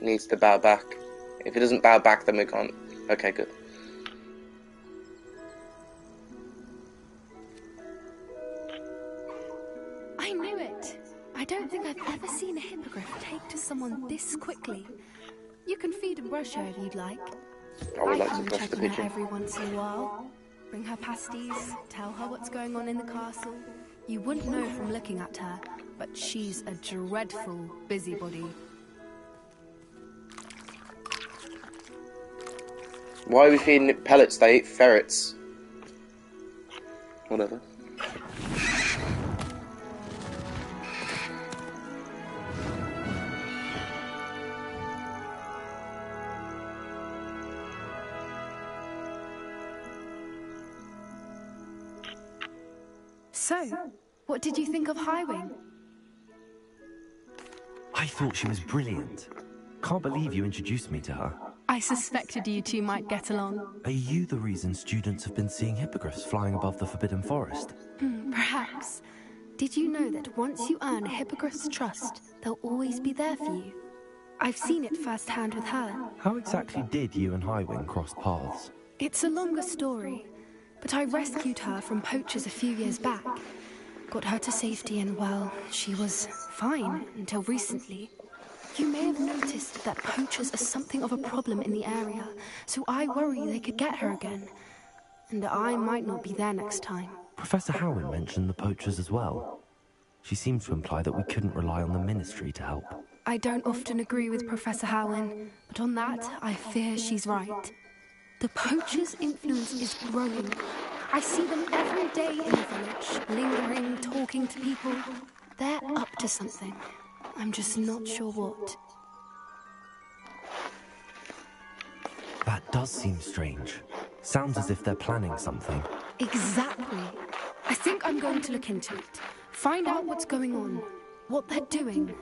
Needs to bow back. If he doesn't bow back, then we can't. Okay, good. I knew it. I don't think I've ever seen a hippogriff take to someone this quickly. You can feed and brush her if you'd like. I would like come to and brush check the on her pigeon. every once in a while. Bring her pasties, tell her what's going on in the castle. You wouldn't know from looking at her, but she's a dreadful busybody. Why are we feeding it pellets? They eat ferrets. Whatever. So, what did you think of Highwing? I thought she was brilliant. Can't believe you introduced me to her. I suspected you two might get along. Are you the reason students have been seeing hippogriffs flying above the Forbidden Forest? Perhaps. Did you know that once you earn a hippogriff's trust, they'll always be there for you? I've seen it firsthand with her. How exactly did you and Highwing cross paths? It's a longer story, but I rescued her from poachers a few years back. Got her to safety and, well, she was fine until recently. You may have noticed that poachers are something of a problem in the area, so I worry they could get her again. And I might not be there next time. Professor Howin mentioned the poachers as well. She seemed to imply that we couldn't rely on the Ministry to help. I don't often agree with Professor Howin, but on that, I fear she's right. The poachers' influence is growing. I see them every day in the village, lingering, talking to people. They're up to something. I'm just not sure what. That does seem strange. Sounds as if they're planning something. Exactly. I think I'm going to look into it. Find out what's going on, what they're doing.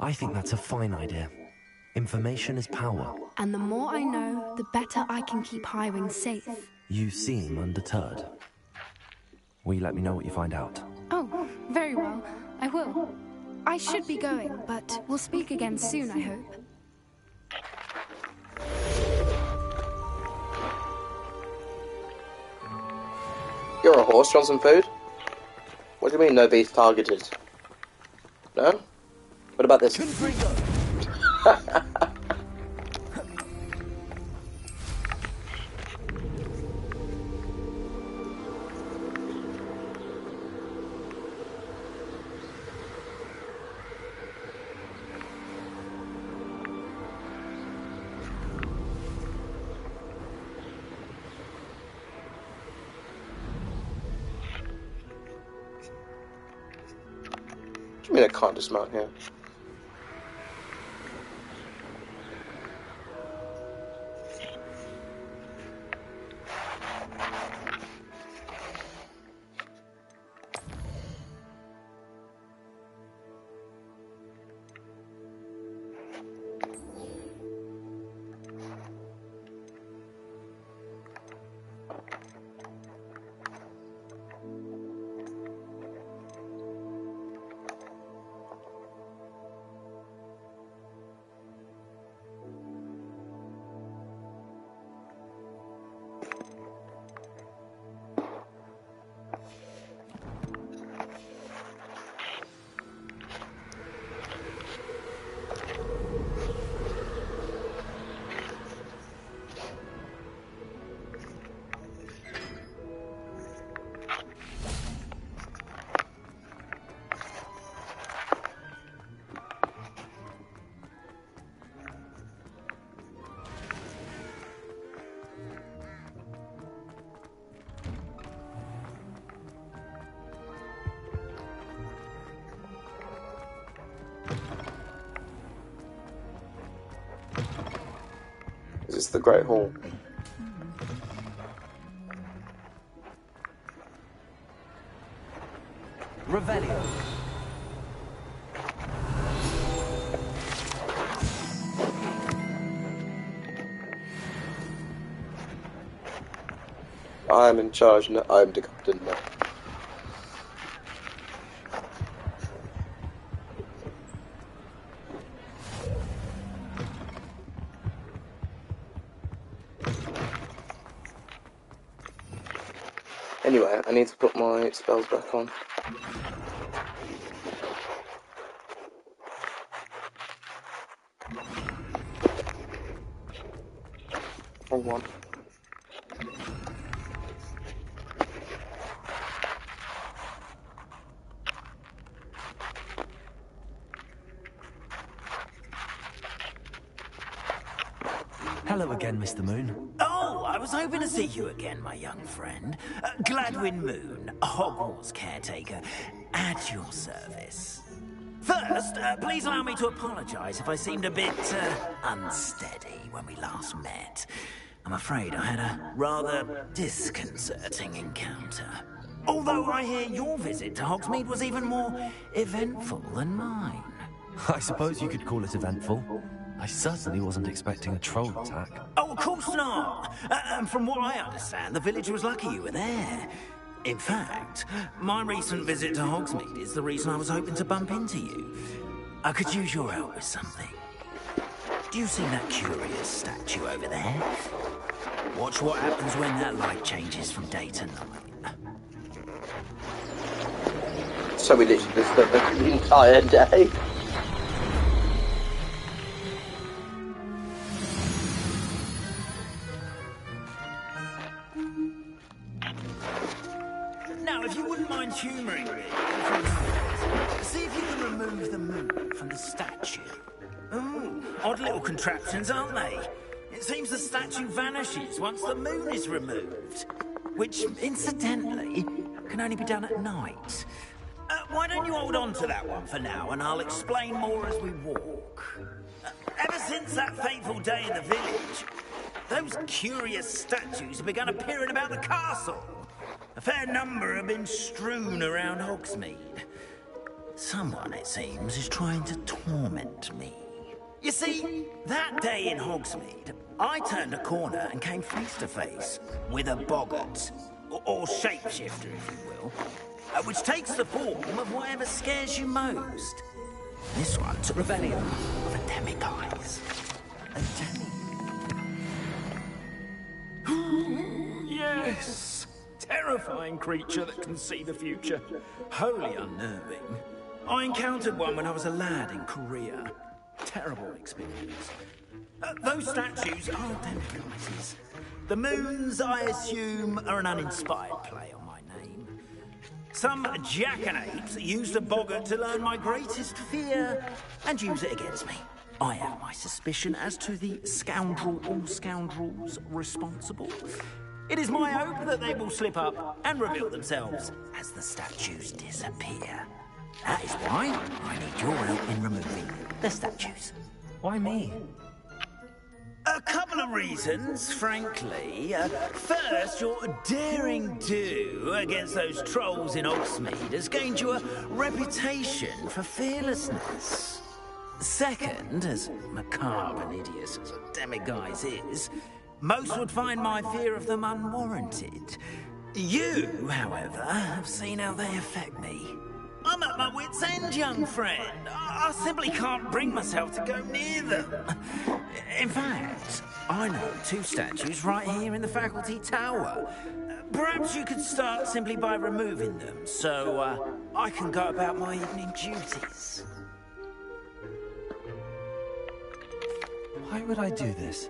I think that's a fine idea. Information is power. And the more I know, the better I can keep hiring safe. You seem undeterred. Will you let me know what you find out? Oh, very well. I will. I should be going, but we'll speak again soon, I hope. You're a horse, want some food? What do you mean no beast targeted? No? What about this? I mean, I can't dismount here. Is this the Great Hall? Revelio. I'm in charge now. I'm the captain now. Anyway, I need to put my spells back on. Wrong one. Hello again, Mr. Moon. Oh, I was hoping to see you again, my young friend. Gladwin Moon, Hogwarts caretaker, at your service. First, please allow me to apologize if I seemed a bit unsteady when we last met. I'm afraid I had a rather disconcerting encounter. Although I hear your visit to Hogsmeade was even more eventful than mine. I suppose you could call it eventful. I certainly wasn't expecting a troll attack. Oh, of course not. From what I understand, the village was lucky you were there. In fact, my recent visit to Hogsmeade is the reason I was hoping to bump into you. I could use your help with something. Do you see that curious statue over there? Watch what happens when that light changes from day to night. So we literally just spent the entire day. Now, if you wouldn't mind humouring me... see if you can remove the moon from the statue. Ooh, odd little contraptions, aren't they? It seems the statue vanishes once the moon is removed. Which, incidentally, can only be done at night. Why don't you hold on to that one for now, and I'll explain more as we walk. Ever since that fateful day in the village, those curious statues have begun appearing about the castle. A fair number have been strewn around Hogsmeade. Someone, it seems, is trying to torment me. You see, that day in Hogsmeade, I turned a corner and came face to face with a boggart, or shapeshifter, if you will, which takes the form of whatever scares you most. This one took the belly of a demiguise. Yes! Terrifying creature that can see the future. Wholly unnerving. I encountered one when I was a lad in Korea. Terrible experience. Those statues are demiguises. The moons, I assume, are an uninspired play on my name. Some jackanapes used a boggart to learn my greatest fear and use it against me. I have my suspicion as to the scoundrel or scoundrels responsible. It is my hope that they will slip up and reveal themselves as the statues disappear. That is why I need your help in removing the statues. Why me? A couple of reasons, frankly. First, your daring do against those trolls in Hogsmeade has gained you a reputation for fearlessness. Second, as macabre and hideous as a demiguise is, most would find my fear of them unwarranted. You, however, have seen how they affect me. I'm at my wit's end, young friend. I simply can't bring myself to go near them. In fact, I know two statues right here in the faculty tower. Perhaps you could start simply by removing them, so I can go about my evening duties. Why would I do this?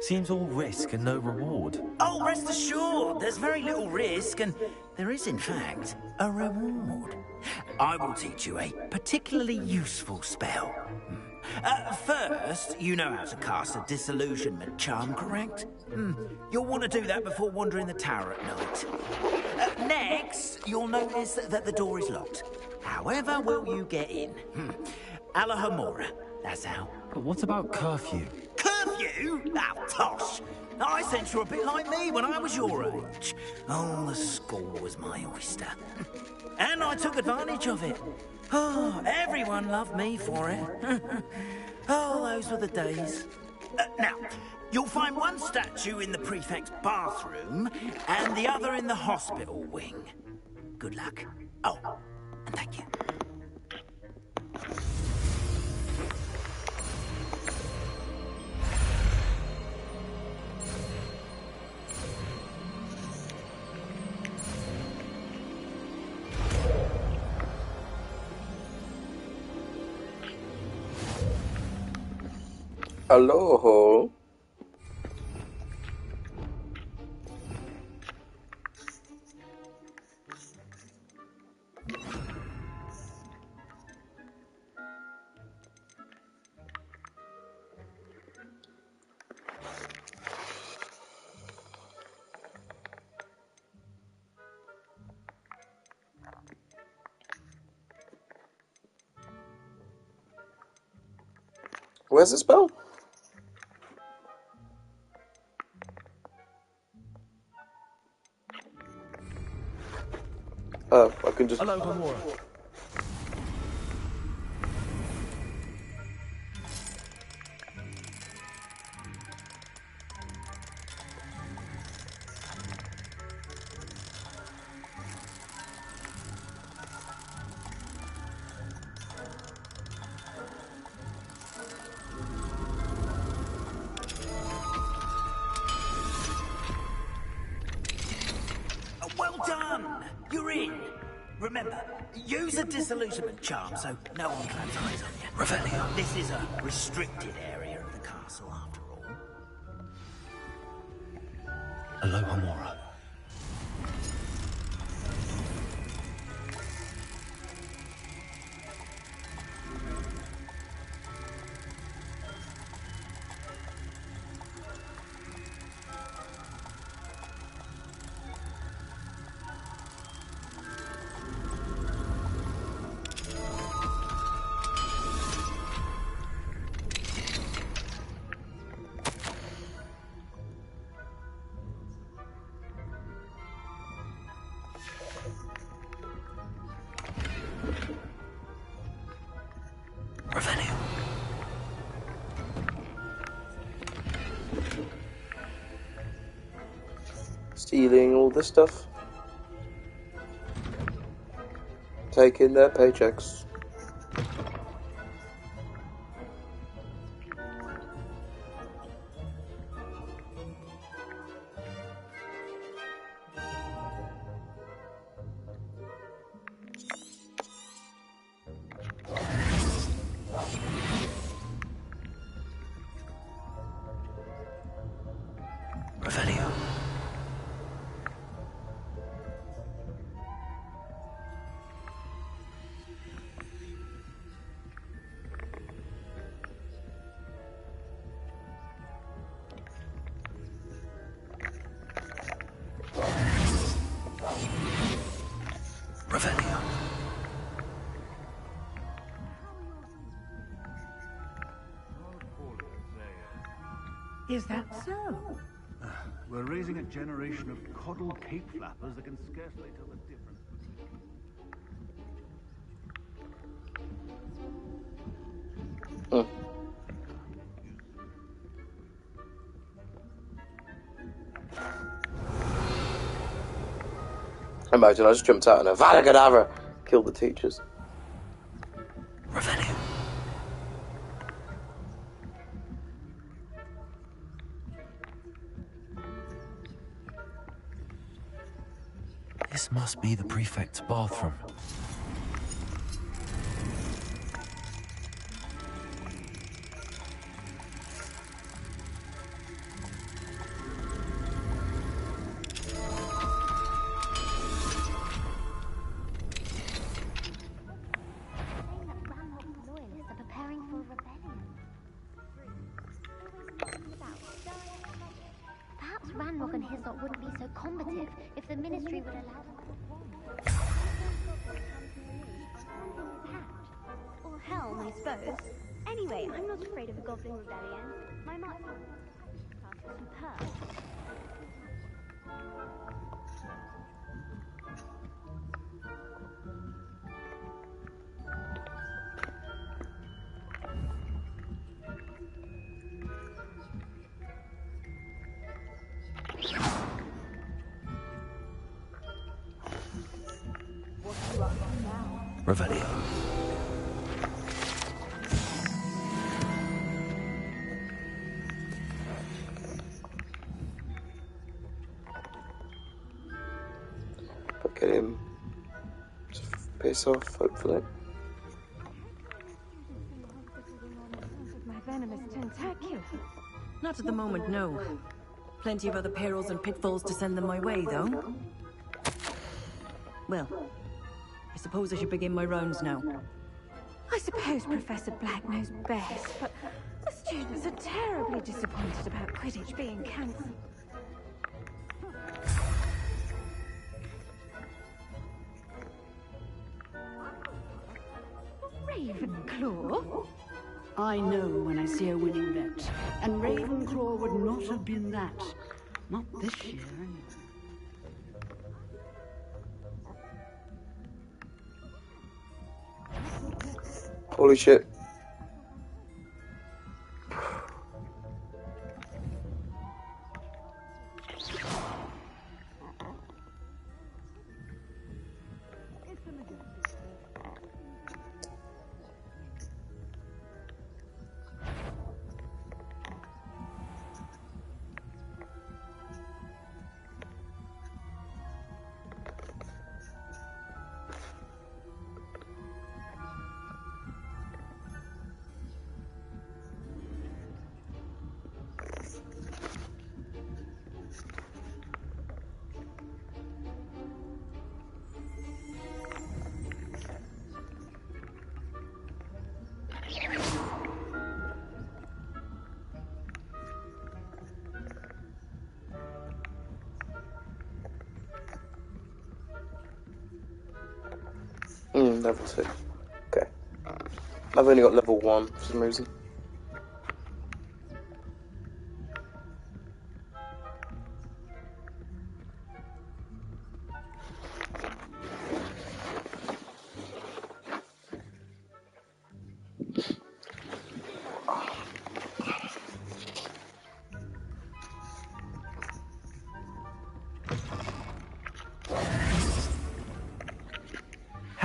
Seems all risk and no reward. Oh, rest assured, there's very little risk, and there is, in fact, a reward. I will teach you a particularly useful spell. First, you know how to cast a disillusionment charm, correct? You'll want to do that before wandering the tower at night. Next, you'll notice that the door is locked. However will you get in? Alahomora, that's how. But what about curfew? Curfew? Oh, tosh. I sense you're a bit like me when I was your age. Oh, the school was my oyster. And I took advantage of it. Oh, everyone loved me for it. Oh, those were the days. Now, you'll find one statue in the prefect's bathroom and the other in the hospital wing. Good luck. Oh, and thank you. Hello. Where's the spell? I can just... Hello, Gamora. Well done! You're in. Remember, use a disillusionment charm so no one claps eyes on you. Revelio. This is a restricted area of the castle, after all. Hello, Gamora. Stealing all the stuff. Taking their paychecks. Revelio. Revelio. Is that so? We're raising a generation of coddled cape flappers that can scarcely tell the difference between... Imagine I just jumped out and a Valakadabra killed the teachers. Revelio. This must be the prefect's bathroom. Perhaps Ranrock and his lot wouldn't be so combative if the Ministry would allow them to perform. Or Helm, I suppose. Anyway, I'm not afraid of a goblin rebellion. My marks are superb. Revelio. But get him to piss off, hopefully. My venomous tentacle. Not at the moment, no. Plenty of other perils and pitfalls to send them my way, though. Well, I suppose I should begin my rounds now. I suppose Professor Black knows best, but the students are terribly disappointed about Quidditch being cancelled. Ravenclaw? I know when I see a winning bet, and Ravenclaw would not have been that. Not this year, anyway. Holy shit. Level 2. Okay. I've only got level 1 for some reason.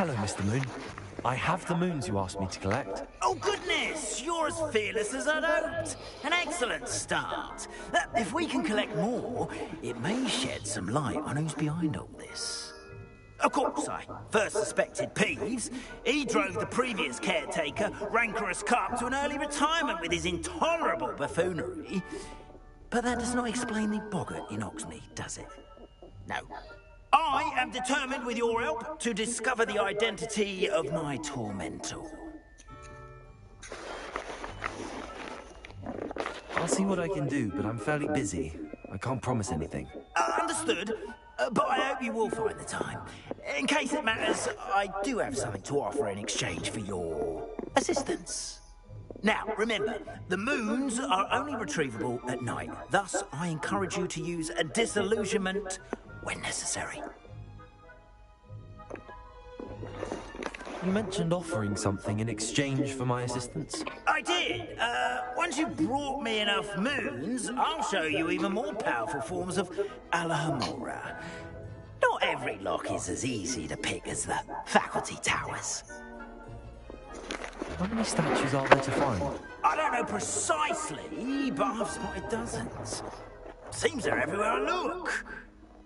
Hello, Mr. Moon. I have the moons you asked me to collect. Oh, goodness! You're as fearless as I'd hoped. An excellent start. If we can collect more, it may shed some light on who's behind all this. Of course, I first suspected Peeves. He drove the previous caretaker, Rancorous Carp, to an early retirement with his intolerable buffoonery. But that does not explain the boggart in Oxmead, does it? No. I am determined, with your help, to discover the identity of my tormentor. I'll see what I can do, but I'm fairly busy. I can't promise anything. Understood. But I hope you will find the time. In case it matters, I do have something to offer in exchange for your assistance. Now, remember, the moons are only retrievable at night. Thus, I encourage you to use a disillusionment when necessary. You mentioned offering something in exchange for my assistance? I did. Once you've brought me enough moons, I'll show you even more powerful forms of Alhamora. Not every lock is as easy to pick as the faculty towers. How many statues are there to find? I don't know precisely, but I've spotted dozens. Seems they're everywhere I look.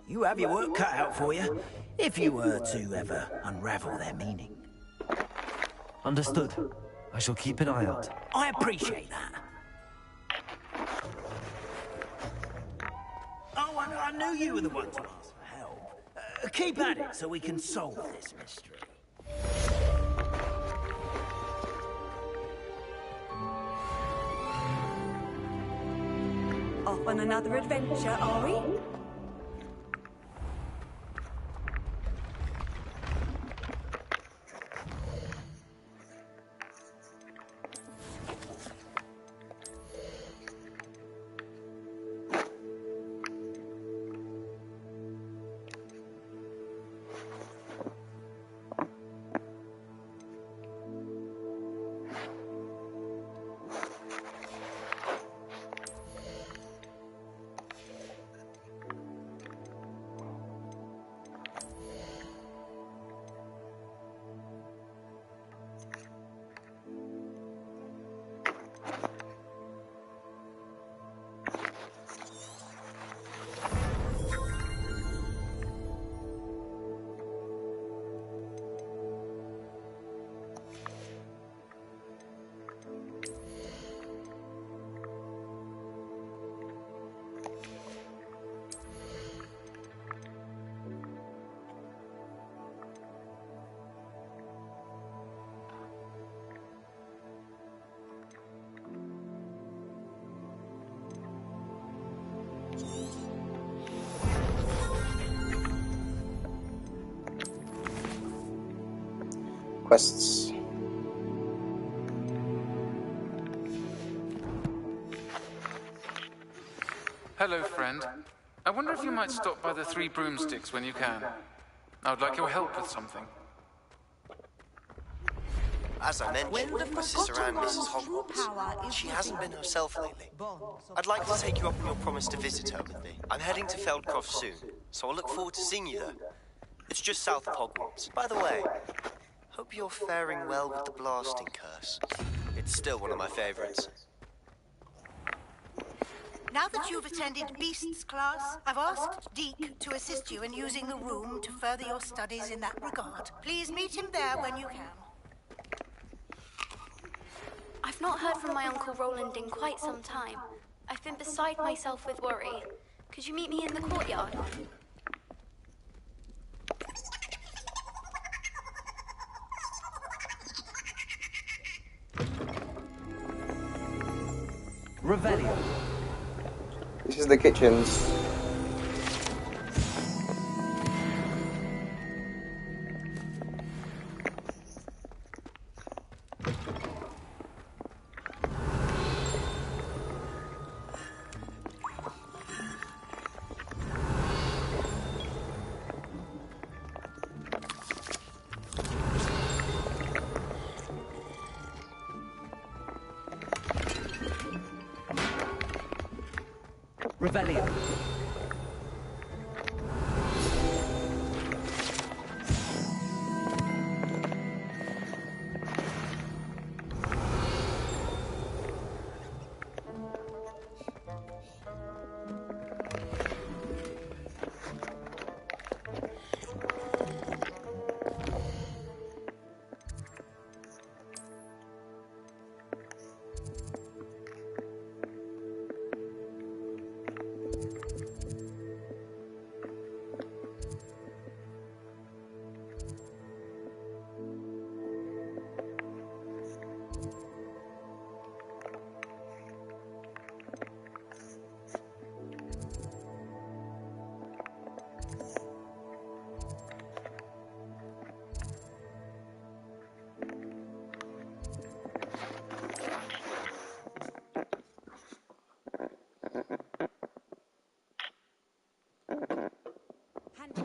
You have your work cut out for you, if you were to ever unravel their meaning. Understood. I shall keep an eye out. I appreciate that. Oh, I knew you were the one to ask for help. Keep at it so we can solve this mystery. Off on another adventure, are we? Quests. Hello, friend. I wonder if you might stop by the Three Broomsticks when you can. I would like your help with something. As I mentioned, my sister Anne misses Hogwarts. She hasn't been herself lately. I'd like to take you up on your promise to visit her with me. I'm heading to Feldcroft soon, so I'll look forward to seeing you there. It's just south of Hogwarts. By the way, hope you're faring well with the blasting curse. It's still one of my favorites. Now that you've attended Beasts class, I've asked Deke to assist you in using the room to further your studies in that regard. Please meet him there when you can. I've not heard from my Uncle Roland in quite some time. I've been beside myself with worry. Could you meet me in the courtyard? Revelio. This is the kitchens. Revelio.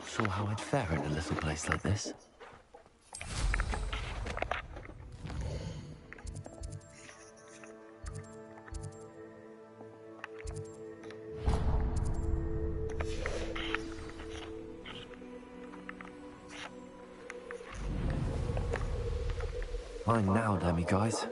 not sure how I'd fare in a little place like this. Fine now, Demi guys.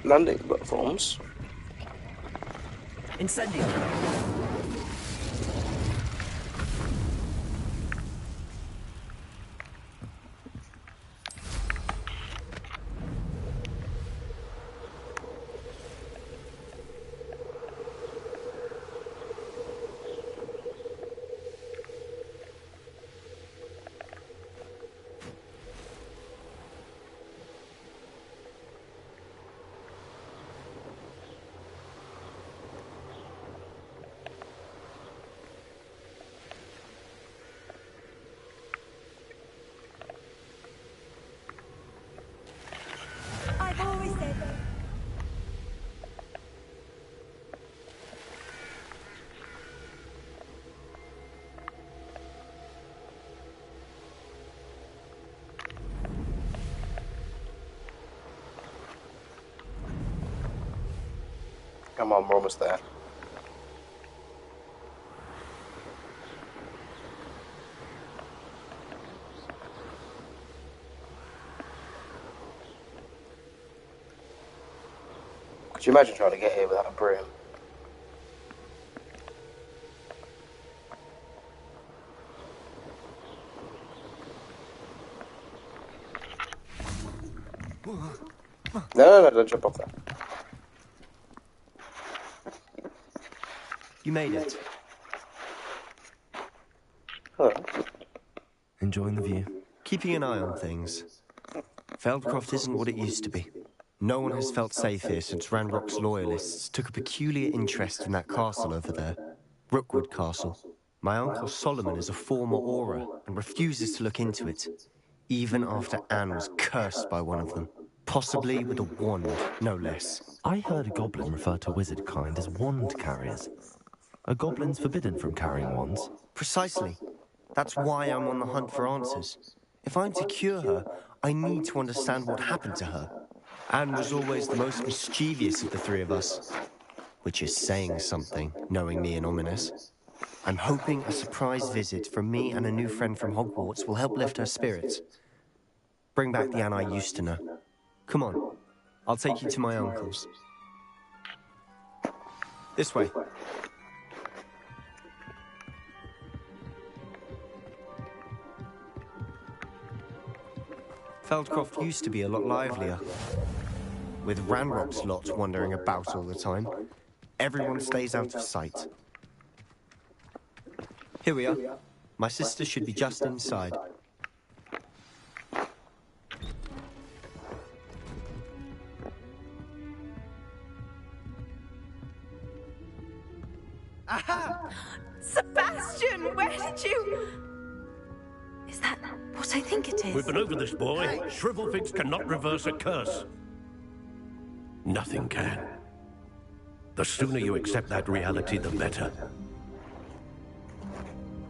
Landing platforms. Incendio. I've always said. Come on, we're almost there. Could you imagine trying to get here without a broom? No, don't jump off that. You made it. Hello. Enjoying the view? Keeping an eye on things. Feldcroft isn't what it used to be. No one has felt safe here since Ranrock's loyalists took a peculiar interest in that castle over there. Rookwood Castle. My uncle Solomon is a former Auror and refuses to look into it, even after Anne was cursed by one of them. Possibly with a wand, no less. I heard a goblin refer to wizard kind as wand carriers. Are goblins forbidden from carrying wands? Precisely. That's why I'm on the hunt for answers. If I'm to cure her, I need to understand what happened to her. Anne was always the most mischievous of the three of us. Which is saying something, knowing me and ominous. I'm hoping a surprise visit from me and a new friend from Hogwarts will help lift her spirits. Bring back the Anne I used to know. Come on, I'll take you to my uncle's. This way. Feldcroft used to be a lot livelier. With Ranrock's lot wandering about all the time, everyone stays out of sight. Here we are. My sister should be just inside. Aha! Sebastian, where did you... Is that what I think it is? We've been over this, boy. Shrivelfigs cannot reverse a curse. Nothing can. The sooner you accept that reality, the better.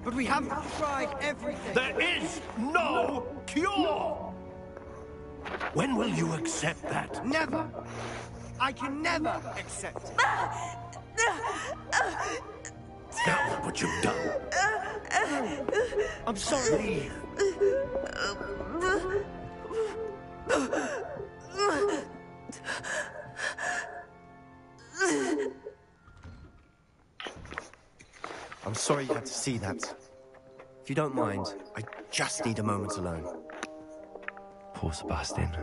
But we haven't tried everything. There is no cure! When will you accept that? Never. I can never accept it. Now look what you've done. I'm sorry. I'm sorry you had to see that. If you don't mind, I just need a moment alone. Poor Sebastian.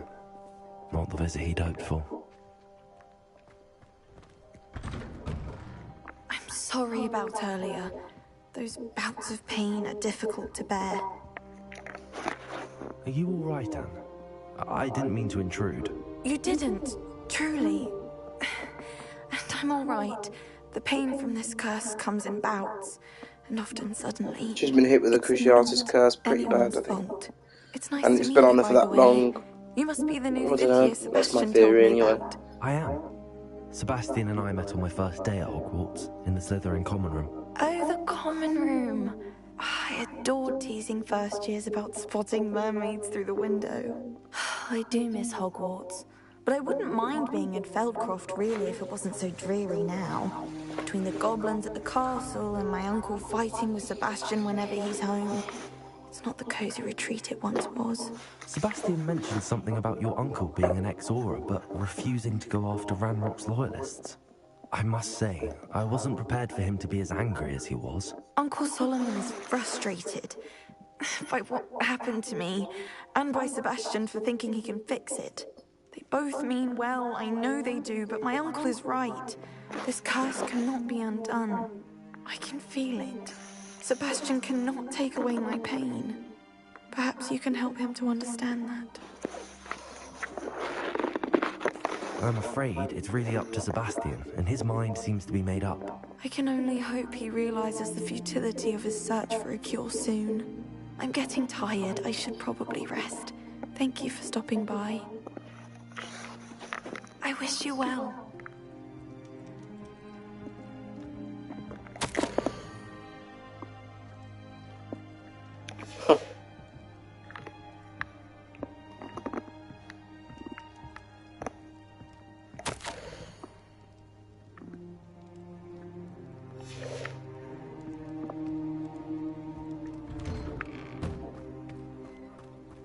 Not the visit he'd hoped for. I'm sorry about earlier. Those bouts of pain are difficult to bear. Are you all right, Anne? I didn't mean to intrude. You didn't, truly. And I'm all right. The pain from this curse comes in bouts, and often suddenly. She's been hit with a Cruciatus curse pretty bad, I think. Fault. It's nice And to it's meet been on you, there for by that the way. long. You must be the I new don't fifth know, year that's my Sebastian theory told me anyway. about. I am. Sebastian and I met on my first day at Hogwarts, in the Slytherin common room. Oh, the common room. I adored teasing first years about spotting mermaids through the window. I do miss Hogwarts, but I wouldn't mind being in Feldcroft really if it wasn't so dreary now. Between the goblins at the castle and my uncle fighting with Sebastian whenever he's home, it's not the cozy retreat it once was. Sebastian mentioned something about your uncle being an ex-Auror, but refusing to go after Ranrock's loyalists. I must say, I wasn't prepared for him to be as angry as he was. Uncle Solomon is frustrated by what happened to me, and by Sebastian for thinking he can fix it. They both mean well, I know they do, but my uncle is right. This curse cannot be undone. I can feel it. Sebastian cannot take away my pain. Perhaps you can help him to understand that. I'm afraid it's really up to Sebastian, and his mind seems to be made up. I can only hope he realizes the futility of his search for a cure soon. I'm getting tired. I should probably rest. Thank you for stopping by. I wish you well.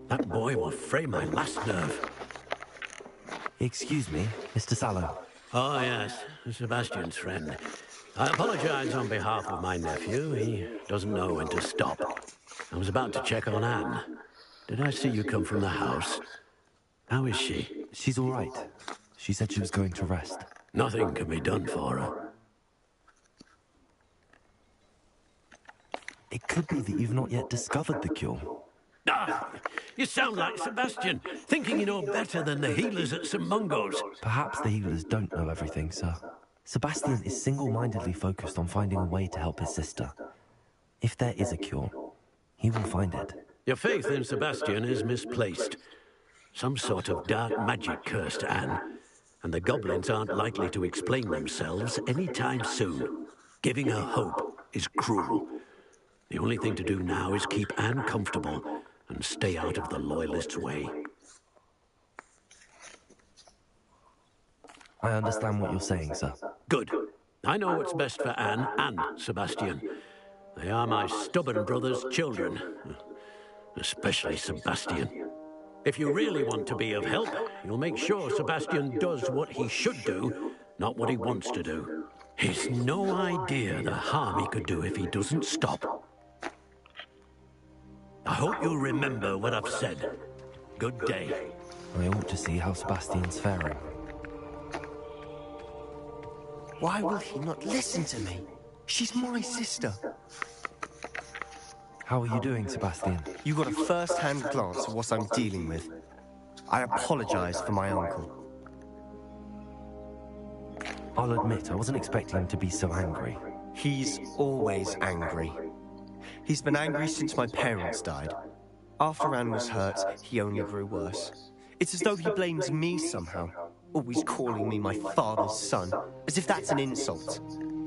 That boy will fray my last nerve. Excuse me, Mr. Sallow. Oh, yes, Sebastian's friend. I apologize on behalf of my nephew. He doesn't know when to stop. I was about to check on Anne. Did I see you come from the house? How is she? She's all right. She said she was going to rest. Nothing can be done for her. It could be that you've not yet discovered the cure. Ah, you sound like Sebastian, thinking you know better than the healers at St. Mungo's. Perhaps the healers don't know everything, sir. Sebastian is single-mindedly focused on finding a way to help his sister. If there is a cure, he will find it. Your faith in Sebastian is misplaced. Some sort of dark magic cursed Anne, and the goblins aren't likely to explain themselves anytime soon. Giving her hope is cruel. The only thing to do now is keep Anne comfortable and stay out of the Loyalists' way. I understand what you're saying, sir. Good. I know what's best for Anne and Sebastian. They are my stubborn brother's children. Especially Sebastian. If you really want to be of help, you'll make sure Sebastian does what he should do, not what he wants to do. He's no idea the harm he could do if he doesn't stop. I hope you'll remember what I've said. Good day. I ought to see how Sebastian's faring. Why will he not listen to me? She's my sister. How are you doing, Sebastian? You got a first-hand glance at what I'm dealing with. I apologize for my uncle. I'll admit, I wasn't expecting him to be so angry. He's always angry. He's been angry since my parents died. After Anne was hurt, he only grew worse. It's as though he blames me somehow, always calling me my father's son, as if that's an insult.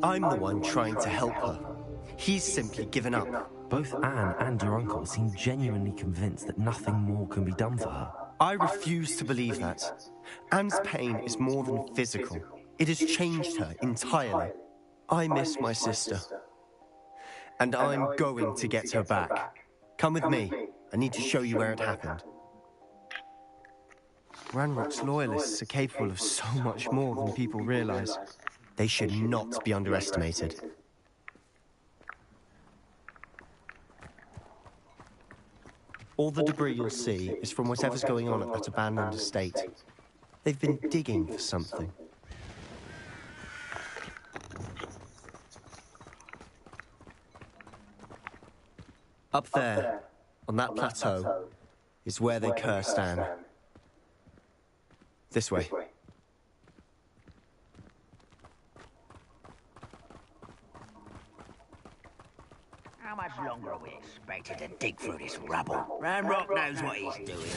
I'm the one trying to help her. He's simply given up. Both Anne and your uncle seem genuinely convinced that nothing more can be done for her. I refuse to believe that. Anne's pain is more than physical. It has changed her entirely. I miss my sister. And I'm going to get her back. Come with me. I need to show you where it happened. Ranrock's loyalists are capable of so much more than people realize. They should not be underestimated. All the debris you'll see is from whatever's going on at that abandoned estate. They've been digging for something. Up there, on that plateau, is where they cursed Anne. This way. How much longer are we expected to dig through this rubble? Ranrock knows what he's doing.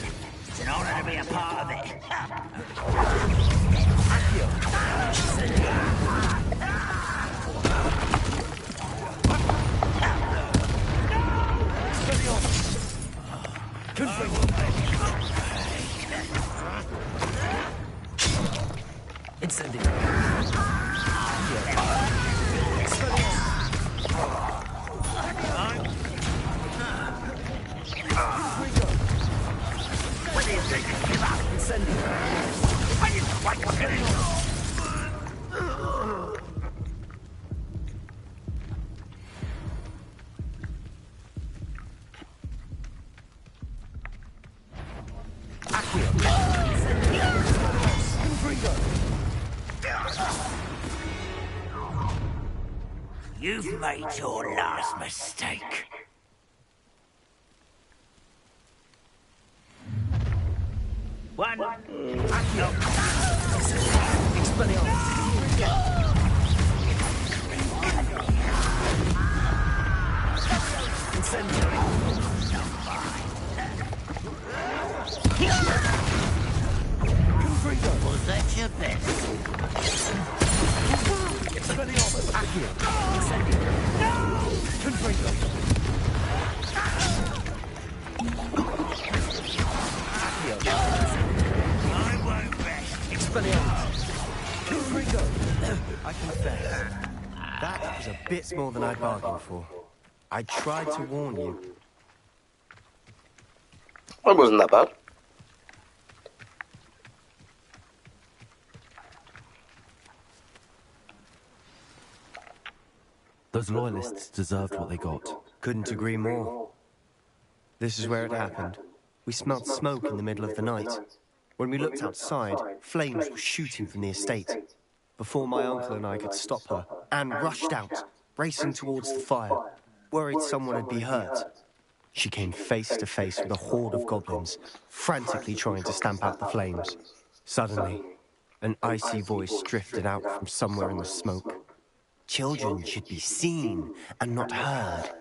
It's an honor to be a part of it. You've made your last mistake. One. Was that your best? I confess, that was a bit more than I bargained for. I tried to warn you. That wasn't that bad. Those loyalists deserved what they got. Couldn't agree more. This is where it happened. We smelled smoke in the middle of the night. When we looked outside, flames were shooting from the estate. Before my uncle and I could stop her, Anne rushed out, racing towards the fire, worried someone had been hurt. She came face to face with a horde of goblins, frantically trying to stamp out the flames. Suddenly, an icy voice drifted out from somewhere in the smoke. Children should be seen and not heard.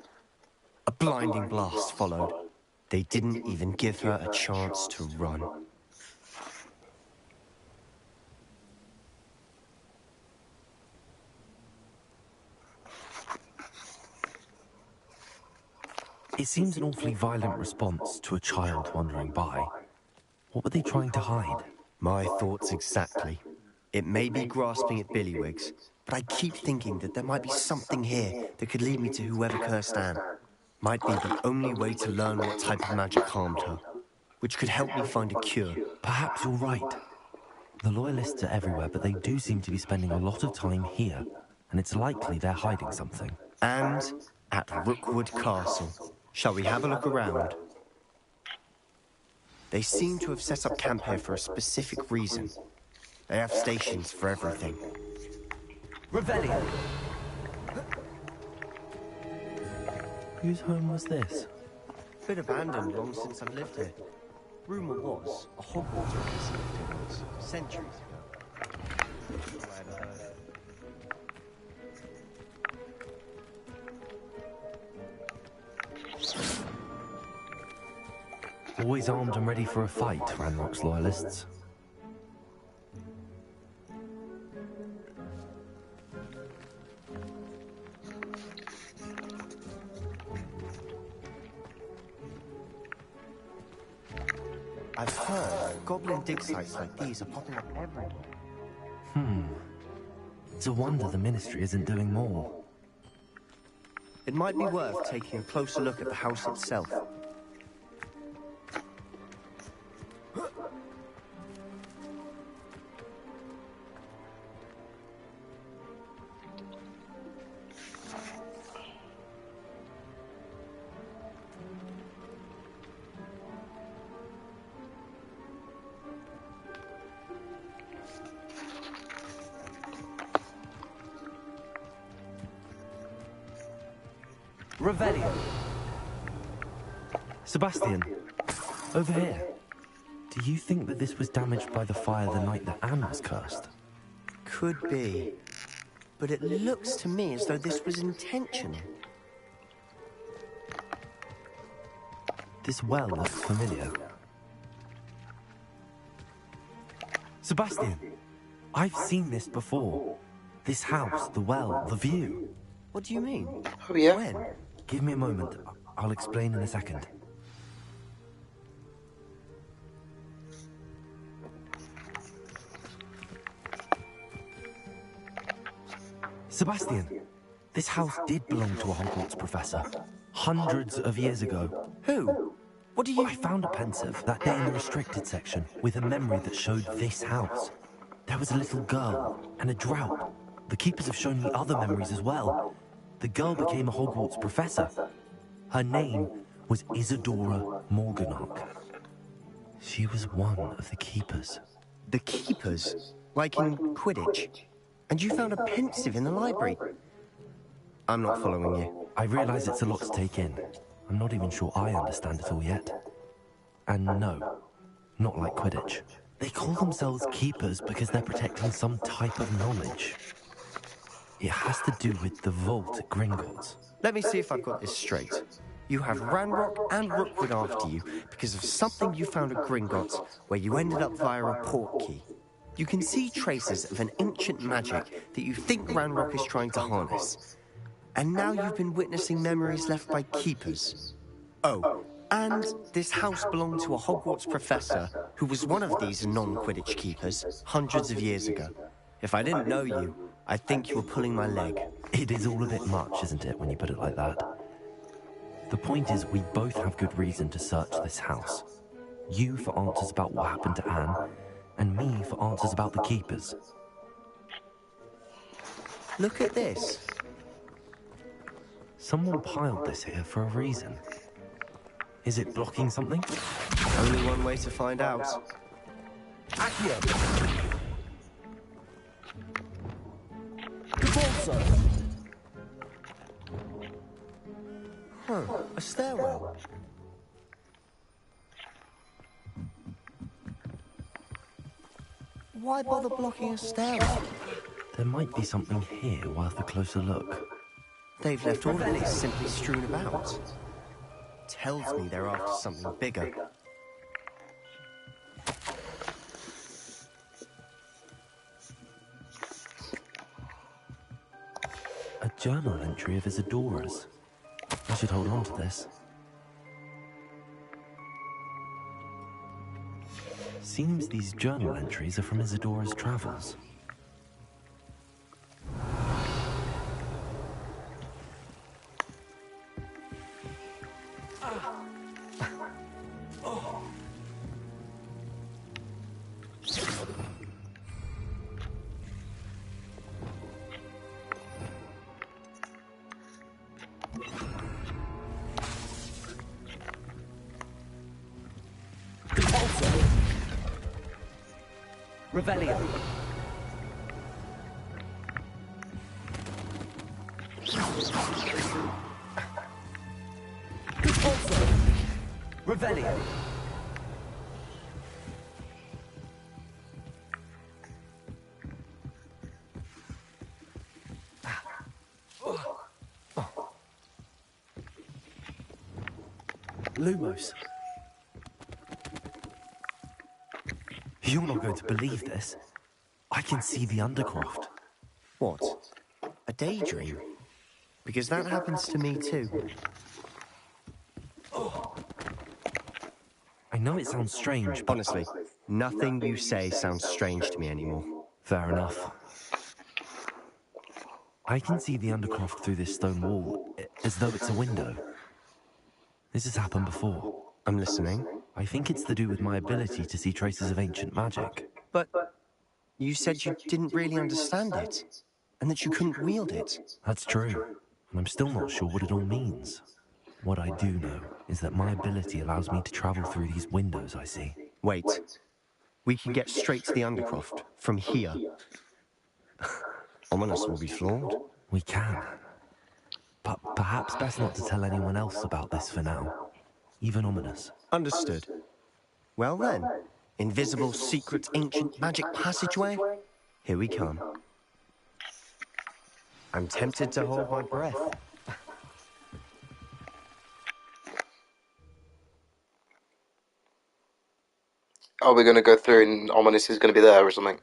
A blinding blast followed. They didn't even give her a chance to run. It seems an awfully violent response to a child wandering by. What were they trying to hide? My thoughts exactly. It may be grasping at billywhigs, but I keep thinking that there might be something here that could lead me to whoever cursed Anne. Might be the only way to learn what type of magic harmed her, which could help me find a cure. Perhaps you're right. The loyalists are everywhere, but they do seem to be spending a lot of time here, and it's likely they're hiding something. And at Rookwood Castle. Shall we have a look around? They seem to have set up camp here for a specific reason. They have stations for everything. Revelio! Whose home was this? Been abandoned long since I've lived here. Rumour was a Hogwarts professor lived here once, centuries ago. Always armed and ready for a fight, Ranrock's loyalists. I've heard goblin dig sites like these are popping up everywhere. It's a wonder the Ministry isn't doing more. It might be worth taking a closer look at the house itself. Revelio. Sebastian, Over here. Do you think that this was damaged by the fire the night that Anne was cursed? Could be. But it looks to me as though this was intentional. This well looks familiar. Sebastian, I've seen this before. This house, the well, the view. What do you mean? Oh, yeah? When? Give me a moment. I'll explain in a second. Sebastian, this house did belong to a Hogwarts professor. Hundreds of years ago. Who? What do you... I found a pensive that day in the restricted section with a memory that showed this house. There was a little girl and a drought. The keepers have shown me other memories as well. The girl became a Hogwarts professor. Her name was Isadora Morganach. She was one of the keepers. The keepers? Like in Quidditch? And you found a pensive in the library? I'm not following you. I realize it's a lot to take in. I'm not even sure I understand it all yet. And no, not like Quidditch. They call themselves keepers because they're protecting some type of knowledge. It has to do with the vault at Gringotts. Let me see if I've got this straight. You have Ranrock and Rookwood after you because of something you found at Gringotts where you ended up via a portkey. You can see traces of an ancient magic that you think Ranrock is trying to harness. And now you've been witnessing memories left by keepers. Oh, and this house belonged to a Hogwarts professor who was one of these non-Quidditch keepers hundreds of years ago. If I didn't know you, I'd think you were pulling my leg. It is all a bit much, isn't it, when you put it like that? The point is, we both have good reason to search this house. You for answers about what happened to Anne, and me for answers about the keepers. Look at this. Someone piled this here for a reason. Is it blocking something? Only one way to find out. Accio! Repulsor! Huh, a stairwell. Why bother blocking a stairwell? There might be something here worth a closer look. They've left all of this simply strewn about. Tells me they're after something bigger. A journal entry of Isadora's. I should hold on to this. Seems these journal entries are from Isadora's travels. Revelio. Repulsor. Revelio. Lumos. You're not going to believe this. I can see the Undercroft. What? A daydream? Because that happens to me too. I know it sounds strange, but... Honestly, nothing you say sounds strange to me anymore. Fair enough. I can see the Undercroft through this stone wall, as though it's a window. This has happened before. I'm listening. I think it's to do with my ability to see traces of ancient magic. But you said you didn't really understand it, and that you couldn't wield it. That's true, and I'm still not sure what it all means. What I do know is that my ability allows me to travel through these windows I see. Wait. We can get straight to the Undercroft from here. Ominous will be flawed. We can. But perhaps best not to tell anyone else about this for now. Even Ominous. Understood. Well then, invisible, secret, ancient magic passageway? Here we come. I'm tempted to hold my breath. Are we going to go through and Ominous is going to be there or something?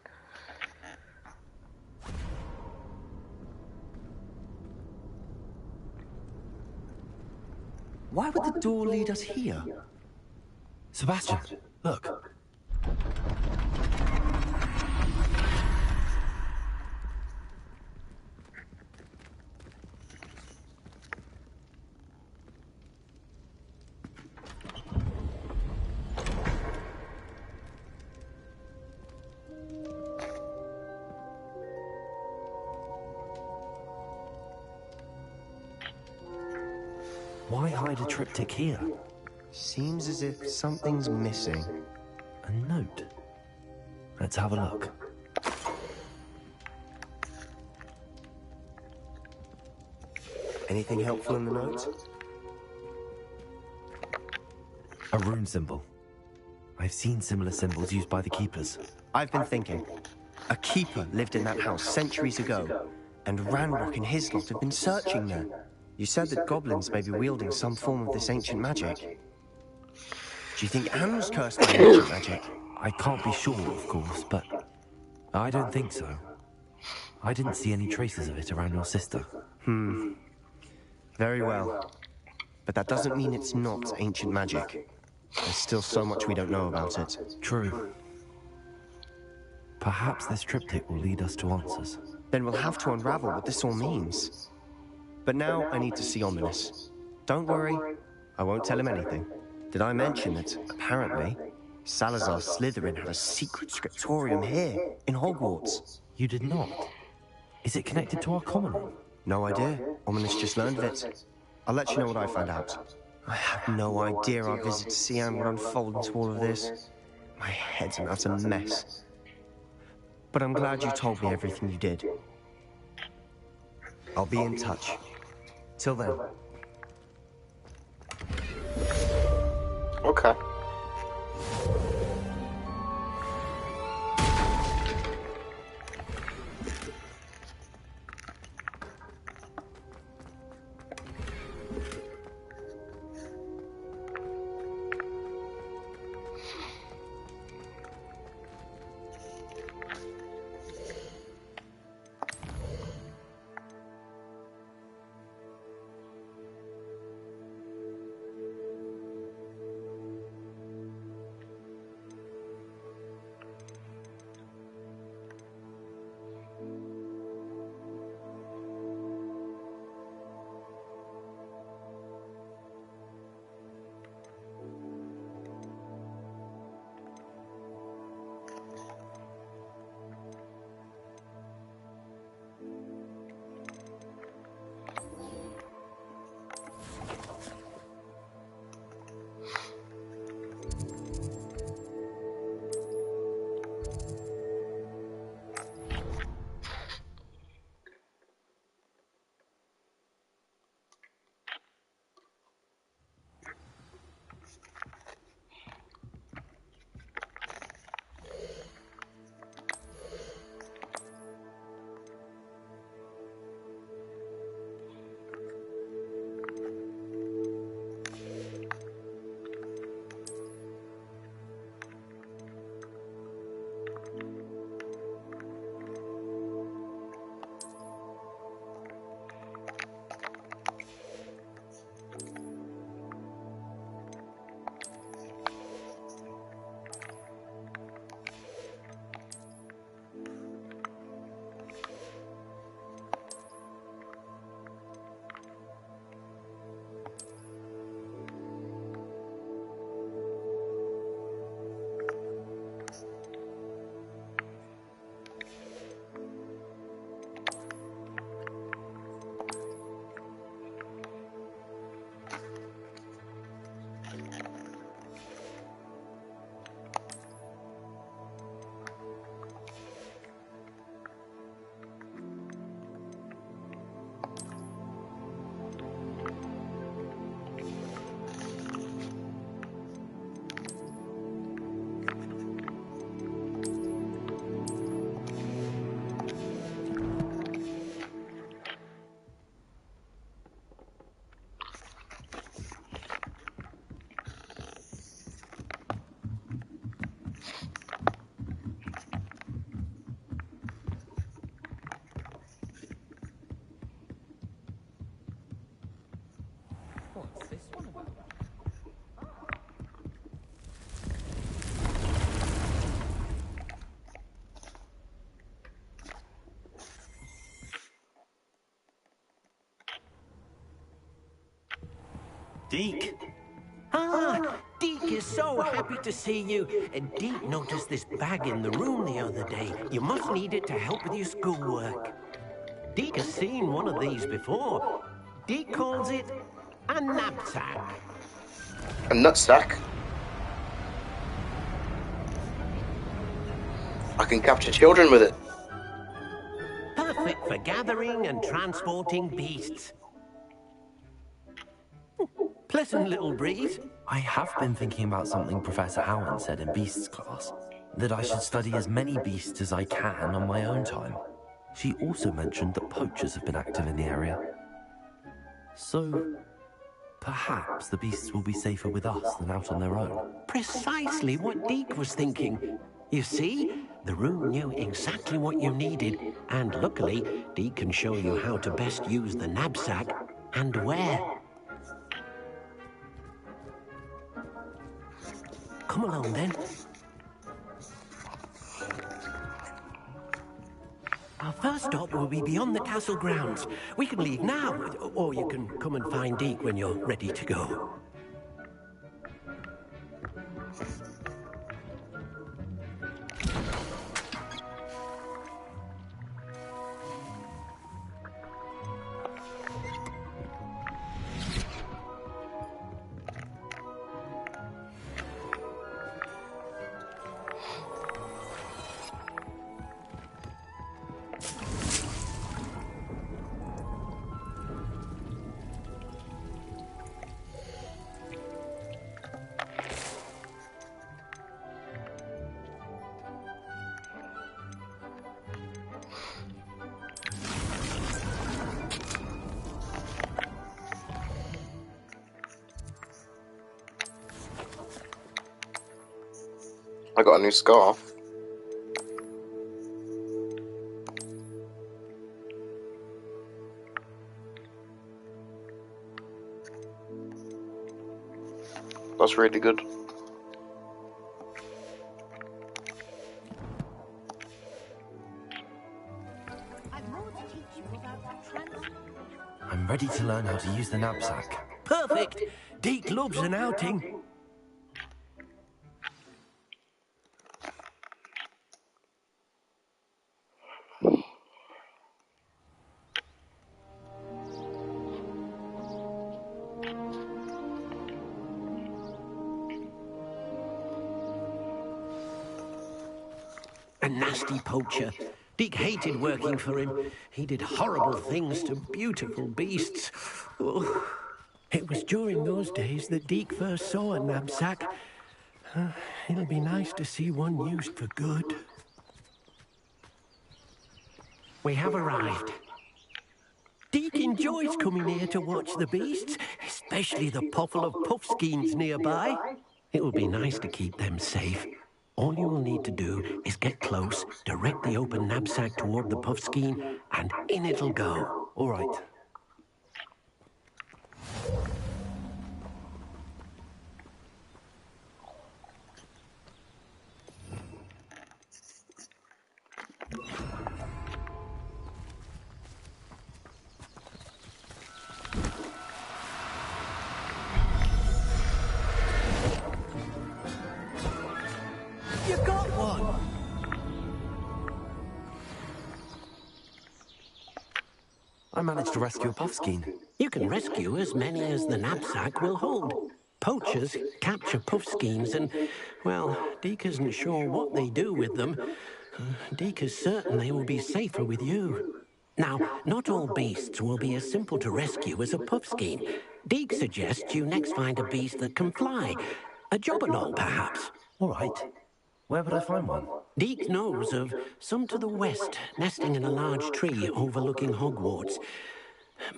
Why would the door lead us here? Sebastian, look. Why hide a triptych here? Seems as if something's missing. A note. Let's have a look. Anything helpful in the note? A rune symbol. I've seen similar symbols used by the keepers. I've been thinking. A keeper lived in that house centuries ago, and Ranrock and his lot have been searching there. You said that goblins may be wielding some form of this ancient magic. Do you think Anne was cursed by ancient magic? I can't be sure, of course, but I don't think so. I didn't see any traces of it around your sister. Very well. But that doesn't mean it's not ancient magic. There's still so much we don't know about it. True. Perhaps this triptych will lead us to answers. Then we'll have to unravel what this all means. But now I need to see Ominous. Don't worry, I won't tell him anything. Did I mention that, apparently, Salazar Slytherin had a secret scriptorium here, in Hogwarts? You did not? Is it connected to our common room? No idea. Ominous just learned of it. I'll let you know what I find out. I have no idea our visit to Sian would unfold into all of this. My head's an utter mess. But I'm glad you told me everything you did. I'll be in touch. Till then. Okay. Deke. Ah, Deke is so happy to see you. Deke noticed this bag in the room the other day. You must need it to help with your schoolwork. Deke has seen one of these before. Deke calls it a knapsack. A nutsack? I can capture children with it. Perfect for gathering and transporting beasts. Pleasant little breeze. I have been thinking about something Professor Howland said in Beasts class. That I should study as many beasts as I can on my own time. She also mentioned that poachers have been active in the area. So, perhaps the beasts will be safer with us than out on their own. Precisely what Deke was thinking. You see, the room knew exactly what you needed, and luckily, Deke can show you how to best use the knapsack and where. Come along then. Our first stop will be beyond the castle grounds. We can leave now, or you can come and find Deke when you're ready to go. I got a new scarf. That's really good. I'm ready to learn how to use the knapsack. Perfect! Deke loves an outing. A nasty poacher. Deke hated working for him. He did horrible things to beautiful beasts. Oh. It was during those days that Deke first saw a knapsack. It'll be nice to see one used for good. We have arrived. Deke enjoys coming here to watch the beasts, especially the pottle of puffskeins nearby. It will be nice to keep them safe. All you will need to do is get close, direct the open knapsack toward the puffskein, and in it'll go. All right. You got one! I managed to rescue a puffskein. You can rescue as many as the knapsack will hold. Poachers capture puffskeins and, well, Deke isn't sure what they do with them. Deke is certain they will be safer with you. Now, not all beasts will be as simple to rescue as a puffskein. Deke suggests you next find a beast that can fly. A jobberknoll, perhaps. All right. Where would I find one? Deke knows of some to the west, nesting in a large tree overlooking Hogwarts.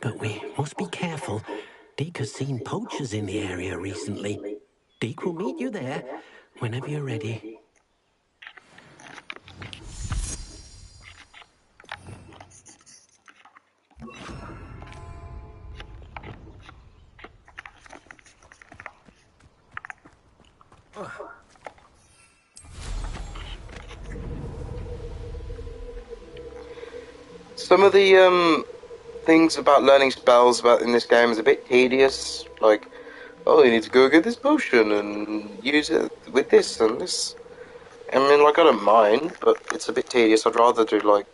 But we must be careful. Deke has seen poachers in the area recently. Deke will meet you there whenever you're ready. Some of the things about learning spells in this game is a bit tedious. Like, oh, you need to go get this potion and use it with this and this. I mean, like, I don't mind, but it's a bit tedious. I'd rather do, like,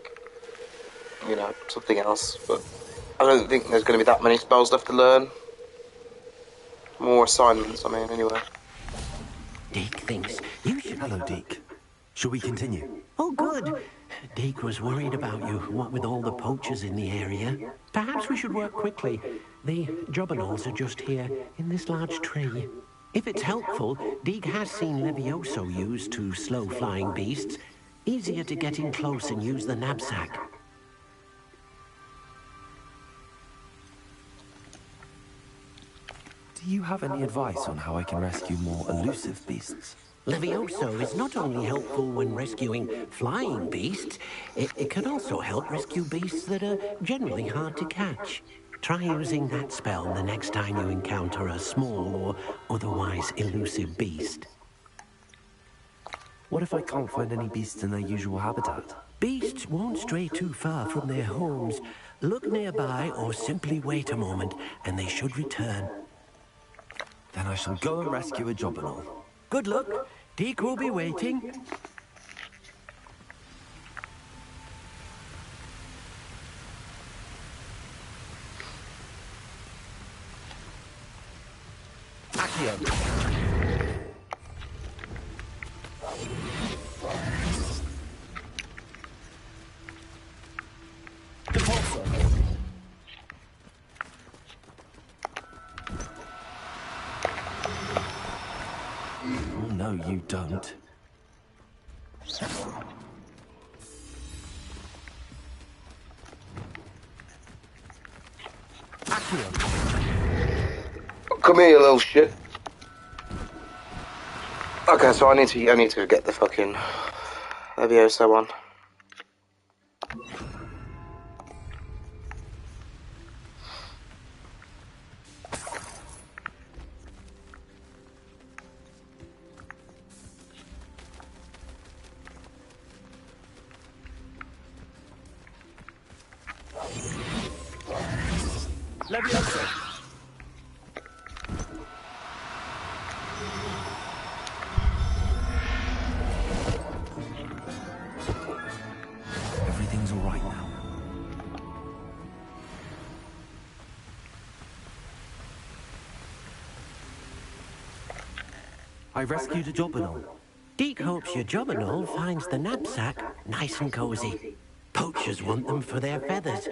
you know, something else. But I don't think there's going to be that many spells left to learn. More assignments, I mean, anyway. Deke thinks you should... Hello, Deke. Shall we continue? Oh, good. Deke was worried about you, what with all the poachers in the area. Perhaps we should work quickly. The jobberknolls are just here, in this large tree. If it's helpful, Deke has seen Levioso used to slow flying beasts. Easier to get in close and use the knapsack. Do you have any advice on how I can rescue more elusive beasts? Levioso is not only helpful when rescuing flying beasts, it can also help rescue beasts that are generally hard to catch. Try using that spell the next time you encounter a small or otherwise elusive beast. What if I can't find any beasts in their usual habitat? Beasts won't stray too far from their homes. Look nearby or simply wait a moment and they should return. Then I shall go and rescue a jobberknoll. Good luck. Deke will be waiting. Oh, no, you don't. Come here, you little shit. Okay, so I need to get the fucking Levioso one. Levioso. Everything's all right now. I rescued a jobberknoll. Deke hopes your jobberknoll finds the knapsack nice and cozy. Poachers want them for their feathers,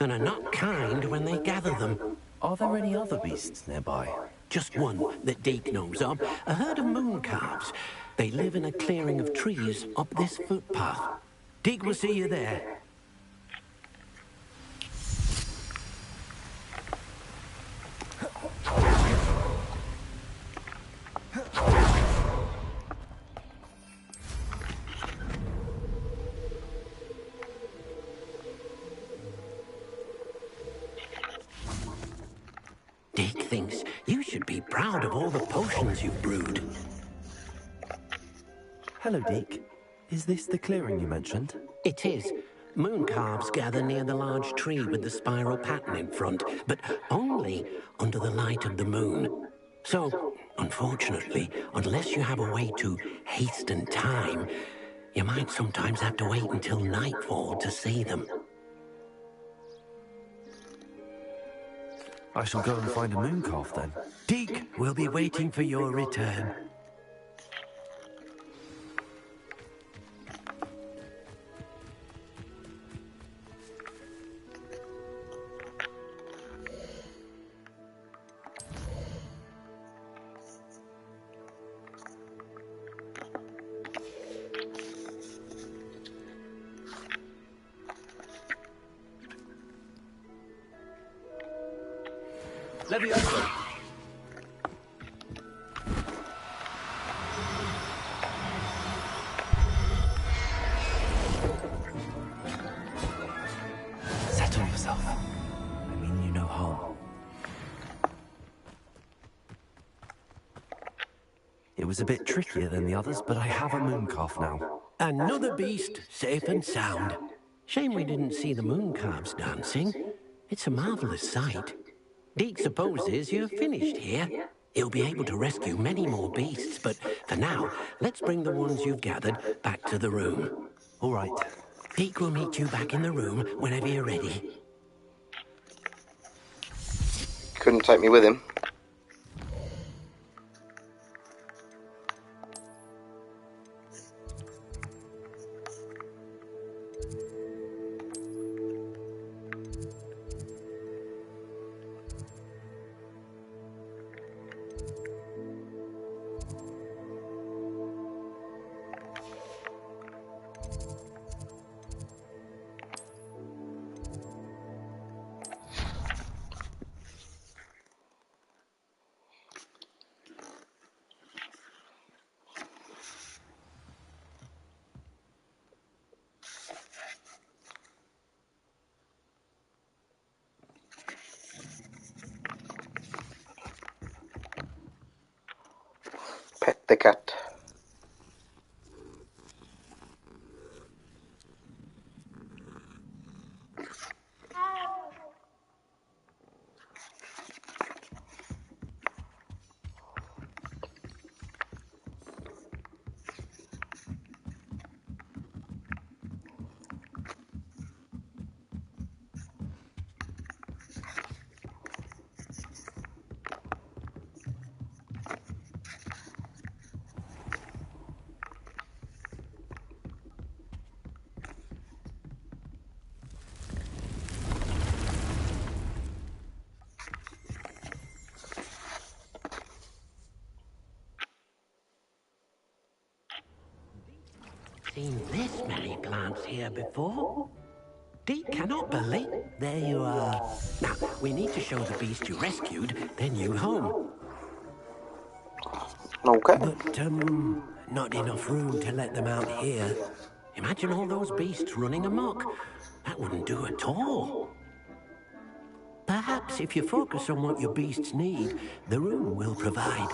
and are not kind when they gather them. Are there any other beasts nearby? Just one that Deke knows of, a herd of moon calves. They live in a clearing of trees up this footpath. Deke will see you there. Deke thinks you should be proud of all the potions you've brewed. Hello, Deke. Is this the clearing you mentioned? It is. Moon calves gather near the large tree with the spiral pattern in front, but only under the light of the moon. So, unfortunately, unless you have a way to hasten time, you might sometimes have to wait until nightfall to see them. I shall go and find a moon calf then. Deke will be waiting for your return. Levioso. Settle yourself. I mean you no harm. It was a bit trickier than the others, but I have a moon calf now. Another beast, safe and sound. Shame we didn't see the moon calves dancing. It's a marvelous sight. Deke supposes you're finished here. He'll be able to rescue many more beasts, but for now, let's bring the ones you've gathered back to the room. All right. Deke will meet you back in the room whenever you're ready. Couldn't take me with him. Pet the cat. Seen this many plants here before? Deke cannot believe... There you are. Now, we need to show the beast you rescued their new home. Okay. But, not enough room to let them out here. Imagine all those beasts running amok. That wouldn't do at all. Perhaps if you focus on what your beasts need, the room will provide.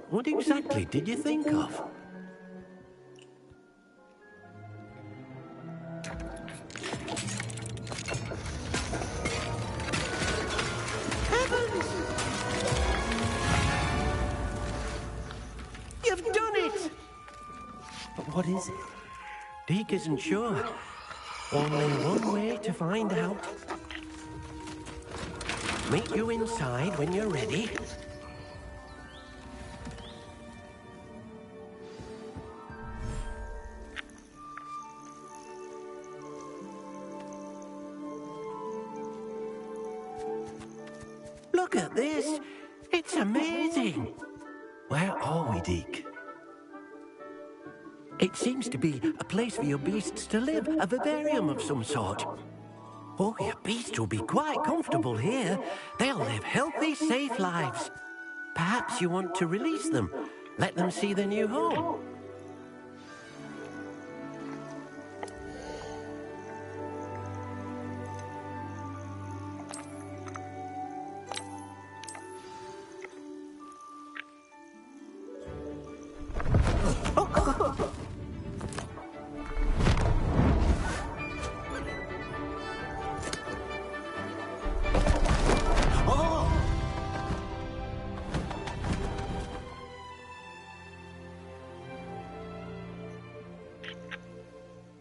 What exactly did you think of? Heavens! You've done it! But what is it? Deke isn't sure. Only one way to find out. Meet you inside when you're ready. Look at this. It's amazing. Where are we, Deke? It seems to be a place for your beasts to live, a vivarium of some sort. Oh, your beasts will be quite comfortable here. They'll live healthy, safe lives. Perhaps you want to release them, let them see their new home.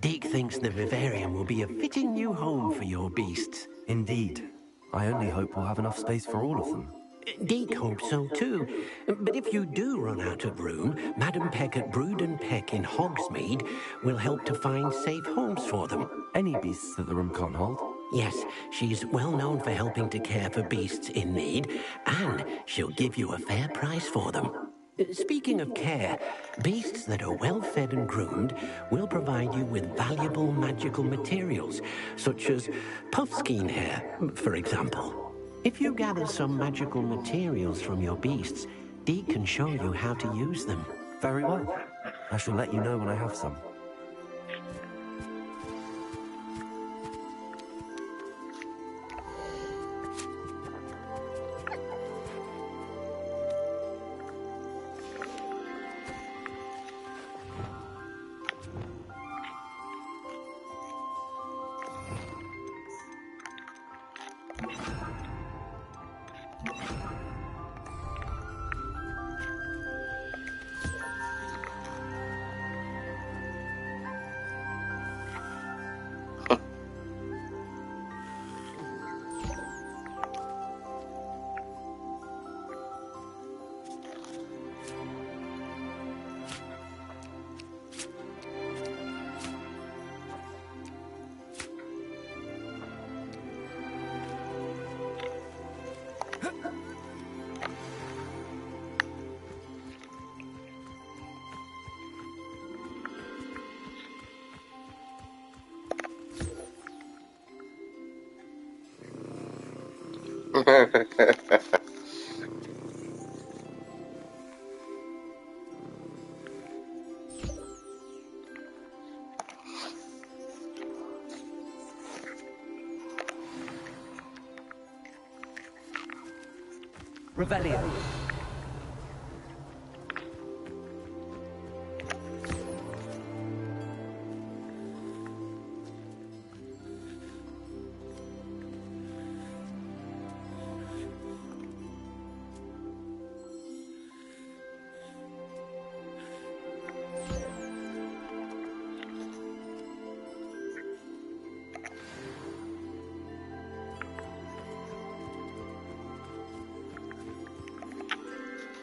Deke thinks the vivarium will be a fitting new home for your beasts. Indeed. I only hope we'll have enough space for all of them. Deke hopes so too. But if you do run out of room, Madam Peck at Brood and Peck in Hogsmeade will help to find safe homes for them. Any beasts that the room can't hold? Yes, she's well known for helping to care for beasts in need, and she'll give you a fair price for them. Speaking of care, beasts that are well fed and groomed will provide you with valuable magical materials, such as puffskein hair, for example. If you gather some magical materials from your beasts, Deke can show you how to use them. Very well. I shall let you know when I have some. Revelio.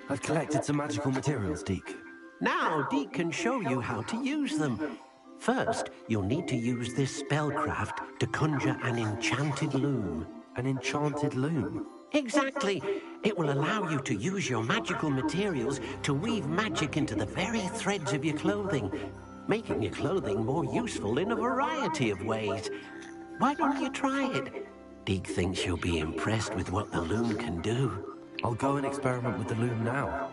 I've collected some magical materials, Deke. Now, Deke can show you how to use them. First, you'll need to use this spellcraft to conjure an enchanted loom. An enchanted loom? Exactly. It will allow you to use your magical materials to weave magic into the very threads of your clothing, making your clothing more useful in a variety of ways. Why don't you try it? Deke thinks you'll be impressed with what the loom can do. I'll go and experiment with the loom now.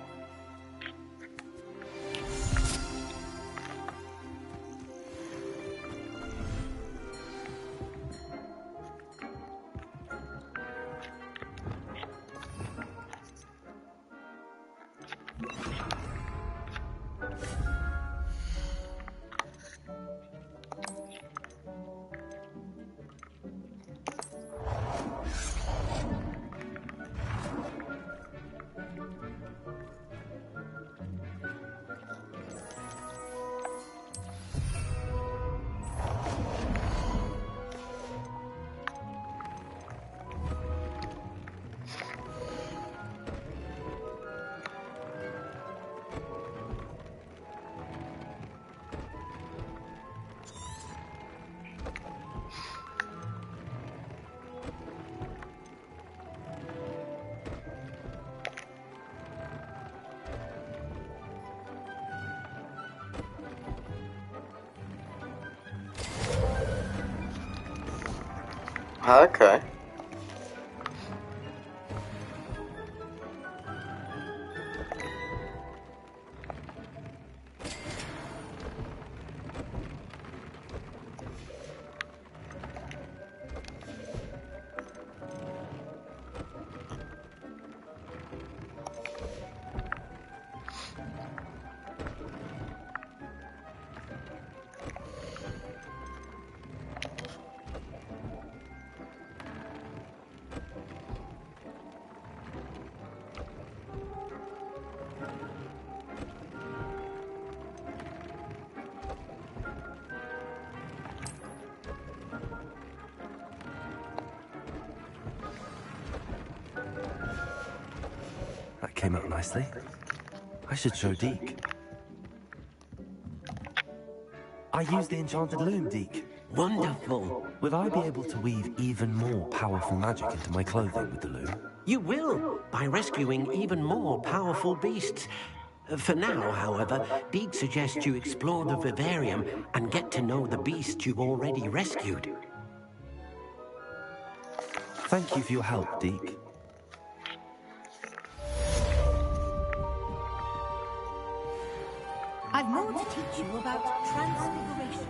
Okay. That came out nicely. I should show Deke. I used the enchanted loom, Deke. Wonderful. Will I be able to weave even more powerful magic into my clothing with the loom? You will, by rescuing even more powerful beasts. For now, however, Deke suggests you explore the vivarium and get to know the beasts you've already rescued. Thank you for your help, Deke. I've more to teach you about transfiguration.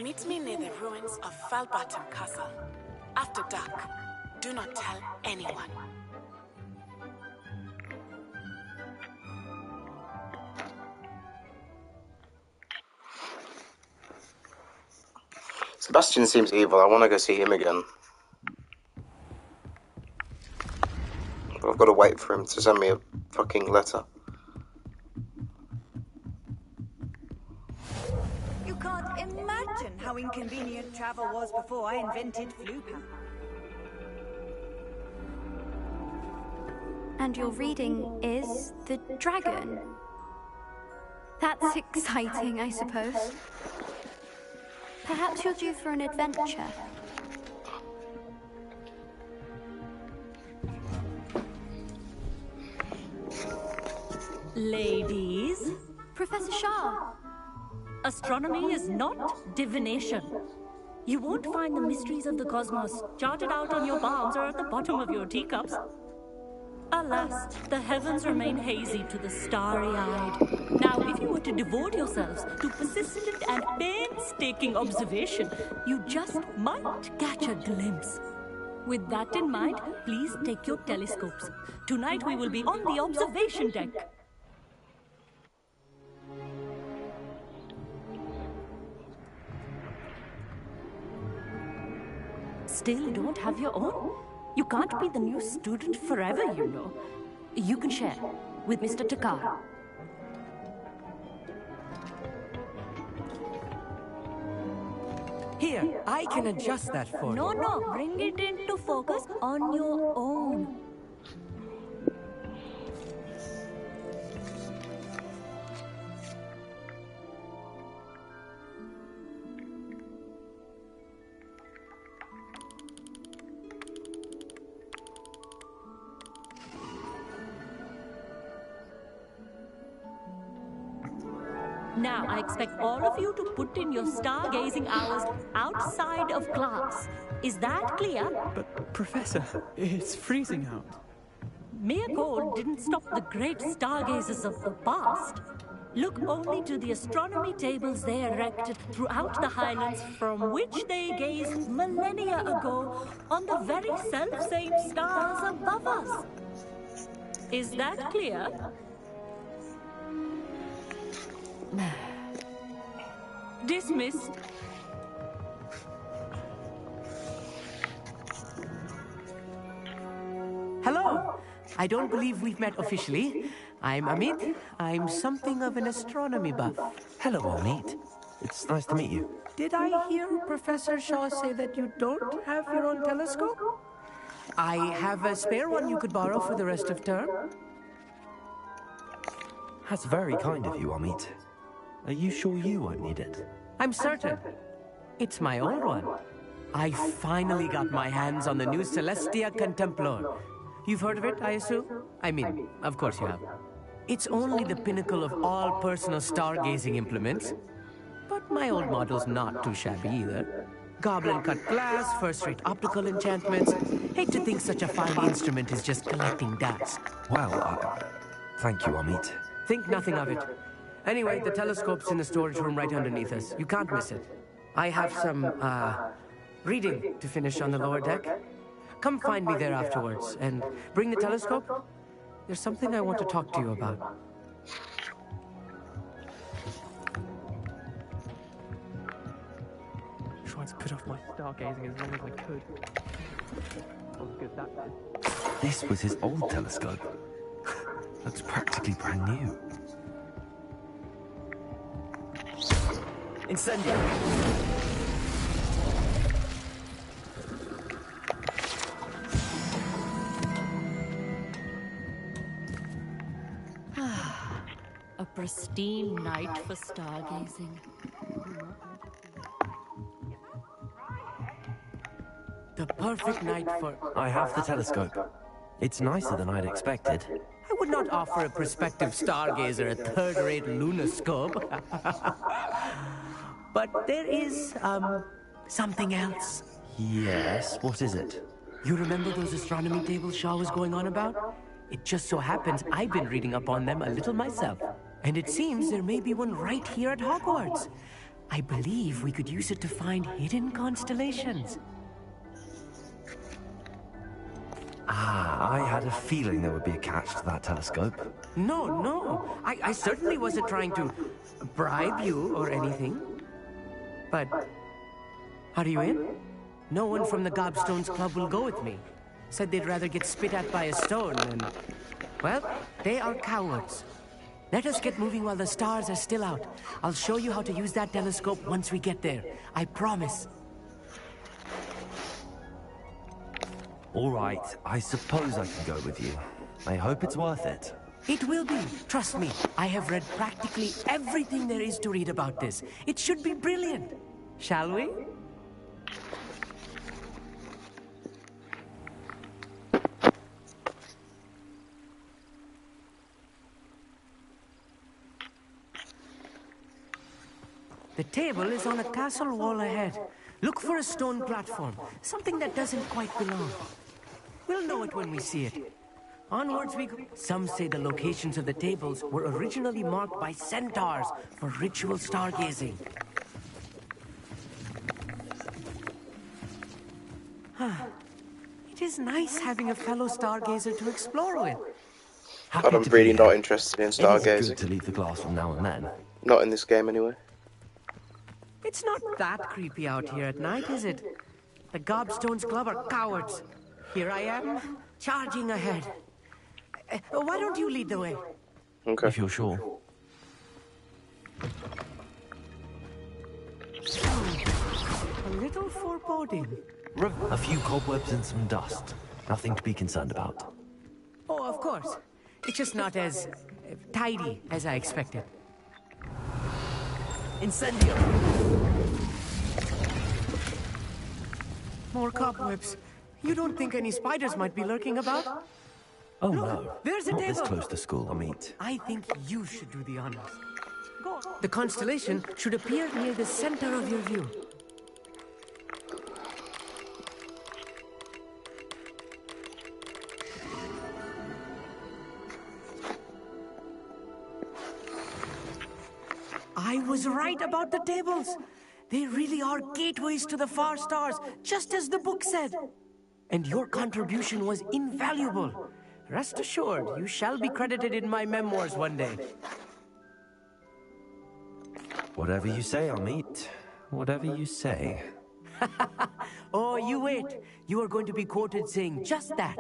Meet me near the ruins of Falbaton Castle. After dark. Do not tell anyone. Sebastian seems evil. I want to go see him again. I've got to wait for him to send me a fucking letter. You can't imagine how inconvenient travel was before I invented flu power. And your reading is the dragon. That's exciting, I suppose. Perhaps you're due for an adventure. Ladies? Professor Shah. Astronomy is not divination. You won't find the mysteries of the cosmos charted out on your palms or at the bottom of your teacups. Alas, the heavens remain hazy to the starry-eyed. Now, if you were to devote yourselves to persistent and painstaking observation, you just might catch a glimpse. With that in mind, please take your telescopes. Tonight we will be on the observation deck. Still don't have your own? You can't be the new student forever, you know. You can share with Mr. Takar. Here, I can adjust that for you. No, bring it into focus on your own. Now, I expect all of you to put in your stargazing hours outside of class. Is that clear? But, Professor, it's freezing out. Mere cold didn't stop the great stargazers of the past. Look only to the astronomy tables they erected throughout the Highlands from which they gazed millennia ago on the very self-same stars above us. Is that clear? Dismissed. Hello. I don't believe we've met officially. I'm Amit. I'm something of an astronomy buff. Hello, Amit. It's nice to meet you. Did I hear Professor Shaw say that you don't have your own telescope? I have a spare one you could borrow for the rest of term. That's very kind of you, Amit. Are you sure you won't need it? I'm certain. It's my old one. I finally got my hands on the new Celestia Contemplar. You've heard of it, I assume? I mean, of course you have. It's only the pinnacle of all personal stargazing implements. But my old model's not too shabby either. Goblin-cut glass, first-rate optical enchantments. Hate to think such a fine instrument is just collecting dust. Well, thank you, Amit. Think nothing of it. Anyway, the telescope's in the storage room right underneath us. You can't miss it. I have some, reading to finish on the lower deck. Come find me there afterwards, and bring the telescope. There's something I want to talk to you about. Trying to put off my stargazing as long as I could. What good that is. This was his old telescope. Looks practically brand new. Incendio. A pristine night for stargazing. The perfect night for... I have the telescope. It's nicer than I'd expected. I would not offer a prospective stargazer a third-rate lunoscope. But there is, something else. Yes, what is it? You remember those astronomy tables Shaw was going on about? It just so happens I've been reading up on them a little myself. And it seems there may be one right here at Hogwarts. I believe we could use it to find hidden constellations. I had a feeling there would be a catch to that telescope. No. I certainly wasn't trying to bribe you or anything. But, are you in? No one from the Gobstones Club will go with me. said they'd rather get spit at by a stone than... Well, they are cowards. Let us get moving while the stars are still out. I'll show you how to use that telescope once we get there. I promise. All right, I suppose I can go with you. I hope it's worth it. It will be. Trust me, I have read practically everything there is to read about this. It should be brilliant. Shall we? The table is on a castle wall ahead. Look for a stone platform, something that doesn't quite belong. We'll know it when we see it. Onwards we go. Some say the locations of the tables were originally marked by centaurs for ritual stargazing. It is nice having a fellow stargazer to explore with. But I'm really not interested in It is stargazing. good to leave the glass from now and then. Not in this game, anyway. It's not that creepy out here at night, is it? The Gobstones Club are cowards. Here I am, charging ahead. Why don't you lead the way? Okay. If you're sure. A little foreboding. A few cobwebs and some dust. Nothing to be concerned about. Oh, of course. It's just not as tidy as I expected. Incendio! More cobwebs. You don't think any spiders might be lurking about? Oh Look, no, there's a not table. this close to school, I'll meet. I think you should do the honors. Go on. The constellation should appear near the center of your view. I was right about the tables. They really are gateways to the far stars, just as the book said. And your contribution was invaluable. Rest assured, you shall be credited in my memoirs one day. Whatever you say, I'll meet. Whatever you say. Oh, you wait. You are going to be quoted saying just that.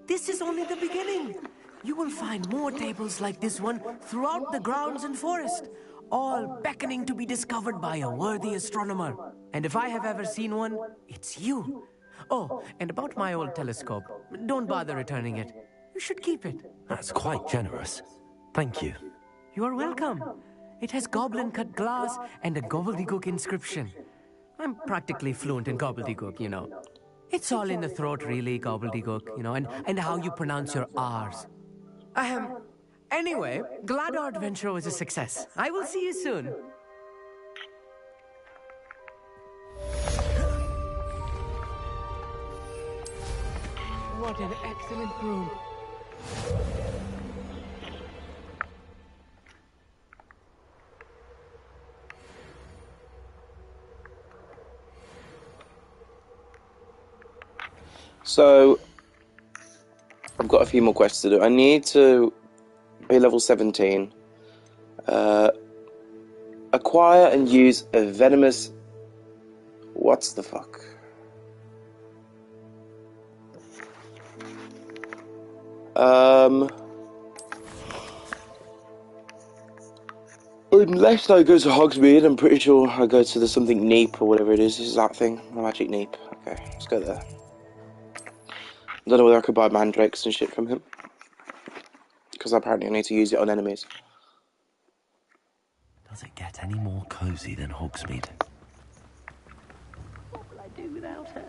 This is only the beginning. You will find more tables like this one throughout the grounds and forest, all beckoning to be discovered by a worthy astronomer. And if I have ever seen one, it's you. Oh, and about my old telescope, don't bother returning it. You should keep it. That's quite generous. Thank you. You are welcome. It has goblin-cut glass and a gobbledygook inscription. I'm practically fluent in gobbledygook, you know. It's all in the throat, really, gobbledygook, you know, and how you pronounce your R's. Anyway, glad our adventure was a success. I will see you soon. What an excellent room. So, I've got a few more quests to do. I need to be level 17. Acquire and use a venomous... What's the fuck? Unless I go to Hogsmeade, I'm pretty sure I go to the something Neep or whatever it is. This is that thing, the magic Neep. Okay, let's go there. I don't know whether I could buy mandrakes and shit from him, because apparently I need to use it on enemies. Does it get any more cozy than Hogsmeade? What will I do without her?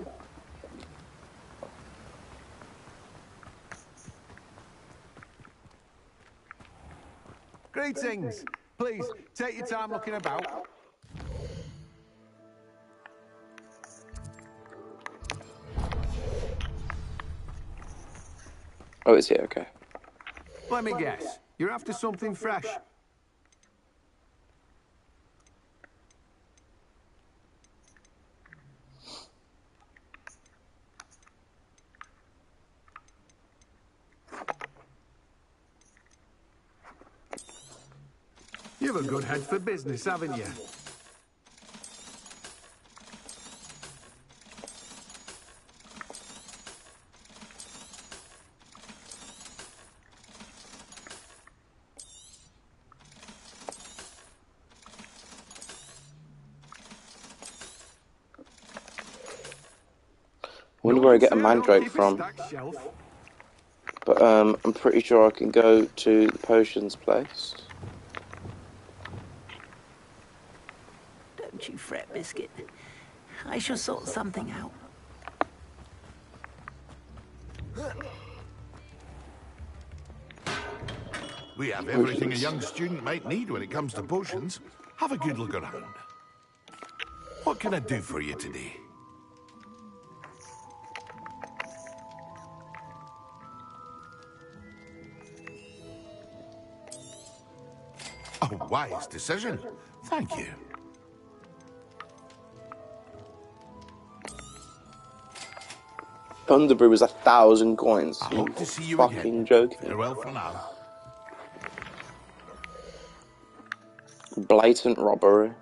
Greetings. Please, take your time looking about. Oh, it's here, okay. Let me guess. You're after something fresh. You've a good head for business, haven't you? wonder where I get a mandrake from. But I'm pretty sure I can go to the potions place. Don't you fret, Biscuit. I shall sort something out. We have everything a young student might need when it comes to potions. Have a good look around. What can I do for you today? A wise decision. Thank you. Thunderbrew was 1,000 coins. I hope to see you fucking again. joking. Farewell for now. Blatant robbery.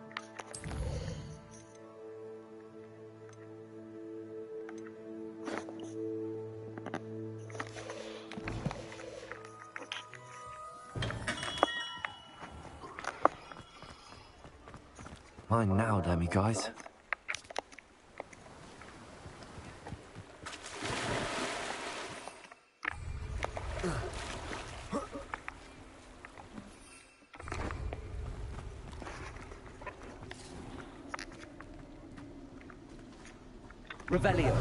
Mine now, Demi guys. Revelio.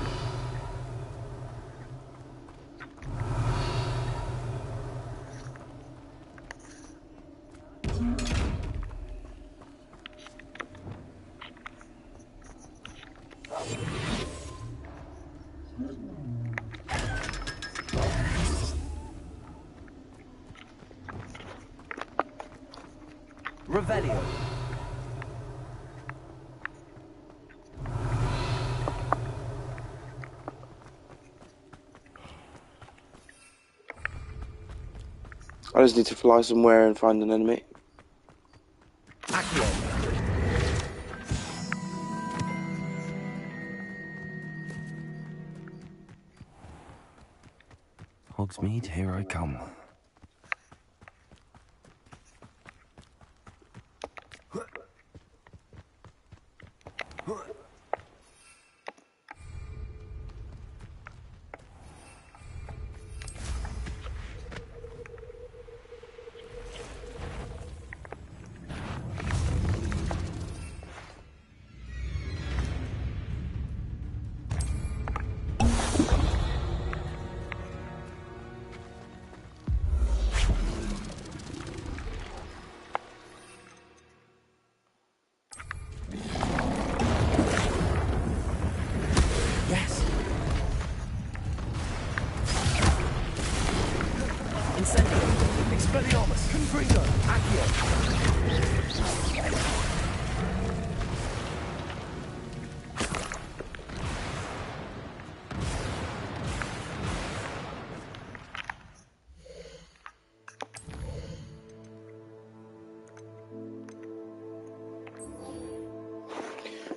Revelio. I just need to fly somewhere and find an enemy. Hogsmeade, here I come.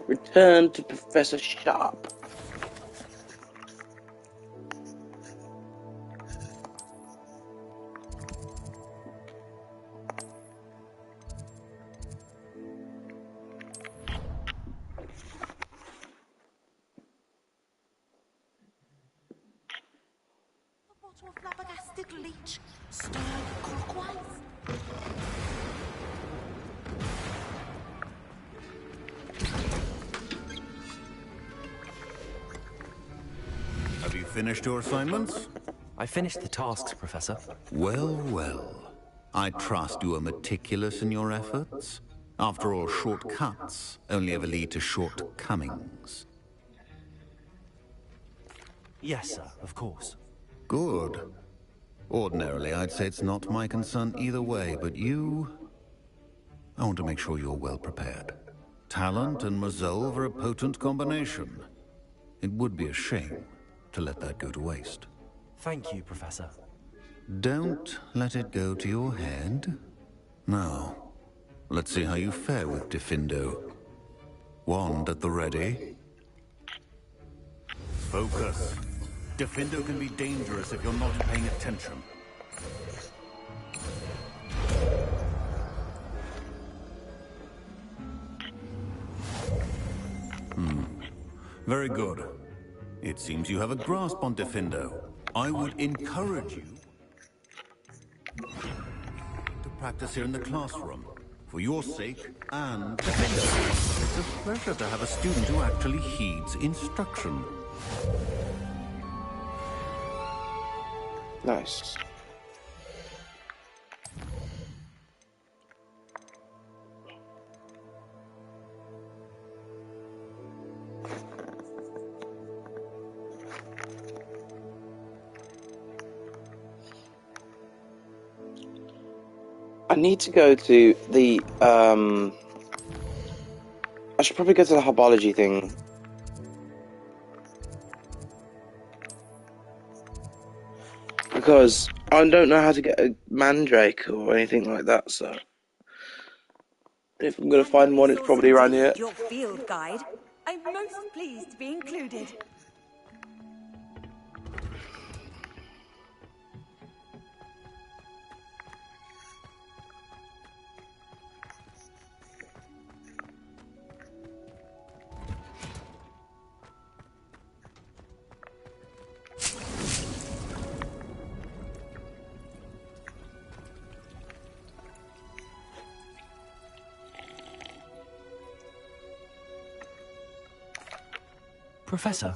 Return to Professor Sharp. Bottle of flabbergasted leech, stirred clockwise. Have you finished your assignments? I finished the tasks, Professor. Well, well. I trust you are meticulous in your efforts. After all, shortcuts only ever lead to shortcomings. Yes, sir, of course. Good. Ordinarily, I'd say it's not my concern either way, but you... I want to make sure you're well prepared. Talent and resolve are a potent combination. It would be a shame to let that go to waste. Thank you, Professor. Don't let it go to your head. Now, let's see how you fare with Diffindo. Wand at the ready. Focus. Diffindo can be dangerous if you're not paying attention. Very good. It seems you have a grasp on Defendo. I would encourage you to practice here in the classroom. For your sake and Defendo. It's a pleasure to have a student who actually heeds instruction. Nice. I need to go to the, I should probably go to the herbology thing. Because I don't know how to get a mandrake or anything like that, so... If I'm going to find one, it's probably around here. Your field guide. I'm most pleased to be included. Professor,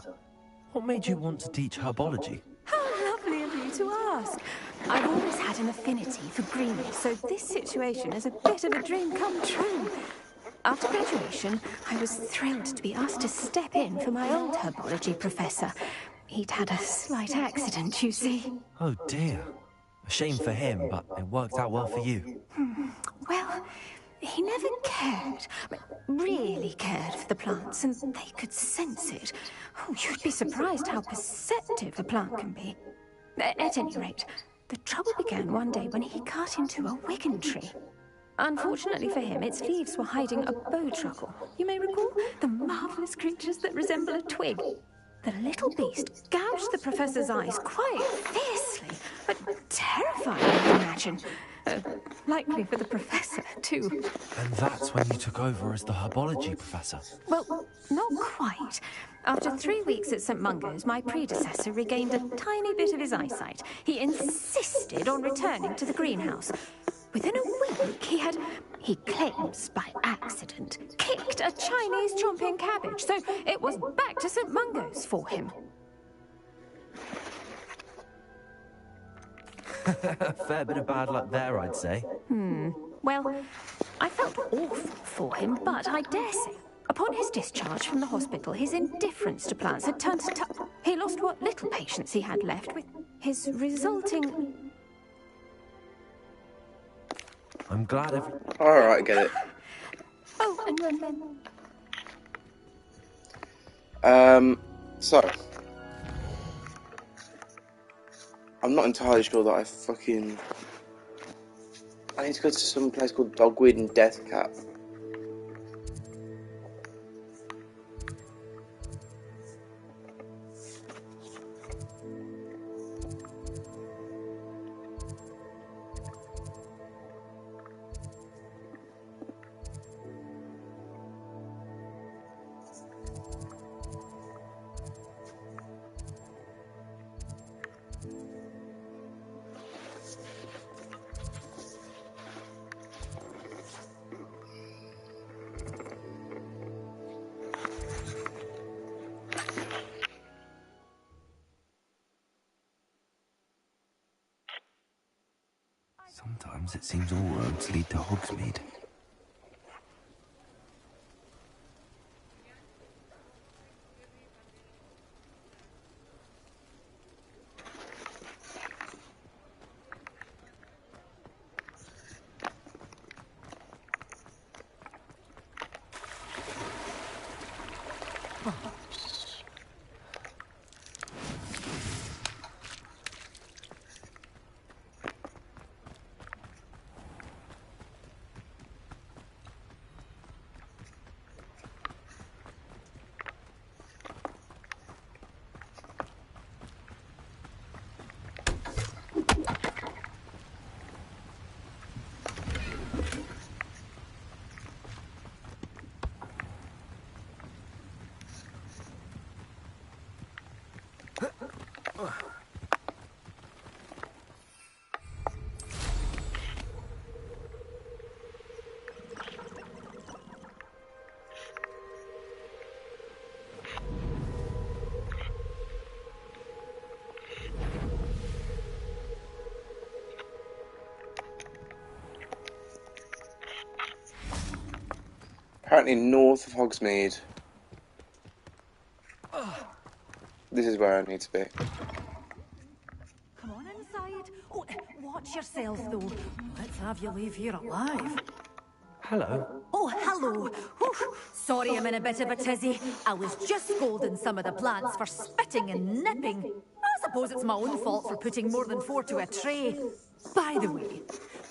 what made you want to teach herbology? How lovely of you to ask. I've always had an affinity for greenery, so this situation is a bit of a dream come true. After graduation, I was thrilled to be asked to step in for my old herbology professor. He'd had a slight accident, you see. Oh dear. A shame for him, but it worked out well for you. Well, he never cared, really cared for the plants, and they could sense it. Oh, you'd be surprised how perceptive a plant can be. At any rate, the trouble began one day when he cut into a wigan tree. Unfortunately for him, its leaves were hiding a bowtruckle. You may recall the marvellous creatures that resemble a twig. The little beast gouged the professor's eyes quite fiercely, but terrifying, I imagine. Likely for the professor, too. And that's when you took over as the herbology professor? Well, not quite. After 3 weeks at St. Mungo's, my predecessor regained a tiny bit of his eyesight. He insisted on returning to the greenhouse. Within a week, he claims by accident, kicked a Chinese chomping cabbage, so it was back to St. Mungo's for him. Fair bit of bad luck there, I'd say. Well, I felt awful for him, but I dare say, upon his discharge from the hospital, his indifference to plants had turned to... He lost what little patience he had left, with his resulting... I'm glad Alright, get it. Oh, and then... So... I'm not entirely sure that I need to go to some place called Dogweed and Deathcap. Sometimes it seems all roads lead to Hogsmeade. Apparently north of Hogsmeade. This is where I need to be. Come on inside. Oh, watch yourself, though. Let's have you leave here alive. Hello. Oh, hello. Whew. Sorry I'm in a bit of a tizzy. I was just scolding some of the plants for spitting and nipping. I suppose it's my own fault for putting more than 4 to a tray. By the way,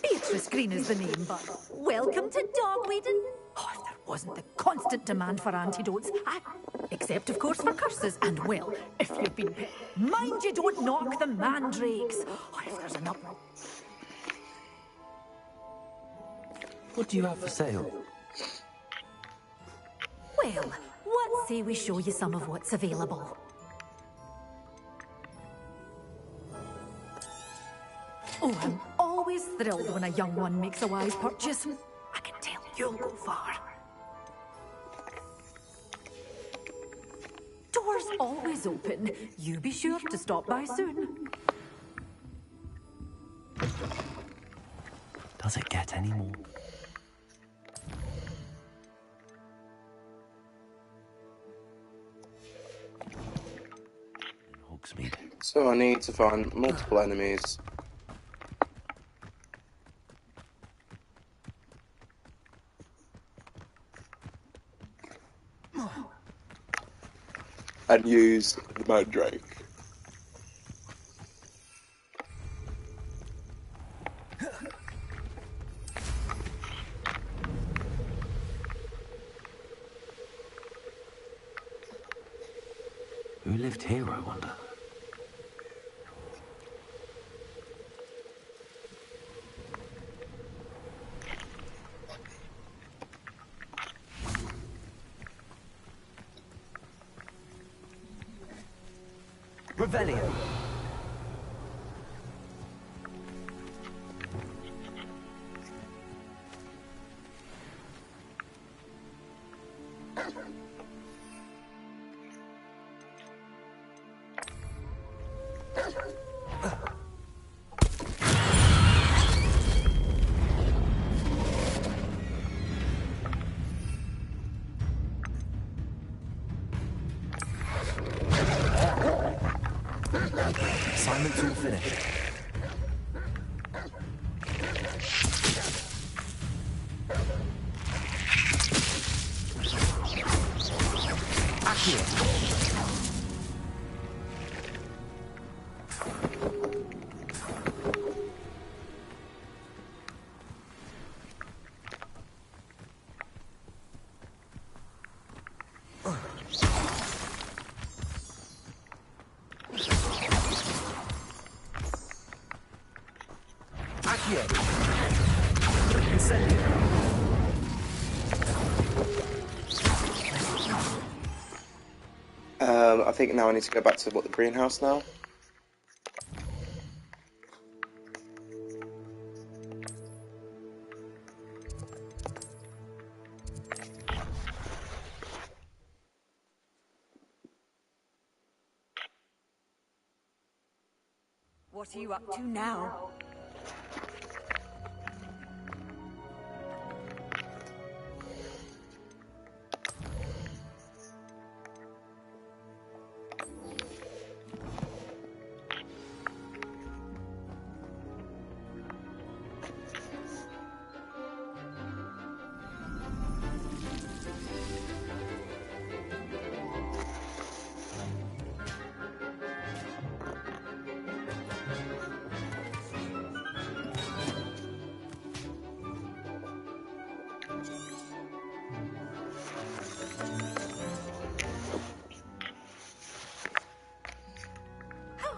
Beatrice Green is the name, but welcome to dog weeding. Oh, if there wasn't the constant demand for antidotes. Except, of course, for curses. And, well, if you've been pet. Mind you don't knock the mandrakes. Oh, if there's an uproar. What do you have for sale? Well, let's say we show you some of what's available. Oh, I'm always thrilled when a young one makes a wise purchase. I can tell you'll go far. Doors always open. You be sure to stop by soon. Does it get any more? Hogsmeade. So I need to find multiple enemies. And use the mandrake. Who lived here, I wonder? Revelio. Assignment's all finished. I think now I need to go back to the greenhouse now. What are you up to now?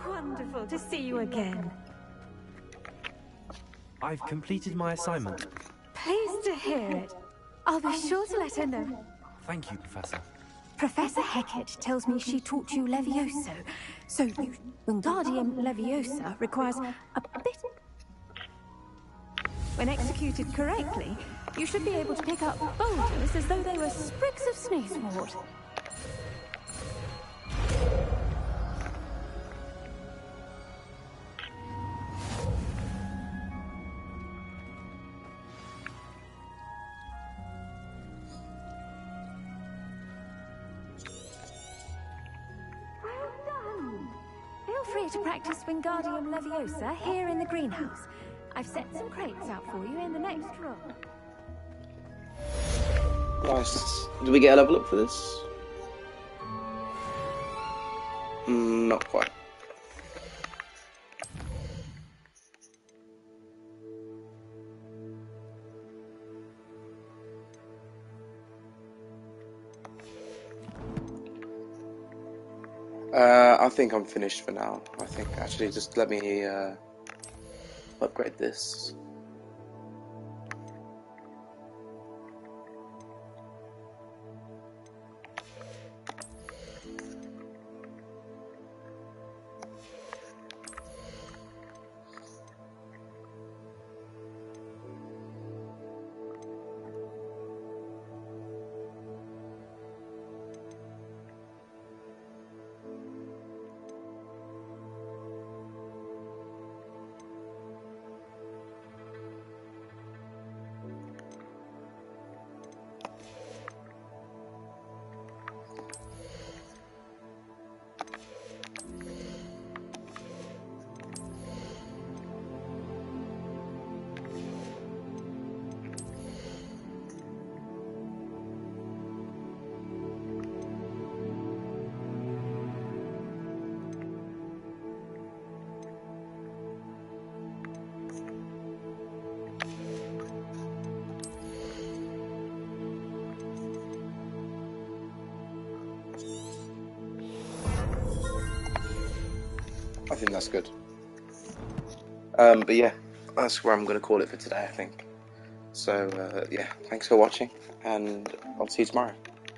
Wonderful to see you again. I've completed my assignment. Pleased to hear it. I'll be sure to let her know. Thank you, Professor. Professor Hecat tells me she taught you Levioso. So you, Wingardium Leviosa requires a bit... When executed correctly, you should be able to pick up boulders as though they were sprigs of sneezewort. ready to practice Wingardium Leviosa here in the greenhouse? I've set some crates out for you in the next room. Nice. Do we get a level up for this? Not quite. I think I'm finished for now. I think actually just let me upgrade this. I think that's good. But yeah, that's where I'm going to call it for today, I think. So, yeah, thanks for watching, and I'll see you tomorrow.